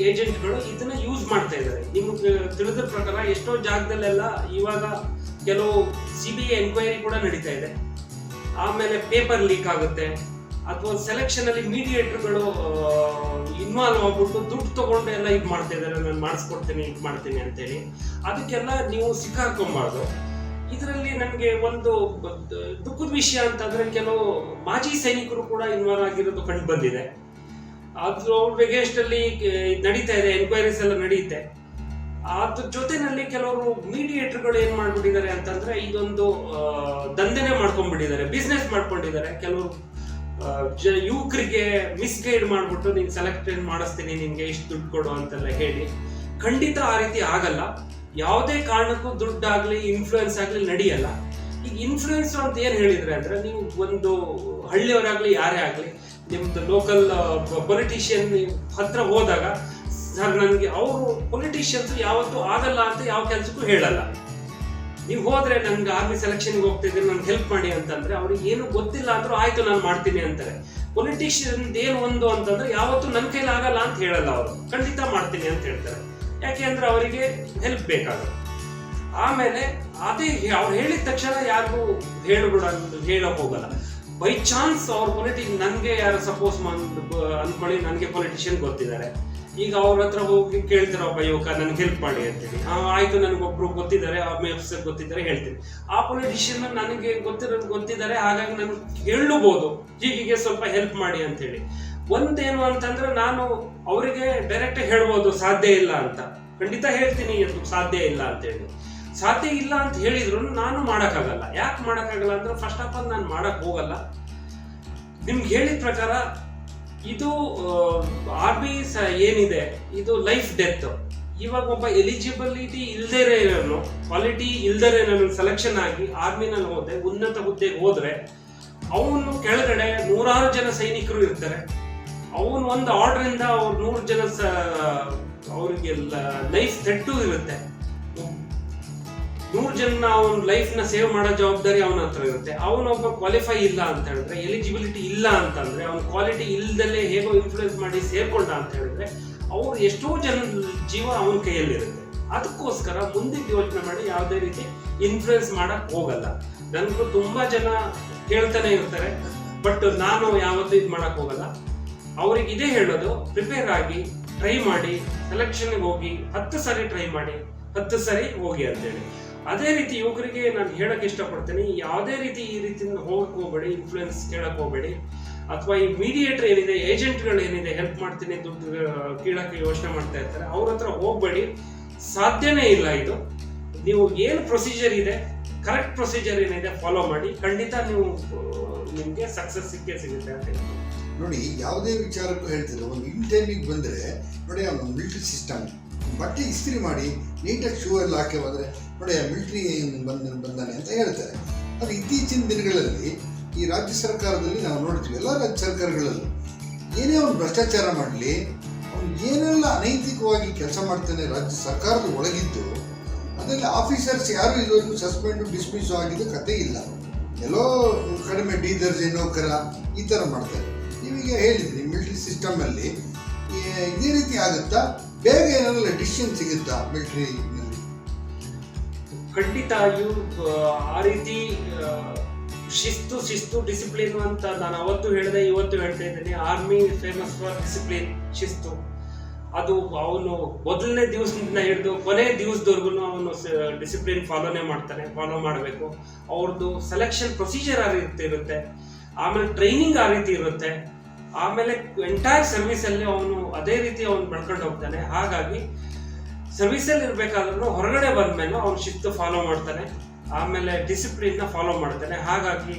ಏಜೆಂಟ್ಗಳು ಇದನ್ನ ಯೂಸ್ ಮಾಡ್ತಾ ಇದ್ದಾರೆ. ನಿಮ್ಗೆ ತಿಳಿದ ಪ್ರಕಾರ ಎಷ್ಟೋ ಜಾಗದಲ್ಲೆಲ್ಲ ಇವಾಗ ಕೆಲವು CBI ಎನ್ಕ್ವೈರಿ ಕೂಡ ನಡೀತಾ ಇದೆ. ಆಮೇಲೆ ಪೇಪರ್ ಲೀಕ್ ಆಗುತ್ತೆ, ಅಥವಾ ಸೆಲೆಕ್ಷನ್ ಅಲ್ಲಿ ಮೀಡಿಯೇಟರ್ಗಳು ಇನ್ವಾಲ್ವ್ ಆಗ್ಬಿಟ್ಟು ದುಡ್ಡು ತಗೊಂಡು ಎಲ್ಲ ಇದು ಮಾಡ್ತಾ ಇದ್ದಾರೆ, ನಾನು ಮಾಡಿಸ್ಕೊಡ್ತೀನಿ, ಇದು ಮಾಡ್ತೀನಿ ಅಂತೇಳಿ. ಅದಕ್ಕೆಲ್ಲ ನೀವು ಸಿಕ್ಕಾಕೊಂಬಾರ್ದು. ಇದರಲ್ಲಿ ನನಗೆ ಒಂದು ದುಃಖದ ವಿಷಯ ಅಂತಂದ್ರೆ ಕೆಲವು ಮಾಜಿ ಸೈನಿಕರು ಕೂಡ ಇನ್ವಾಲ್ವ್ ಆಗಿರೋದು ಕಂಡು ಬಂದಿದೆ. ಅದು ಅವ್ರ ಅಗೇನ್ಸ್ಟ್ ಅಲ್ಲಿ ನಡೀತಾ ಇದೆ, ಎನ್ಕ್ವೈರೀಸ್ ಎಲ್ಲ ನಡೆಯುತ್ತೆ. ಅದ್ರ ಜೊತೆನಲ್ಲಿ ಕೆಲವರು ಮೀಡಿಯೇಟರ್ಗಳು ಏನ್ ಮಾಡ್ಬಿಟ್ಟಿದ್ದಾರೆ ಅಂತಂದ್ರೆ ಇದೊಂದು ದಂಧೆನೆ ಮಾಡ್ಕೊಂಡ್ಬಿಟ್ಟಿದ್ದಾರೆ, ಬಿಸ್ನೆಸ್ ಮಾಡ್ಕೊಂಡಿದ್ದಾರೆ. ಕೆಲವರು ಯುವಕರಿಗೆ ಮಿಸ್ಗೈಡ್ ಮಾಡ್ಬಿಟ್ಟು ನೀನ್ ಸೆಲೆಕ್ಟ್ ಮಾಡಿಸ್ತೀನಿ, ನಿನ್ಗೆ ಇಷ್ಟು ದುಡ್ಡು ಕೊಡು ಅಂತೆಲ್ಲ ಹೇಳಿ. ಖಂಡಿತ ಆ ರೀತಿ ಆಗಲ್ಲ. ಯಾವುದೇ ಕಾರಣಕ್ಕೂ ದುಡ್ಡಾಗ್ಲಿ ಇನ್ಫ್ಲೂಯೆನ್ಸ್ ಆಗ್ಲಿ ನಡೆಯಲ್ಲ. ಈಗ ಇನ್ಫ್ಲೂಯೆನ್ಸ್ ಅಂತ ಏನ್ ಹೇಳಿದ್ರೆ ಅಂದ್ರೆ, ನೀವು ಒಂದು ಹಳ್ಳಿಯವರಾಗ್ಲಿ ಯಾರೇ ಆಗ್ಲಿ ನಿಮ್ದು ಲೋಕಲ್ ಪೊಲಿಟಿಷಿಯನ್ ಹತ್ರ ಹೋದಾಗ, ಸರ್ ನನಗೆ ಅವರು ಪೊಲಿಟಿಷಿಯನ್ಸ್ ಯಾವತ್ತೂ ಆಗಲ್ಲ ಅಂತ ಯಾವ ಕೆಲಸಕ್ಕೂ ಹೇಳಲ್ಲ. ನೀವು ಹೋದ್ರೆ ನನ್ಗೆ ಆರ್ಮಿ ಸೆಲೆಕ್ಷನ್ಗೆ ಹೋಗ್ತಿದ್ದೀನಿ, ನನ್ಗೆ ಹೆಲ್ಪ್ ಮಾಡಿ ಅಂತಂದ್ರೆ ಅವ್ರಿಗೆ ಏನು ಗೊತ್ತಿಲ್ಲ ಅಂದ್ರೂ ಆಯ್ತು ನಾನು ಮಾಡ್ತೀನಿ ಅಂತಾರೆ. ಪೊಲಿಟಿಷಿಯನ್ ಏನು ಒಂದು ಅಂತಂದ್ರೆ ಯಾವತ್ತೂ ನನ್ನ ಕೈಲಿ ಆಗಲ್ಲ ಅಂತ ಹೇಳಲ್ಲ, ಅವರು ಖಂಡಿತ ಮಾಡ್ತೀನಿ ಅಂತ ಹೇಳ್ತಾರೆ. ಯಾಕೆ ಅಂದ್ರೆ ಅವರಿಗೆ ಹೆಲ್ಪ್ ಬೇಕಾಗುತ್ತೆ. ಆಮೇಲೆ ಅದೇ ಅವ್ರು ಹೇಳಿದ ತಕ್ಷಣ ಯಾರಿಗೂ ಹೇಳಕ್ ಹೋಗಲ್ಲ. ಬೈ ಚಾನ್ಸ್ ಅವ್ರ ನನ್ಗೆ ಯಾರು ಸಪೋಸ್ ಅನ್ಕೊಳ್ಳಿ, ನನ್ಗೆ ಪೊಲಿಟಿಷಿಯನ್ ಗೊತ್ತಿದ್ದಾರೆ. ಈಗ ಅವ್ರ ಹತ್ರ ಹೋಗಿ ಕೇಳ್ತಾರೆ, ಒಬ್ಬ ಯುವಕ ನನ್ಗೆ ಹೆಲ್ಪ್ ಮಾಡಿ ಅಂತೇಳಿ. ಆಯ್ತು, ನನಗೊಬ್ರು ಗೊತ್ತಿದ್ದಾರೆ, ಆಫೀಸರ್ ಗೊತ್ತಿದ್ದಾರೆ, ಹೇಳ್ತೀನಿ. ಆ ಪೊಲಿಟಿಷಿಯನ್ ನನಗೆ ಗೊತ್ತಿದ್ದಾರೆ, ಹಾಗಾಗಿ ನಾನು ಹೇಳಬಹುದು ಹೀಗೆ ಸ್ವಲ್ಪ ಹೆಲ್ಪ್ ಮಾಡಿ ಅಂತ ಹೇಳಿ. ಒಂದೇನು ಅಂತಂದ್ರೆ, ನಾನು ಅವರಿಗೆ ಡೈರೆಕ್ಟ್ ಹೇಳ್ಬೋದು ಸಾಧ್ಯ ಇಲ್ಲ ಅಂತ. ಖಂಡಿತ ಹೇಳ್ತೀನಿ ಎಂದು ಸಾಧ್ಯ ಇಲ್ಲ ಅಂತ ಹೇಳಿ. ಸಾಧ್ಯ ಇಲ್ಲ ಅಂತ ಹೇಳಿದ್ರು ನಾನು ಮಾಡಕ್ಕಾಗಲ್ಲ. ಯಾಕೆ ಮಾಡಕ್ಕಾಗಲ್ಲ ಅಂದ್ರೆ, ಫಸ್ಟ್ ಆಫ್ ಆಲ್ ನಾನು ಮಾಡಕ್ ಹೋಗಲ್ಲ. ನಿಮ್ಗೆ ಹೇಳಿದ ಪ್ರಕಾರ ಇದು ಆರ್ಮಿ ಏನಿದೆ ಇದು ಲೈಫ್ ಡೆತ್. ಇವಾಗ ಒಬ್ಬ ಎಲಿಜಿಬಿಲಿಟಿ ಇಲ್ದೇ ಇರೋನು, ಕ್ವಾಲಿಟಿ ಇಲ್ದೇ ನಾನು ಸೆಲೆಕ್ಷನ್ ಆಗಿ ಆರ್ಮಿನಲ್ಲಿ ಹೋದೆ, ಉನ್ನತ ಹುದ್ದೆಗೆ ಹೋದ್ರೆ ಅವನು ಕೆಳಗಡೆ 100 ಜನ ಸೈನಿಕರು ಇರ್ತಾರೆ. ಅವನು ಒಂದು ಆರ್ಡರ್ ಇಂದ ಅವ್ರು 100 ಜನ ಅವ್ರಿಗೆಲ್ಲ ಲೈಫ್ ಥ್ರೆಟ್ಟು ಇರುತ್ತೆ. 100 ಜನ ಅವನ ಲೈಫ್ ನ ಸೇವ್ ಮಾಡೋ ಜವಾಬ್ದಾರಿ ಅವನ ಹತ್ರ ಇರುತ್ತೆ. ಅವನೊಬ್ಬ ಕ್ವಾಲಿಫೈ ಇಲ್ಲ ಅಂತ ಹೇಳಿದ್ರೆ, ಎಲಿಜಿಬಿಲಿಟಿ ಇಲ್ಲ ಅಂತಂದ್ರೆ, ಅವನ ಕ್ವಾಲಿಟಿ ಇಲ್ದಲ್ಲೇ ಹೇಗೋ ಇನ್ಫ್ಲೂಯೆನ್ಸ್ ಮಾಡಿ ಸೇರ್ಕೊಂಡ ಅಂತ ಹೇಳಿದ್ರೆ, ಅವ್ರು ಎಷ್ಟೋ ಜನ ಜೀವ ಅವನ ಕೈಯಲ್ಲಿರುತ್ತೆ. ಅದಕ್ಕೋಸ್ಕರ ಮುಂದೆ ಯೋಚನೆ ಮಾಡಿ ಯಾವುದೇ ರೀತಿ ಇನ್ಫ್ಲೂಯೆನ್ಸ್ ಮಾಡಕ್ ಹೋಗಲ್ಲ. ನನ್ಗೂ ತುಂಬಾ ಜನ ಕೇಳ್ತಾನೆ ಇರ್ತಾರೆ, ಬಟ್ ನಾನು ಯಾವತ್ತೂ ಇದು ಮಾಡಕ್ ಹೋಗಲ್ಲ. ಅವ್ರಿಗೆ ಇದೇ ಹೇಳೋದು, ಪ್ರಿಪೇರ್ ಆಗಿ ಟ್ರೈ ಮಾಡಿ, ಸೆಲೆಕ್ಷನ್ಗೆ ಹೋಗಿ 10 ಸರಿ ಟ್ರೈ ಮಾಡಿ, 10 ಸರಿ ಹೋಗಿ ಅಂತೇಳಿ. ಅದೇ ರೀತಿ ಯುವಕರಿಗೆ ನಾನು ಹೇಳಕ್ ಇಷ್ಟಪಡ್ತೀನಿ, ಯಾವುದೇ ರೀತಿ ಈ ರೀತಿ ಹೋಗಕ್ ಹೋಗ್ಬೇಡಿ, ಇನ್ಫ್ಲೂಯೆನ್ಸ್ ಕೇಳಕ್ ಹೋಗ್ಬೇಡಿ. ಅಥವಾ ಈ ಮೀಡಿಯೇಟರ್ ಏನಿದೆ, ಏಜೆಂಟ್ಗಳು ಏನಿದೆ, ಹೆಲ್ಪ್ ಮಾಡ್ತೀನಿ ದುಡ್ಡು ಕೀಳಕ್ಕೆ ಯೋಚನೆ ಮಾಡ್ತಾ ಇರ್ತಾರೆ, ಅವ್ರ ಹತ್ರ ಹೋಗ್ಬೇಡಿ. ಸಾಧ್ಯನೇ ಇಲ್ಲ ಇದು. ನೀವು ಏನು ಪ್ರೊಸೀಜರ್ ಇದೆ, ಕರೆಕ್ಟ್ ಪ್ರೊಸೀಜರ್ ಏನಿದೆ ಫಾಲೋ ಮಾಡಿ, ಖಂಡಿತ ನೀವು ನಿಮ್ಗೆ ಸಕ್ಸಸ್ ಸಿಗುತ್ತೆ ಅಂತ ಹೇಳ್ತೀನಿ. ನೋಡಿ, ಯಾವುದೇ ವಿಚಾರಕ್ಕೂ ಹೇಳ್ತಿದ್ರು, ಒಂದು ಇನ್ ಟೈಮಿಗೆ ಬಂದರೆ ನೋಡಿ, ಅವನು ಮಿಲಿಟರಿ ಸಿಸ್ಟಮ್ ಬಟ್ಟೆ ಇಸ್ತ್ರಿ ಮಾಡಿ ನೀಟಾಗಿ ಶೂ ಎಲ್ಲ ಹಾಕಿ ಹೋದರೆ ನೋಡಿ ಮಿಲಿಟ್ರಿ ಬಂದಾನೆ ಅಂತ ಹೇಳ್ತಾರೆ. ಅದು ಇತ್ತೀಚಿನ ದಿನಗಳಲ್ಲಿ ಈ ರಾಜ್ಯ ಸರ್ಕಾರದಲ್ಲಿ ನಾವು ನೋಡ್ತೀವಿ, ಎಲ್ಲ ರಾಜ್ಯ ಸರ್ಕಾರಗಳಲ್ಲೂ ಏನೇ ಅವನು ಭ್ರಷ್ಟಾಚಾರ ಮಾಡಲಿ, ಅವನು ಏನೆಲ್ಲ ಅನೈತಿಕವಾಗಿ ಕೆಲಸ ಮಾಡ್ತಾನೆ ರಾಜ್ಯ ಸರ್ಕಾರದ ಒಳಗಿದ್ದು, ಅದರಲ್ಲಿ ಆಫೀಸರ್ಸ್ ಯಾರು ಇದುವರೆಗೂ ಸಸ್ಪೆಂಡು ಡಿಸ್ಮಿಸ್ ಆಗಿದ್ದು ಕತೆ ಇಲ್ಲ. ಎಲ್ಲೋ ಕಡಿಮೆ ಡಿ ದರ್ಜೆ ನೌಕರ ಈ ಥರ ಮಾಡ್ತಾರೆ. ನೀವೀಗ ಹೇಳಿದ್ರಿ ಮಿಲಿಟರಿ ಸಿಸ್ಟಮಲ್ಲಿ ಇದೇ ರೀತಿ ಆಗುತ್ತಾ? ಬೇಗ ಏನಾರಲ್ಲ ಡಿಸಿಷನ್ ಸಿಗುತ್ತಾ ಮಿಲಿಟರಿನಲ್ಲಿ? ಖಂಡಿತ ಆ ರೀತಿ ಶಿಸ್ತು ಡಿಸಿಪ್ಲಿನ್ ಅಂತ ನಾನು ಅವತ್ತು ಹೇಳಿದೆ, ಇವತ್ತು ಹೇಳ್ತಾ ಇದ್ದೀನಿ. ಆರ್ಮಿ ಫೇಮಸ್ ಫಾರ್ ಡಿಸಿಪ್ಲಿನ್, ಶಿಸ್ತು. ಅದು ಅವನು ಮೊದಲನೇ ದಿವಸದಿಂದ ಹಿಡಿದು ಕೊನೆ ದಿವಸದವರೆಗೂ ಅವನು ಡಿಸಿಪ್ಲಿನ್ ಫಾಲೋ ಮಾಡಬೇಕು. ಅವ್ರದ್ದು ಸೆಲೆಕ್ಷನ್ ಪ್ರೊಸೀಜರ್ ಆ ರೀತಿ ಇರುತ್ತೆ, ಆಮೇಲೆ ಟ್ರೈನಿಂಗ್ ಆ ರೀತಿ ಇರುತ್ತೆ. ಆಮೇಲೆ ಎಂಟೈರ್ ಸರ್ವಿಸಲ್ಲಿ ಅವನು ಅದೇ ರೀತಿ ಅವನು ಬೆಳ್ಕೊಂಡು ಹೋಗ್ತಾನೆ. ಹಾಗಾಗಿ ಸರ್ವಿಸಲ್ಲಿ ಇರಬೇಕಾದ್ರೂ ಹೊರಗಡೆ ಬಂದ್ಮೇಲೆ ಅವನು ಶಿಫ್ಟ್ ಫಾಲೋ ಮಾಡ್ತಾನೆ, ಆಮೇಲೆ ಡಿಸಿಪ್ಲಿನ್ನ ಫಾಲೋ ಮಾಡ್ತಾನೆ. ಹಾಗಾಗಿ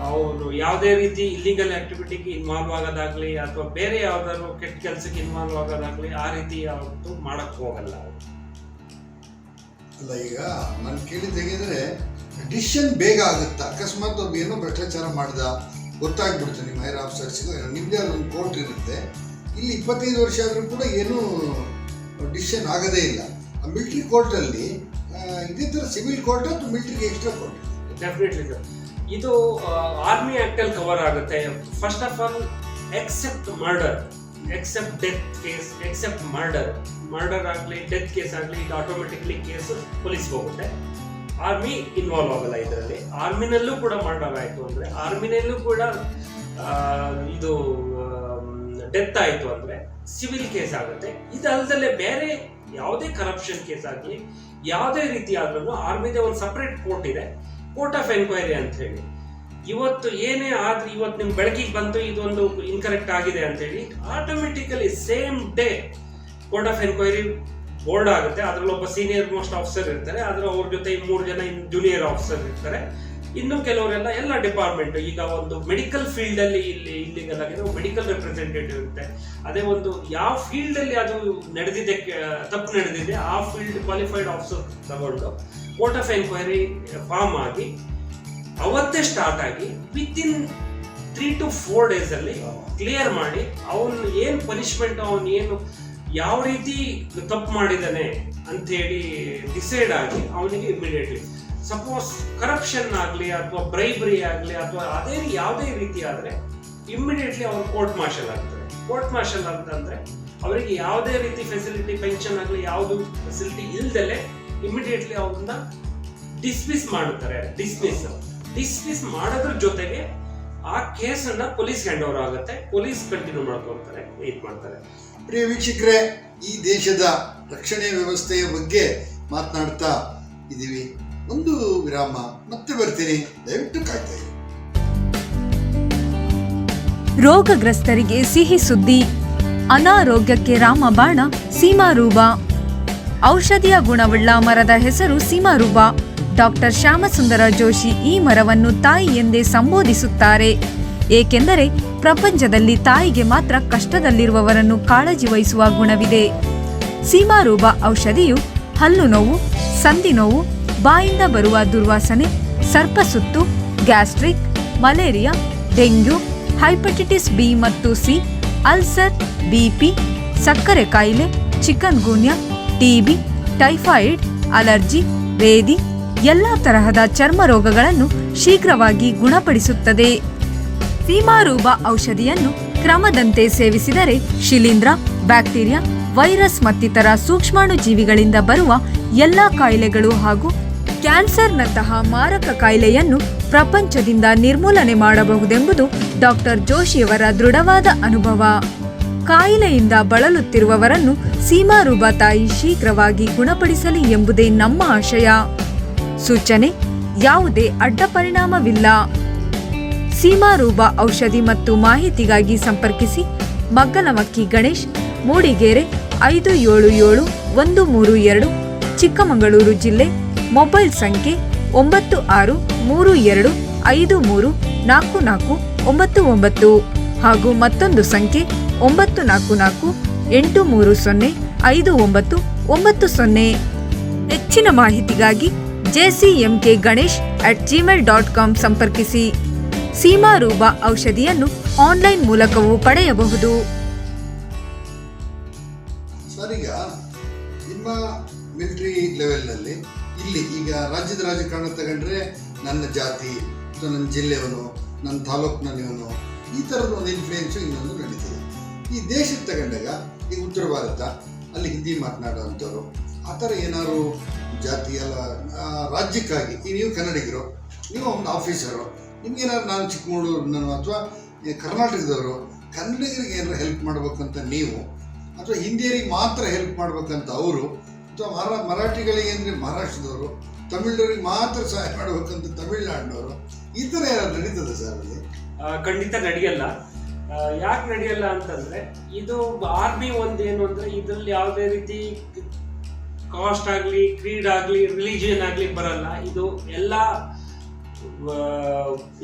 ಅವನು ಯಾವುದೇ ರೀತಿ ಇಲ್ಲಿಗಲ್ ಆಕ್ಟಿವಿಟಿಗೆ ಇನ್ವಾಲ್ವ್ ಆಗೋದಾಗ್ಲಿ ಅಥವಾ ಬೇರೆ ಯಾವ್ದಾದ್ರು ಕೆಟ್ಟ ಕೆಲಸಕ್ಕೆ ಇನ್ವಾಲ್ವ್ ಆಗೋದಾಗ್ಲಿ ಆ ರೀತಿ ಯಾವತ್ತೂ ಮಾಡಕ್ ಹೋಗಲ್ಲ. ಅಲ್ಲ, ಈಗ ನಾನು ಕೇಳಿದ್ದು ಹೇಗಿದ್ರೆ ಡಿಸಿಷನ್ ಬೇಗ ಆಗುತ್ತಾ? ಅಕಸ್ಮಾತ್ ಒಬ್ಬ ಏನೋ ಭ್ರಷ್ಟಾಚಾರ ಮಾಡ್ದ, ಗೊತ್ತಾಗ್ಬಿಡುತ್ತೆ ನಿಮ್ಮ ಹೈರ್ ಆಫೀಸರ್ಸ್ಗೂ, ನಿಮ್ಮದೇ ಆದ ಒಂದು ಕೋರ್ಟ್ ಇರುತ್ತೆ. ಇಲ್ಲಿ 25 ವರ್ಷ ಆದರೂ ಕೂಡ ಏನೂ ಡಿಸಿಷನ್ ಆಗೋದೇ ಇಲ್ಲ. ಆ ಮಿಲಿಟ್ರಿ ಕೋರ್ಟಲ್ಲಿ ಇದೇ ಥರ ಸಿವಿಲ್ ಕೋರ್ಟ್ ಅಥವಾ ಮಿಲಿಟ್ರಿಗೆ ಎಕ್ಸ್ಟ್ರಾ ಕೋರ್ಟ್? ಡೆಫಿನೆಟ್ಲಿ ಸರ್, ಇದು ಆರ್ಮಿ ಆಕ್ಟ್ ಅಲ್ಲಿ ಕವರ್ ಆಗುತ್ತೆ. First of all except murder, except death case, except murder ಆಗಲಿ ಡೆತ್ ಕೇಸ್ ಆಗಲಿ ಇದು ಆಟೋಮೆಟಿಕ್ಲಿ ಕೇಸ್ ಪೊಲೀಸ್ಗೆ ಹೋಗುತ್ತೆ. ಆರ್ಮಿ ಇನ್ವಾಲ್ವ್ ಆಗಲ್ಲ ಇದರಲ್ಲಿ. ಆರ್ಮಿನಲ್ಲೂ ಕೂಡ ಮರ್ಡರ್ ಆಯಿತು ಅಂದರೆ, ಆರ್ಮಿನಲ್ಲೂ ಕೂಡ ಇದು ಡೆತ್ ಆಯಿತು ಅಂದರೆ ಸಿವಿಲ್ ಕೇಸ್ ಆಗುತ್ತೆ. ಇದಲ್ದಲ್ಲೇ ಬೇರೆ ಯಾವುದೇ ಕರಪ್ಷನ್ ಕೇಸ್ ಆಗಲಿ ಯಾವುದೇ ರೀತಿ ಆದ್ರೂ ಆರ್ಮಿದೇ ಒಂದು ಸಪ್ರೇಟ್ ಕೋರ್ಟ್ ಇದೆ, ಕೋರ್ಟ್ ಆಫ್ ಎನ್ಕ್ವೈರಿ ಅಂತ ಹೇಳಿ. ಇವತ್ತು ಏನೇ ಆದ್ರೆ ಇವತ್ತು ನಿಮ್ ಬೆಳಕಿಗೆ ಬಂತು ಇದೊಂದು ಇನ್ಕರೆಕ್ಟ್ ಆಗಿದೆ ಅಂತ ಹೇಳಿ automatically same day court of enquiry board ಆಗುತ್ತೆ. ಅದ್ರಲ್ಲಿ ಒಬ್ಬ ಸೀನಿಯರ್ ಮೋಸ್ಟ್ ಆಫೀಸರ್ ಇರ್ತಾರೆ, ಅದ್ರ ಅವ್ರ ಜೊತೆ 3 ಜನ ಜೂನಿಯರ್ ಆಫೀಸರ್ ಇರ್ತಾರೆ. ಇನ್ನು ಕೆಲವರೆಲ್ಲ ಎಲ್ಲ ಡಿಪಾರ್ಟ್ಮೆಂಟ್, ಈಗ ಒಂದು ಮೆಡಿಕಲ್ ಫೀಲ್ಡ್ ಅಲ್ಲಿ ಇಲ್ಲಿಗೆಲ್ಲ ಮೆಡಿಕಲ್ ರೆಪ್ರೆಸೆಂಟೇಟಿವ್ ಇರುತ್ತೆ. ಅದೇ ಒಂದು ಯಾವ ಫೀಲ್ಡ್ ಅಲ್ಲಿ ಅದು ನಡೆದಿದೆ, ತಪ್ಪು ನಡೆದಿದೆ, ಆ ಫೀಲ್ಡ್ ಕ್ವಾಲಿಫೈಡ್ ಆಫೀಸರ್ ತಗೊಂಡು ಕೋರ್ಟ್ ಆಫ್ ಎನ್ಕ್ವೈರಿ ಫಾರ್ಮ್ ಆಗಿ ಅವತ್ತೇ ಸ್ಟಾರ್ಟ್ ಆಗಿ ವಿತಿನ್ 3 to 4 days ಅಲ್ಲಿ ಕ್ಲಿಯರ್ ಮಾಡಿ ಅವನು ಏನು ಪನಿಷ್ಮೆಂಟ್, ಅವನು ಏನು ಯಾವ ರೀತಿ ತಪ್ಪು ಮಾಡಿದ್ದಾನೆ ಅಂತೇಳಿ ಡಿಸೈಡ್ ಆಗಿ ಅವನಿಗೆ ಇಮಿಡಿಯೇಟ್ಲಿ, ಸಪೋಸ್ ಕರಪ್ಷನ್ ಆಗಲಿ ಅಥವಾ ಬ್ರೈಬರಿ ಆಗಲಿ ಅಥವಾ ಅದೇ ಯಾವುದೇ ರೀತಿ ಆದರೆ ಇಮ್ಮಿಡಿಯೇಟ್ಲಿ ಅವ್ರು ಕೋರ್ಟ್ ಮಾರ್ಷಲ್ ಆಗ್ತಾರೆ. ಕೋರ್ಟ್ ಮಾರ್ಷಲ್ ಅಂತಂದ್ರೆ ಅವರಿಗೆ ಯಾವುದೇ ರೀತಿ ಫೆಸಿಲಿಟಿ, ಪೆನ್ಷನ್ ಆಗಲಿ ಯಾವುದು ಫೆಸಿಲಿಟಿ ಇಲ್ದಲೆ ಇಮಿಡಿಯೇಟ್ಲಿ ಅವ್ರನ್ನ ಡಿಸ್ಮಿಸ್ ಮಾಡುತ್ತಾರೆ. ಡಿಸ್ಮಿಸ್ ಮಾಡೋದ್ರ ಜೊತೆಗೆ ಆ ಕೇಸನ್ನ ಪೊಲೀಸ್ ಹ್ಯಾಂಡ್ ಓವರ್ ಆಗುತ್ತೆ, ಪೊಲೀಸ್ ಕಂಟಿನ್ಯೂ ಮಾಡ್ಕೊಳ್ತಾರೆ, ವೇಟ್ ಮಾಡ್ತಾರೆ. ಪ್ರಿಯ ವೀಕ್ಷಕರೇ, ಈ ದೇಶದ ರಕ್ಷಣೆ ವ್ಯವಸ್ಥೆಯ ಬಗ್ಗೆ ಮಾತನಾಡ್ತಾ ಇದ್ದೀವಿ. ಒಂದು ವಿರಾಮ, ಮತ್ತೆ ಬರ್ತೀನಿ, ದಯವಿಟ್ಟು ಕಾಯ್ತಾ ಇರಿ. ರೋಗಗ್ರಸ್ತರಿಗೆ ಸಿಹಿ ಸುದ್ದಿ, ಅನಾರೋಗ್ಯಕ್ಕೆ ರಾಮಬಾಣ ಸೀಮಾರೂಬ. ಔಷಧಿಯ ಗುಣವುಳ್ಳ ಮರದ ಹೆಸರು ಸೀಮಾರೂಬ. ಡಾಕ್ಟರ್ ಶ್ಯಾಮಸುಂದರ ಜೋಶಿ ಈ ಮರವನ್ನು ತಾಯಿ ಎಂದೇ ಸಂಬೋಧಿಸುತ್ತಾರೆ. ಏಕೆಂದರೆ ಪ್ರಪಂಚದಲ್ಲಿ ತಾಯಿಗೆ ಮಾತ್ರ ಕಷ್ಟದಲ್ಲಿರುವವರನ್ನು ಕಾಳಜಿ ವಹಿಸುವ ಗುಣವಿದೆ. ಸೀಮಾರೂಬ ಔಷಧಿಯು ಹಲ್ಲು ನೋವು, ಸಂಧಿ ನೋವು, ಬಾಯಿಂದ ಬರುವ ದುರ್ವಾಸನೆ, ಸರ್ಪಸುತ್ತು, gastric, malaria, dengue, hepatitis B ಮತ್ತು ಸಿ, ಅಲ್ಸರ್, ಬಿಪಿ, ಸಕ್ಕರೆ ಕಾಯಿಲೆ, chikungunya, TB, typhoid, allergy, ಬೇದಿ ಎಲ್ಲ ತರಹದ ಚರ್ಮ ರೋಗಗಳನ್ನು ಶೀಘ್ರವಾಗಿ ಗುಣಪಡಿಸುತ್ತದೆ. ಸೀಮಾರೂಬ ಔಷಧಿಯನ್ನು ಕ್ರಮದಂತೆ ಸೇವಿಸಿದರೆ ಶಿಲೀಂಧ್ರ, ಬ್ಯಾಕ್ಟೀರಿಯಾ, ವೈರಸ್ ಮತ್ತಿತರ ಸೂಕ್ಷ್ಮಾಣು ಜೀವಿಗಳಿಂದ ಬರುವ ಎಲ್ಲ ಕಾಯಿಲೆಗಳು ಹಾಗೂ ಕ್ಯಾನ್ಸರ್ನಂತಹ ಮಾರಕ ಕಾಯಿಲೆಯನ್ನು ಪ್ರಪಂಚದಿಂದ ನಿರ್ಮೂಲನೆ ಮಾಡಬಹುದೆಂಬುದು ಡಾಕ್ಟರ್ ಜೋಶಿಯವರ ದೃಢವಾದ ಅನುಭವ. ಕಾಯಿಲೆಯಿಂದ ಬಳಲುತ್ತಿರುವವರನ್ನು ಸೀಮಾರೂಬ ತಾಯಿ ಶೀಘ್ರವಾಗಿ ಗುಣಪಡಿಸಲಿ ಎಂಬುದೇ ನಮ್ಮ ಆಶಯ. ಸೂಚನೆ: ಯಾವುದೇ ಅಡ್ಡ ಪರಿಣಾಮವಿಲ್ಲ. ಸೀಮಾರೂಬ ಔಷಧಿ ಮತ್ತು ಮಾಹಿತಿಗಾಗಿ ಸಂಪರ್ಕಿಸಿ ಮಗ್ಗಲಮಕ್ಕಿ ಗಣೇಶ್, ಮೂಡಿಗೆರೆ 577132, ಚಿಕ್ಕಮಗಳೂರು ಜಿಲ್ಲೆ. ಮೊಬೈಲ್ ಸಂಖ್ಯೆ 9632534499 ಹಾಗೂ ಮತ್ತೊಂದು ಸಂಖ್ಯೆ 9448305990. ಹೆಚ್ಚಿನ ಮಾಹಿತಿಗಾಗಿ jcmkganesh@gmail.com ಸಂಪರ್ಕಿಸಿ. ಸೀಮಾರೂಬ ಔಷಧಿಯನ್ನು ಆನ್ಲೈನ್ ಮೂಲಕವೂ ಪಡೆಯಬಹುದು. ಸರ್, ಈಗ ನಿಮ್ಮ ಮಿಲಿಟರಿ ಲೆವೆಲ್ನಲ್ಲಿ ಇಲ್ಲಿ ಈಗ ರಾಜ್ಯದ ರಾಜಕಾರಣ ತಗೊಂಡ್ರೆ ನನ್ನ ಜಾತಿ ಅಥವಾ ನನ್ನ ಜಿಲ್ಲೆಯವನು, ನನ್ನ ತಾಲೂಕಿನಲ್ಲಿವನು, ಈ ಥರದ ಒಂದು ಇನ್ಫ್ಲೂಯೆನ್ಸು ಇನ್ನೊಂದು ನಡೀತದೆ. ಈ ದೇಶಕ್ಕೆ ತಗೊಂಡಾಗ ಈಗ ಉತ್ತರ ಭಾರತ, ಅಲ್ಲಿ ಹಿಂದಿ ಮಾತನಾಡೋವಂಥವ್ರು, ಆ ಥರ ಏನಾದ್ರು ಜಾತಿ ಅಲ್ಲ ರಾಜ್ಯಕ್ಕಾಗಿ ಈಗ ನೀವು ಕನ್ನಡಿಗರು, ನೀವು ಒಂದು ಆಫೀಸರು, ನಿಮ್ಗೇನಾದ್ರು ನಾನು ಚಿಕ್ಕಮಗಳೂರು ಅಥವಾ ಕರ್ನಾಟಕದವರು ಕನ್ನಡಿಗರಿಗೆ ಏನಾದ್ರು ಹೆಲ್ಪ್ ಮಾಡ್ಬೇಕಂತ ನೀವು, ಅಥವಾ ಹಿಂದಿಯರಿಗೆ ಮಾತ್ರ ಹೆಲ್ಪ್ ಮಾಡ್ಬೇಕಂತ ಅವರು, ಅಥವಾ ಮರಾಠಿಗಳಿಗೆ ಅಂದರೆ ಮಹಾರಾಷ್ಟ್ರದವರು, ತಮಿಳರಿಗೆ ಮಾತ್ರ ಸಹಾಯ ಮಾಡಬೇಕಂತ ತಮಿಳುನಾಡಿನವರು, ಈ ಥರ ಯಾರು ನಡೀತದೆ ಸರ್ ಅಲ್ಲಿ? ಖಂಡಿತ ನಡೆಯಲ್ಲ. ಯಾಕೆ ನಡೆಯಲ್ಲ ಅಂತಂದ್ರೆ ಇದು ಆರ್ಮಿ ಒಂದೇನು ಅಂದ್ರೆ ಇದರಲ್ಲಿ ಯಾವುದೇ ರೀತಿ ಕಾಸ್ಟ್ ಆಗಲಿ ಕ್ರೀಡ್ ಆಗಲಿ ರಿಲಿಜಿಯನ್ ಆಗಲಿ ಬರಲ್ಲ. ಇದು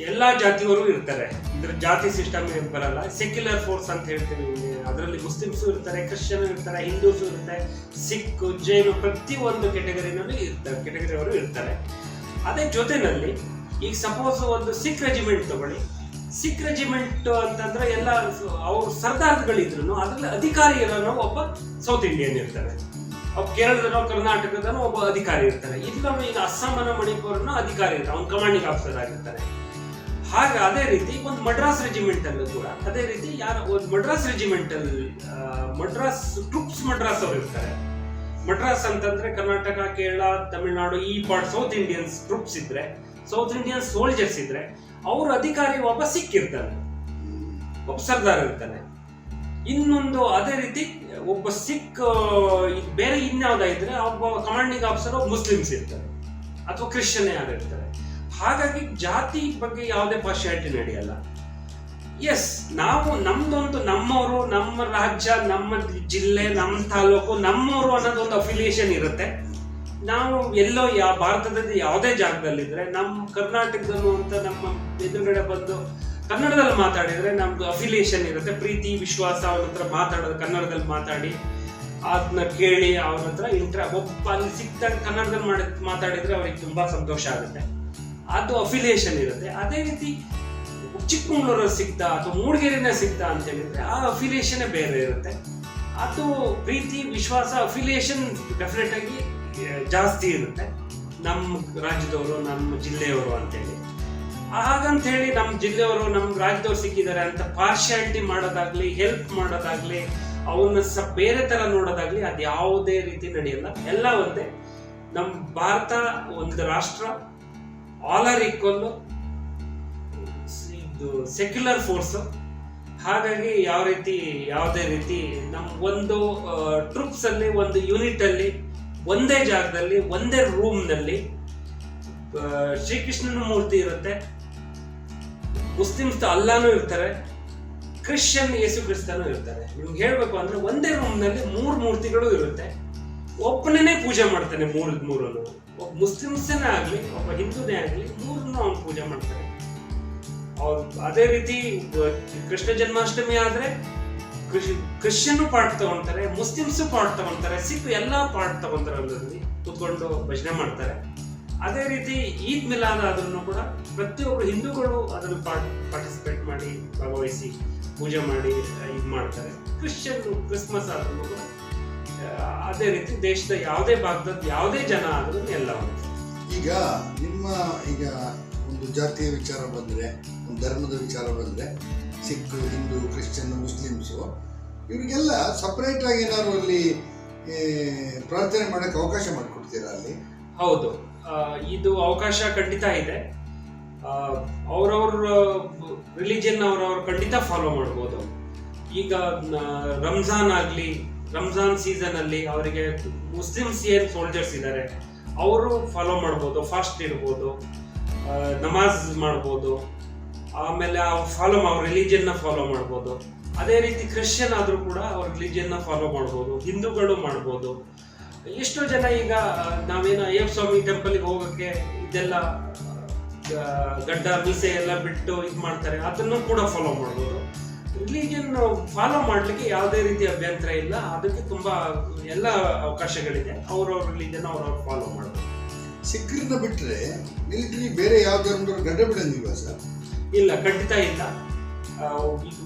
ಎಲ್ಲ ಜಾತಿಯವರು ಇರ್ತಾರೆ, ಇದ್ರ ಜಾತಿ ಸಿಸ್ಟಮ್ ಬರಲ್ಲ. ಸೆಕ್ಯುಲರ್ ಫೋರ್ಸ್ ಅಂತ ಹೇಳ್ತೀವಿ. ಅದರಲ್ಲಿ ಮುಸ್ಲಿಮ್ಸು ಇರ್ತಾರೆ, ಕ್ರಿಶ್ಚಿಯನ್ ಇರ್ತಾರೆ, ಹಿಂದೂಸು ಇರ್ತಾರೆ, ಸಿಖ್, ಜೈನು, ಪ್ರತಿಯೊಂದು ಕೆಟಗರಿಯವರು ಇರ್ತಾರೆ. ಅದೇ ಜೊತೆನಲ್ಲಿ ಈಗ ಸಪೋಸ್ ಒಂದು ಸಿಖ್ ರೆಜಿಮೆಂಟ್ ತಗೊಳ್ಳಿ. ಸಿಖ್ ರೆಜಿಮೆಂಟ್ ಅಂತಂದ್ರೆ ಎಲ್ಲ ಅವ್ರ ಸರ್ದಾರ್ಗಳಿದ್ರು ಅದ್ರಲ್ಲಿ ಅಧಿಕಾರಿ ಇರೋನು ಒಬ್ಬ ಸೌತ್ ಇಂಡಿಯನ್ ಇರ್ತಾರೆ, ಕೇರಳದನೋ ಕರ್ನಾಟಕದನೋ ಒಬ್ಬ ಅಧಿಕಾರಿ ಇರ್ತಾರೆ. ಇಲ್ಲವೂ ಈಗ ಅಸ್ಸಾಮನ ಮಣಿಪುರನ ಅಧಿಕಾರಿ ಇರ್ತಾರೆ, ಅವ್ನು ಕಮಾಂಡಿಂಗ್ ಆಫೀಸರ್ ಆಗಿರ್ತಾರೆ. ಹಾಗೆ ಅದೇ ರೀತಿ ಒಂದು ಮಡ್ರಾಸ್ ರೆಜಿಮೆಂಟ್ ಅಲ್ಲೂ ಕೂಡ ಅದೇ ರೀತಿ ಒಂದು ಮಡ್ರಾಸ್ ರೆಜಿಮೆಂಟ್ ಅಲ್ಲಿ ಮಡ್ರಾಸ್ ಟ್ರೂಪ್ಸ್ ಮಡ್ರಾಸ್ ಅವ್ರು ಇರ್ತಾರೆ. ಮಡ್ರಾಸ್ ಅಂತಂದ್ರೆ ಕರ್ನಾಟಕ, ಕೇರಳ, ತಮಿಳುನಾಡು ಈ ಪಾರ್ಟ್ ಸೌತ್ ಇಂಡಿಯನ್ಸ್ ಟ್ರೂಪ್ಸ್ ಇದ್ರೆ, ಸೌತ್ ಇಂಡಿಯನ್ ಸೋಲ್ಜರ್ಸ್ ಇದ್ರೆ ಅವ್ರ ಅಧಿಕಾರಿ ಒಬ್ಬ ಸಿಖ್ ಇರ್ತಾನೆ, ಒಬ್ಬ ಸರ್ದಾರ್ ಇರ್ತಾನೆ. ಇನ್ನೊಂದು ಅದೇ ರೀತಿ ಒಬ್ಬ ಸಿಖ್ ಬೇರೆ ಇನ್ಯಾವುದಾಗಿದ್ರೆ ಒಬ್ಬ ಕಮಾಂಡಿಂಗ್ ಆಫೀಸರ್ ಒಬ್ಬ ಮುಸ್ಲಿಮ್ಸ್ ಇರ್ತಾರೆ ಅಥವಾ ಕ್ರಿಶ್ಚಿಯನ್ ಯಾರಿರ್ತಾರೆ. ಹಾಗಾಗಿ ಜಾತಿ ಬಗ್ಗೆ ಯಾವುದೇ ಪಾರ್ಶಿಯಾಲಿಟಿ ನಡೆಯಲ್ಲ. ಎಸ್, ನಾವು ನಮ್ದೊಂದು ನಮ್ಮವರು, ನಮ್ಮ ರಾಜ್ಯ, ನಮ್ಮ ಜಿಲ್ಲೆ, ನಮ್ಮ ತಾಲೂಕು, ನಮ್ಮವರು ಅನ್ನೋದೊಂದು ಅಫಿಲಿಯೇಷನ್ ಇರುತ್ತೆ. ನಾವು ಎಲ್ಲೋ ಭಾರತದಲ್ಲಿ ಯಾವುದೇ ಜಾಗದಲ್ಲಿದ್ರೆ ನಮ್ಮ ಕರ್ನಾಟಕದಲ್ಲೂ ಅಂತ ನಮ್ಮ ಎದುರುಗಡೆ ಬಂದು ಕನ್ನಡದಲ್ಲಿ ಮಾತಾಡಿದ್ರೆ ನಮ್ದು ಅಫಿಲಿಯೇಷನ್ ಇರುತ್ತೆ, ಪ್ರೀತಿ ವಿಶ್ವಾಸ. ಅವ್ರ ಹತ್ರ ಮಾತಾಡೋದು ಕನ್ನಡದಲ್ಲಿ ಮಾತಾಡಿ ಅದನ್ನ ಕೇಳಿ ಅವ್ರ ಹತ್ರ ಒಬ್ಬ ಅಲ್ಲಿ ಸಿಕ್ತಾಗ ಕನ್ನಡದಲ್ಲಿ ಮಾತಾಡಿದ್ರೆ ಅವ್ರಿಗೆ ತುಂಬಾ ಸಂತೋಷ ಆಗುತ್ತೆ, ಅದು ಅಫಿಲಿಯೇಷನ್ ಇರುತ್ತೆ. ಅದೇ ರೀತಿ ಚಿಕ್ಕಮಂಗ್ಳೂರಲ್ಲಿ ಸಿಗ್ತಾ ಅಥವಾ ಮೂಡಿಗೆರೆನೇ ಸಿಗ್ತಾ ಅಂತ ಹೇಳಿದ್ರೆ ಆ ಅಫಿಲಿಯೇಷನ್ ಬೇರೆ ಇರುತ್ತೆ. ಅದು ಪ್ರೀತಿ ವಿಶ್ವಾಸ ಅಫಿಲಿಯೇಷನ್ ಡೆಫಿನೆಟ್ ಆಗಿ ಜಾಸ್ತಿ ಇರುತ್ತೆ ನಮ್ಮ ರಾಜ್ಯದವರು, ನಮ್ಮ ಜಿಲ್ಲೆಯವರು ಅಂತೇಳಿ. ಹಾಗಂತ ಹೇಳಿ ನಮ್ಮ ಜಿಲ್ಲೆಯವರು ನಮ್ಮ ರಾಜ್ಯದವ್ರು ಸಿಕ್ಕಿದ್ದಾರೆ ಅಂತ ಪಾರ್ಶಿಯಾಲಿಟಿ ಮಾಡೋದಾಗ್ಲಿ, ಹೆಲ್ಪ್ ಮಾಡೋದಾಗ್ಲಿ, ಅವನ್ನ ಬೇರೆ ತರ ನೋಡೋದಾಗ್ಲಿ ಅದು ಯಾವುದೇ ರೀತಿ ನಡೆಯಲ್ಲ. ಎಲ್ಲ ಒಂದೇ. ನಮ್ಮ ಭಾರತ ಒಂದು ರಾಷ್ಟ್ರ, ಆಲ್ ಆರ್ ಈಕ್ವಲ್, ಇದು ಸೆಕ್ಯುಲರ್ ಫೋರ್ಸ್. ಹಾಗಾಗಿ ಯಾವುದೇ ರೀತಿ ನಮ್ಮ ಒಂದು ಟ್ರೂಪ್ಸ್ ಅಲ್ಲಿ, ಒಂದು ಯೂನಿಟ್ ಅಲ್ಲಿ, ಒಂದೇ ಜಾಗದಲ್ಲಿ, ಒಂದೇ ರೂಮ್ ನಲ್ಲಿ ಶ್ರೀಕೃಷ್ಣನ ಮೂರ್ತಿ ಇರುತ್ತೆ, ಮುಸ್ಲಿಮ್ಸ್ ಅಲ್ಲಾನು ಇರ್ತಾರೆ, ಕ್ರಿಶ್ಚಿಯನ್ ಯೇಸು ಕ್ರಿಸ್ತನೂ ಇರ್ತಾರೆ. ನಿಮ್ಗೆ ಹೇಳ್ಬೇಕು ಅಂದ್ರೆ ಒಂದೇ ರೂಮ್ ನಲ್ಲಿ 3 ಮೂರ್ತಿಗಳು ಇರುತ್ತೆ. ಒಬ್ಬನೇ ಪೂಜೆ ಮಾಡ್ತಾನೆ ಮೂರನ್ನು. ಒಬ್ಬ ಮುಸ್ಲಿಮ್ಸನೇ ಆಗ್ಲಿ, ಒಬ್ಬ ಹಿಂದೂನೇ ಆಗ್ಲಿ, ಮೂರನ್ನು ಅವ್ನು ಪೂಜೆ ಮಾಡ್ತಾನೆ. ಅದೇ ರೀತಿ ಕೃಷ್ಣ ಜನ್ಮಾಷ್ಟಮಿ ಆದ್ರೆ ಕ್ರಿಶ್ಚಿಯನ್ ಪಾರ್ಟ್ ತಗೊಂತಾರೆ, ಮುಸ್ಲಿಮ್ಸ್ ಪಾರ್ಟ್ ತಗೊಂತಾರೆ, ಸಿಖ್ ಎಲ್ಲಾ ಪಾರ್ಟ್ ತಗೊಂತಾರೆ, ಅದರಲ್ಲಿ ಕೂತ್ಕೊಂಡು ಭಜನೆ ಮಾಡ್ತಾರೆ. ಅದೇ ರೀತಿ ಈದ್ ಮಿಲಾದ್ ಆದ್ರೂ ಕೂಡ ಪ್ರತಿಯೊಬ್ಬರು ಹಿಂದೂಗಳು ಅದನ್ನು ಪಾರ್ಟಿಸಿಪೇಟ್ ಮಾಡಿ, ಭಾಗವಹಿಸಿ, ಪೂಜೆ ಮಾಡಿ ಇದು ಮಾಡ್ತಾರೆ. ಕ್ರಿಸ್ಮಸ್ ಆದ್ರೂ ಕೂಡ ಅದೇ ರೀತಿ ದೇಶದ ಯಾವುದೇ ಭಾಗದ ಯಾವುದೇ ಜನ ಆದ್ರೂ ಎಲ್ಲ ಈಗ ಒಂದು ಜಾತಿಯ ವಿಚಾರ ಬಂದ್ರೆ, ಒಂದು ಧರ್ಮದ ವಿಚಾರ ಬಂದ್ರೆ, ಸಿಖ್, ಹಿಂದೂ, ಕ್ರಿಶ್ಚಿಯನ್, ಮುಸ್ಲಿಮ್ಸು ಇವರಿಗೆಲ್ಲ ಸಪರೇಟ್ ಆಗಿ ಏನಾದ್ರು ಅಲ್ಲಿ ಪ್ರಾರ್ಥನೆ ಮಾಡಕ್ಕೆ ಅವಕಾಶ ಮಾಡಿಕೊಡ್ತೀರಾ ಅಲ್ಲಿ? ಹೌದು, ಇದು ಅವಕಾಶ ಖಂಡಿತ ಇದೆ. ಅವ್ರವ್ರ ರಿಲಿಜಿಯನ್ ಅವ್ರವ್ರು ಖಂಡಿತ ಫಾಲೋ ಮಾಡ್ಬೋದು. ಈಗ ರಂಜಾನ್ ಆಗಲಿ, ರಂಜಾನ್ ಸೀಸನ್ ಅಲ್ಲಿ ಅವರಿಗೆ ಮುಸ್ಲಿಮ್ಸ್ ಏನು ಸೋಲ್ಜರ್ಸ್ ಇದ್ದಾರೆ ಅವರು ಫಾಲೋ ಮಾಡ್ಬೋದು, ಫಾಸ್ಟ್ ಇಡ್ಬೋದು, ನಮಾಜ್ ಮಾಡ್ಬೋದು, ಆಮೇಲೆ ಅವ್ರ ರಿಲಿಜಿಯನ್ನ ಫಾಲೋ ಮಾಡ್ಬೋದು. ಅದೇ ರೀತಿ ಕ್ರಿಶ್ಚಿಯನ್ ಆದರೂ ಕೂಡ ಅವ್ರ ರಿಲಿಜಿಯನ್ನ ಫಾಲೋ ಮಾಡ್ಬೋದು, ಹಿಂದೂಗಳು ಮಾಡ್ಬೋದು. ಎಷ್ಟೋ ಜನ ಈಗ ನಾವೇನು ಅಯ್ಯಪ್ಪ ಸ್ವಾಮಿ ಟೆಂಪಲ್ಗೆ ಹೋಗೋಕ್ಕೆ ಇದೆಲ್ಲ ಗಡ್ಡ ಮೀಸೆ ಎಲ್ಲ ಬಿಟ್ಟು ಇದು ಮಾಡ್ತಾರೆ, ಅದನ್ನು ಕೂಡ ಫಾಲೋ ಮಾಡ್ಬೋದು. ರಿಲಿಜಿಯನ್ ಫಾಲೋ ಮಾಡಲಿಕ್ಕೆ ಯಾವುದೇ ರೀತಿ ಅಭ್ಯಂತರ ಇಲ್ಲ. ಅದಕ್ಕೆ ತುಂಬಾ ಎಲ್ಲ ಅವಕಾಶಗಳಿದೆ. ಅವ್ರವ್ರ ರಿಲಿಜಿಯನ್ ಅವ್ರವ್ರು ಫಾಲೋ ಮಾಡ್ಬೋದು. ಸಿಖ್ರನ್ನ ಬಿಟ್ಟರೆ ಮಿಲಿಟರಿ ಬೇರೆ ಯಾವ ಧರ್ಮದವ್ರು ಗಡ್ಡ ಬಿಡಂಗಿಲ್ವಾ ಸರ್? ಇಲ್ಲ, ಖಂಡಿತ ಇಲ್ಲ.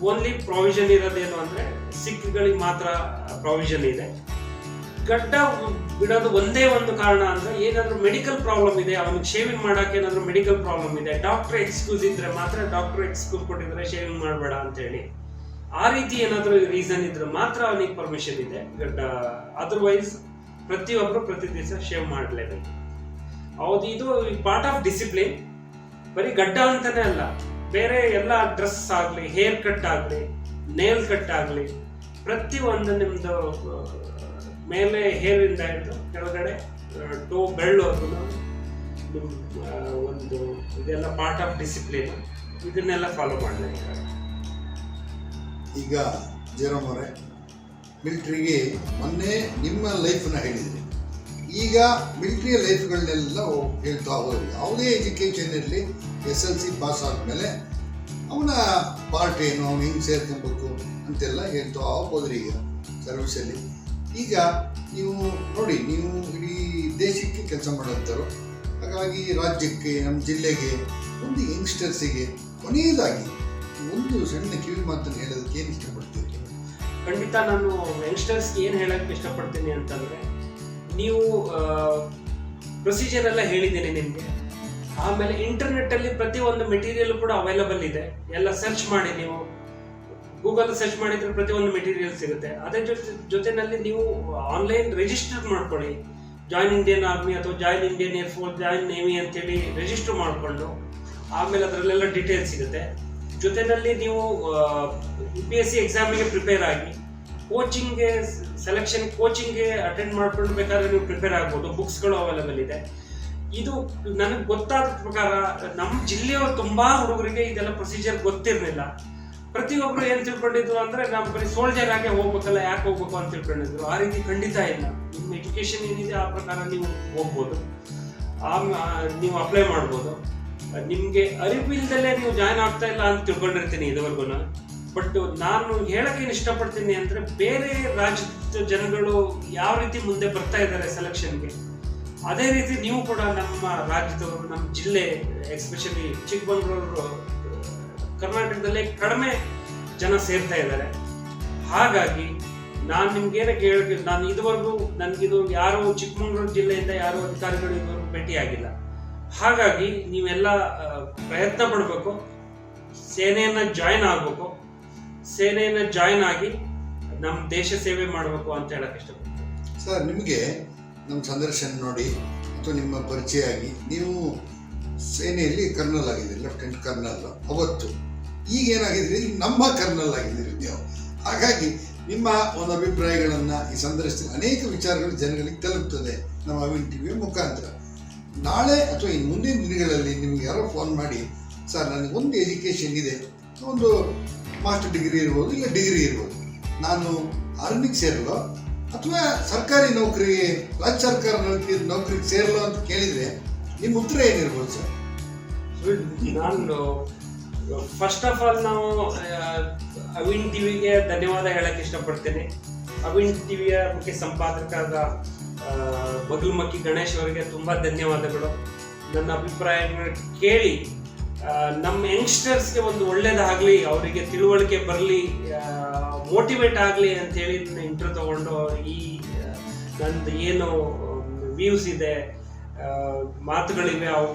ಓನ್ಲಿ ಪ್ರಾವಿಷನ್ ಇರೋದೇನು ಅಂದ್ರೆ ಸಿಖ್ಗಳಿಗೆ ಮಾತ್ರ ಪ್ರಾವಿಷನ್ ಇದೆ. ಗಡ್ಡ ಬಿಡೋದು ಒಂದೇ ಒಂದು ಕಾರಣ ಅಂದ್ರೆ ಏನಾದ್ರು ಮೆಡಿಕಲ್ ಪ್ರಾಬ್ಲಮ್ ಇದೆ, ಅವನಿಗೆ ಶೇವಿಂಗ್ ಮಾಡಕ್ಕೆ ಏನಾದ್ರು ಮೆಡಿಕಲ್ ಪ್ರಾಬ್ಲಮ್ ಇದೆ, ಡಾಕ್ಟರ್ ಎಕ್ಸ್ಕ್ಯೂಸ್ ಇದ್ರೆ ಮಾತ್ರ, ಡಾಕ್ಟರ್ ಎಕ್ಸ್ಕ್ಯೂಸ್ ಕೊಟ್ಟಿದ್ರೆ ಶೇವಿಂಗ್ ಮಾಡಬೇಡ ಅಂತ ಹೇಳಿ, ಆ ರೀತಿ ಏನಾದ್ರು ರೀಸನ್ ಇದ್ರೆ ಮಾತ್ರ ಅವನಿಗೆ ಪರ್ಮಿಷನ್ ಇದೆ ಗಡ್ಡ. ಅದರ್ವೈಸ್ ಪ್ರತಿಯೊಬ್ರು ಪ್ರತಿ ದಿವಸ ಶೇವ್ ಮಾಡಲೇಬೇಕು. ಹೌದು, ಇದು ಪಾರ್ಟ್ ಆಫ್ ಡಿಸಿಪ್ಲಿನ್. ಬರೀ ಗಡ್ಡ ಅಂತಾನೆ ಅಲ್ಲ, ಬೇರೆ ಎಲ್ಲ ಡ್ರೆಸ್ ಆಗಲಿ, ಹೇರ್ ಕಟ್ ಆಗಲಿ, ನೇಲ್ ಕಟ್ ಆಗಲಿ, ಪ್ರತಿಯೊಂದು ನಿಮ್ದು ಮೇಲೆ ಹೇರ್ ಇಂದ ಹಿಡಿದು ಕೆಳಗಡೆ ಟೋ ಬೆರಳುವರೆಗೂ ಒಂದು ಇದೆಲ್ಲ ಪಾರ್ಟ್ ಆಫ್ ಡಿಸಿಪ್ಲಿನ್. ಇದನ್ನೆಲ್ಲ ಫಾಲೋ ಮಾಡಲೇಬೇಕು. ಈಗ ಜಯರಾಮ್ ಅವರೇ, ಮಿಲ್ಟ್ರಿಗೆ ಮೊನ್ನೆ ನಿಮ್ಮ ಲೈಫನ್ನ ಹೇಳಿದ್ರಿ. ಈಗ ಮಿಲ್ಟ್ರಿಯ ಲೈಫ್ಗಳನ್ನೆಲ್ಲ ಹೇಳ್ತಾ ಹೋದ್ರಿ. ಯಾವುದೇ ಎಜುಕೇಷನ್ ಇರಲಿ, SLC ಪಾಸ್ ಆದಮೇಲೆ ಅವನ ಪಾರ್ಟ್ ಏನು, ಅವನು ಹೆಂಗೆ ಸೇರ್ಕೊಬೇಕು ಅಂತೆಲ್ಲ ಹೇಳ್ತಾ ಹೋದ್ರಿ ಈಗ ಸರ್ವಿಸಲ್ಲಿ. ಈಗ ನೀವು ನೋಡಿ, ನೀವು ಇಡೀ ದೇಶಕ್ಕೆ ಕೆಲಸ ಮಾಡೋಂಥವ್ರು. ಹಾಗಾಗಿ ರಾಜ್ಯಕ್ಕೆ, ನಮ್ಮ ಜಿಲ್ಲೆಗೆ, ಒಂದು ಯಂಗ್ಸ್ಟರ್ಸಿಗೆ ಕೊನೆಯದಾಗಿ ಒಂದು ಸಣ್ಣ ಕಿವಿ ಮಾತನ್ನು ಹೇಳೋದಕ್ಕೆ ಏನು ಇಷ್ಟಪಡ್ತೀರಿ? ಖಂಡಿತ ನಾನು ಯಂಗ್ಸ್ಟರ್ಸ್ಗೆ ಏನು ಹೇಳಕ್ಕೆ ಇಷ್ಟಪಡ್ತೀನಿ ಅಂತಂದರೆ, ನೀವು ಪ್ರೊಸೀಜರ್ ಎಲ್ಲ ಹೇಳಿದ್ದೀನಿ ನಿಮಗೆ. ಆಮೇಲೆ ಇಂಟರ್ನೆಟ್ಟಲ್ಲಿ ಪ್ರತಿಯೊಂದು ಮೆಟೀರಿಯಲ್ ಕೂಡ ಅವೈಲಬಲ್ ಇದೆ. ಎಲ್ಲ ಸರ್ಚ್ ಮಾಡಿ, ನೀವು ಗೂಗಲ್ ಸರ್ಚ್ ಮಾಡಿದರೆ ಪ್ರತಿಯೊಂದು ಮೆಟೀರಿಯಲ್ ಸಿಗುತ್ತೆ. ಅದೇ ಜೊತೆಯಲ್ಲಿ ನೀವು ಆನ್ಲೈನ್ ರಿಜಿಸ್ಟರ್ ಮಾಡ್ಕೊಳ್ಳಿ. ಜಾಯಿನ್ ಇಂಡಿಯನ್ ಆರ್ಮಿ ಅಥವಾ join Indian air force, join navy ಅಂತೇಳಿ ರಿಜಿಸ್ಟರ್ ಮಾಡಿಕೊಂಡು ಆಮೇಲೆ ಅದರಲ್ಲೆಲ್ಲ ಡೀಟೇಲ್ಸ್ ಸಿಗುತ್ತೆ. ಜೊತೆಯಲ್ಲಿ ನೀವು UPSC ಎಕ್ಸಾಮಿಗೆ ಪ್ರಿಪೇರ್ ಆಗಿ, ಕೋಚಿಂಗ್ಗೆ ಸೆಲೆಕ್ಷನ್ ಕೋಚಿಂಗ್ಗೆ ಅಟೆಂಡ್ ಮಾಡ್ಕೊಂಡು ಬೇಕಾದ್ರೆ ನೀವು ಪ್ರಿಪೇರ್ ಆಗ್ಬೋದು. ಬುಕ್ಸ್ಗಳು ಅವೈಲಬಲ್ ಇದೆ. ಇದು ನನಗೆ ಗೊತ್ತಾದ ಪ್ರಕಾರ ನಮ್ಮ ಜಿಲ್ಲೆಯವರು ತುಂಬ ಹುಡುಗರಿಗೆ ಇದೆಲ್ಲ ಪ್ರೊಸೀಜರ್ ಗೊತ್ತಿರಲಿಲ್ಲ. ಪ್ರತಿಯೊಬ್ಬರು ಏನು ತಿಳ್ಕೊಂಡಿದ್ರು ಅಂದರೆ, ನಾವು ಬರೀ ಸೋಲ್ಜರ್ ಆಗಿ ಹೋಗ್ಬೇಕಲ್ಲ, ಯಾಕೆ ಹೋಗ್ಬೇಕು ಅಂತ ತಿಳ್ಕೊಂಡಿದ್ರು. ಆ ರೀತಿ ಖಂಡಿತ ಇಲ್ಲ. ನಿಮ್ಮ ಎಜುಕೇಷನ್ ಏನಿದೆ ಆ ಪ್ರಕಾರ ನೀವು ಹೋಗ್ಬೋದು, ನೀವು ಅಪ್ಲೈ ಮಾಡ್ಬೋದು. ನಿಮಗೆ ಅರಿವಿಲ್ದಲ್ಲೇ ನೀವು ಜಾಯ್ನ್ ಆಗ್ತಾ ಇಲ್ಲ ಅಂತ ತಿಳ್ಕೊಂಡಿರ್ತೀನಿ ಇದುವರೆಗೂ. ಬಟ್ ನಾನು ಹೇಳೋಕ್ಕೇನು ಇಷ್ಟಪಡ್ತೀನಿ ಅಂದರೆ, ಬೇರೆ ರಾಜ್ಯದ ಜನಗಳು ಯಾವ ರೀತಿ ಮುಂದೆ ಬರ್ತಾ ಇದ್ದಾರೆ ಸೆಲೆಕ್ಷನ್ಗೆ, ಅದೇ ರೀತಿ ನೀವು ಕೂಡ ನಮ್ಮ ರಾಜ್ಯದವರು, ನಮ್ಮ ಜಿಲ್ಲೆ, ಎಸ್ಪೆಷಲಿ ಚಿಕ್ಕಮಗಳೂರು, ಕರ್ನಾಟಕದಲ್ಲೇ ಕಡಿಮೆ ಜನ ಸೇರ್ತಾ ಇದ್ದಾರೆ. ಹಾಗಾಗಿ ನಾನು ನಿಮ್ಗೇನಕ್ಕೆ ಹೇಳ್ತೀನಿ, ನಾನು ಇದುವರೆಗೂ ನನಗಿದು ಯಾರು ಚಿಕ್ಕಮಗಳೂರು ಜಿಲ್ಲೆಯಿಂದ ಯಾರು ಅಧಿಕಾರಿಗಳು ಇದುವರೆಗೂ ಭೇಟಿಯಾಗಿಲ್ಲ. ಹಾಗಾಗಿ ನೀವೆಲ್ಲ ಪ್ರಯತ್ನ ಪಡಬೇಕು, ಸೇನೆಯನ್ನು ಜಾಯ್ನ್ ಆಗಬೇಕು, ಸೇನೆಯನ್ನು ಜಾಯ್ನ್ ಆಗಿ ನಮ್ಮ ದೇಶ ಸೇವೆ ಮಾಡಬೇಕು ಅಂತ ಹೇಳಕ್ಕೆ ಇಷ್ಟಪಡ್ತೀನಿ. ಸರ್, ನಿಮಗೆ ನಮ್ಮ ಸಂದರ್ಶನ ನೋಡಿ ಅಥವಾ ನಿಮ್ಮ ಪರಿಚಯ ಆಗಿ ನೀವು ಸೇನೆಯಲ್ಲಿ ಕರ್ನಲ್ ಆಗಿದ್ದೀರಿ, ಲೆಫ್ಟಿನೆಂಟ್ ಕರ್ನಲ್ ಅವತ್ತು. ಈಗ ಏನಾಗಿದ್ರಿ, ನಮ್ಮ ಕರ್ನಲ್ ಆಗಿದ್ದೀರಿ ನೀವು. ಹಾಗಾಗಿ ನಿಮ್ಮ ಒಂದು ಅಭಿಪ್ರಾಯಗಳನ್ನು ಈ ಸಂದರ್ಶನ ಅನೇಕ ವಿಚಾರಗಳು ಜನಗಳಿಗೆ ತಲುಪ್ತದೆ ನಮ್ಮ ಅವಿನ್ ಟಿವಿಯ ಮುಖಾಂತರ. ನಾಳೆ ಅಥವಾ ಇನ್ನು ಮುಂದಿನ ದಿನಗಳಲ್ಲಿ ನಿಮ್ಗೆ ಯಾರೋ ಫೋನ್ ಮಾಡಿ, ಸರ್ ನನಗೆ ಒಂದು ಎಜುಕೇಷನ್ ಇದೆ, ಒಂದು ಮಾಸ್ಟರ್ ಡಿಗ್ರಿ ಇರ್ಬೋದು, ಇಲ್ಲ ಡಿಗ್ರಿ ಇರ್ಬೋದು, ನಾನು ಆರ್ಮಿಗೆ ಸೇರಲೋ ಅಥವಾ ಸರ್ಕಾರಿ ನೌಕರಿಗೆ, ರಾಜ್ಯ ಸರ್ಕಾರ ನೌಕರಿಗೆ ಸೇರಲೋ ಅಂತ ಕೇಳಿದರೆ ನಿಮ್ಮ ಉತ್ತರ ಏನಿರ್ಬೋದು ಸರ್? ನಾನು ಫಸ್ಟ್ ಆಫ್ ಆಲ್ ನಾವು ಅವಿನ್ ಟಿವಿಗೆ ಧನ್ಯವಾದ ಹೇಳಕ್ಕೆ ಇಷ್ಟಪಡ್ತೀನಿ. ಅವಿನ್ ಟಿವಿಯ ಮುಖ್ಯ ಸಂಪಾದಕರಾದ ಬಗಲ್ಮಕ್ಕಿ ಗಣೇಶ್ ಅವರಿಗೆ ತುಂಬ ಧನ್ಯವಾದಗಳು. ನನ್ನ ಅಭಿಪ್ರಾಯಗಳನ್ನ ಕೇಳಿ ನಮ್ಮ ಯಂಗ್ಸ್ಟರ್ಸ್ಗೆ ಒಂದು ಒಳ್ಳೇದಾಗಲಿ, ಅವರಿಗೆ ತಿಳುವಳಿಕೆ ಬರಲಿ, ಮೋಟಿವೇಟ್ ಆಗಲಿ ಅಂಥೇಳಿ ಇಂಟರ್ವ್ಯೂ ತಗೊಂಡು ಈ ನಂದು ಏನು ವ್ಯೂಸ್ ಇದೆ, ಮಾತುಗಳಿವೆ, ಅವು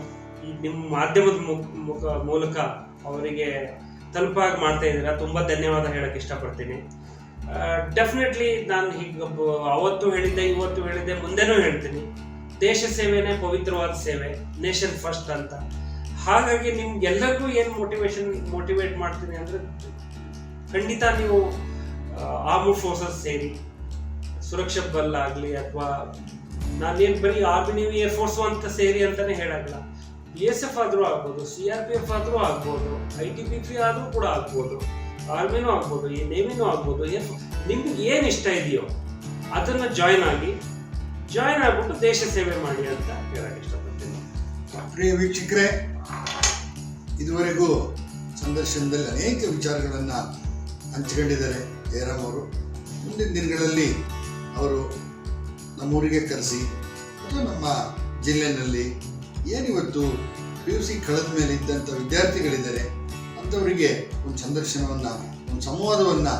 ಈ ನಿಮ್ಮ ಮಾಧ್ಯಮದ ಮೂಲಕ ಅವರಿಗೆ ತಲುಪಾಗಿ ಮಾಡ್ತಾ ಇದ್ದೀರಾ. ತುಂಬ ಧನ್ಯವಾದ ಹೇಳಕ್ಕೆ ಇಷ್ಟಪಡ್ತೀನಿ. ಡೆಫಿನೆಟ್ಲಿ ನಾನು ಹೀಗೆ ಅವತ್ತು ಹೇಳಿದ್ದೆ, ಇವತ್ತು ಹೇಳಿದ್ದೆ, ಮುಂದೆನೂ ಹೇಳ್ತೀನಿ, ದೇಶ ಸೇವೆನೇ ಪವಿತ್ರವಾದ ಸೇವೆ, ನೇಷನ್ ಫಸ್ಟ್ ಅಂತ. ಹಾಗಾಗಿ ನಿಮ್ಗೆಲ್ಲರಿಗೂ ಏನು ಮೋಟಿವೇಟ್ ಮಾಡ್ತೀನಿ ಅಂದರೆ, ಖಂಡಿತ ನೀವು ಆರ್ಮ್ಡ್ ಫೋರ್ಸಸ್ ಸೇರಿ, ಸುರಕ್ಷಾ ಬಲ್ ಆಗಲಿ, ಅಥವಾ ನಾನೇನು ಬರೀ ಆರ್ಮಿ ನೇವಿ ಏರ್ಫೋರ್ಸು ಅಂತ ಸೇರಿ ಅಂತಲೇ ಹೇಳೋಲ್ಲ. BSF ಆದರೂ ಆಗ್ಬೋದು, CRPF ಆದರೂ ಆಗ್ಬೋದು, ITBP ಆದರೂ ಕೂಡ ಆಗ್ಬೋದು, ಆರ್ಮಿನೂ ಆಗ್ಬೋದು, ಈ ನೇವಿನೂ ಆಗ್ಬೋದು. ನಿಮ್ಗೆ ಏನು ಇಷ್ಟ ಇದೆಯೋ ಅದನ್ನು ಜಾಯ್ನ್ ಆಗ್ಬಿಟ್ಟು ದೇಶ ಸೇವೆ ಮಾಡಿ ಅಂತ ಹೇಳಕ್ಕೆ ಇಷ್ಟಪಡ್ತೀನಿ. ಪ್ರಿಯ ವೀಕ್ಷಕರೇ, ಇದುವರೆಗೂ ಸಂದರ್ಶನದಲ್ಲಿ ಅನೇಕ ವಿಚಾರಗಳನ್ನು ಹಂಚಿಕೊಂಡಿದ್ದಾರೆ ಜಯರಾಮ್ ಅವರು. ಮುಂದಿನ ದಿನಗಳಲ್ಲಿ ಅವರು ನಮ್ಮೂರಿಗೆ ಕರೆಸಿ ಅಥವಾ ನಮ್ಮ ಜಿಲ್ಲೆಯಲ್ಲಿ ಏನಿವತ್ತು PUC ಕಳೆದ ಮೇಲೆ ಇದ್ದಂಥ ವಿದ್ಯಾರ್ಥಿಗಳಿದ್ದಾರೆ ಅಂಥವರಿಗೆ ಒಂದು ಸಂದರ್ಶನವನ್ನು, ಒಂದು ಸಂವಾದವನ್ನು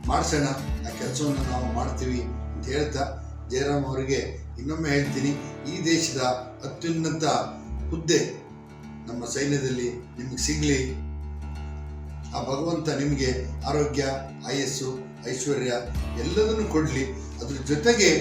ಮಾಡಿಸೋಣ. ಆ ಕೆಲಸವನ್ನು ನಾವು ಮಾಡ್ತೀವಿ ಅಂತ ಹೇಳ್ತಾ ಜಯರಾಮ್ ಅವರಿಗೆ ಇನ್ನೊಮ್ಮೆ ಹೇಳ್ತೀನಿ, ಈ ದೇಶದ ಅತ್ಯುನ್ನತ ಹುದ್ದೆ ನಮ್ಮ ಸೈನ್ಯದಲ್ಲಿ ನಿಮಗೆ ಸಿಗಲಿ. ಆ ಭಗವಂತ ನಿಮಗೆ ಆರೋಗ್ಯ, ಆಯಸ್ಸು, ಐಶ್ವರ್ಯ ಎಲ್ಲದನ್ನು ಕೊಡಲಿ. ಅದ್ರ ಜೊತೆಗೆ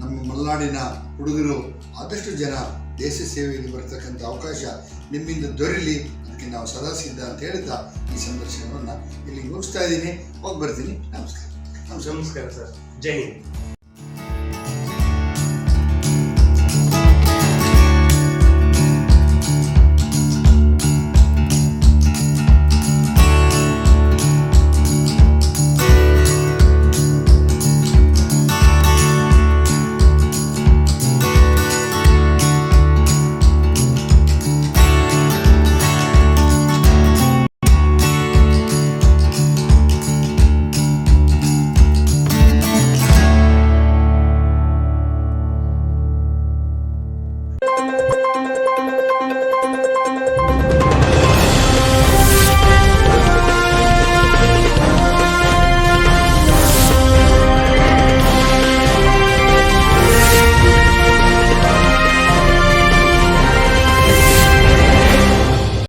ನಮ್ಮ ಮಲೆನಾಡಿನ ಹುಡುಗರು ಆದಷ್ಟು ಜನ ದೇಶ ಸೇವೆಯಲ್ಲಿ ಬರ್ತಕ್ಕಂಥ ಅವಕಾಶ ನಿಮ್ಮಿಂದ ದೊರೆಯಲಿ. ಅದಕ್ಕೆ ನಾವು ಸದಾ ಸಿದ್ಧ ಅಂತ ಹೇಳ್ತಾ ಈ ಸಂದರ್ಶನವನ್ನು ಇಲ್ಲಿ ಮುಗಿಸ್ತಾ ಇದ್ದೀನಿ. ಹೋಗಿ ಬರ್ತೀನಿ. ನಮಸ್ಕಾರ. ನಮಸ್ಕಾರ ಸರ್. ಜೈ ಹಿಂದ್.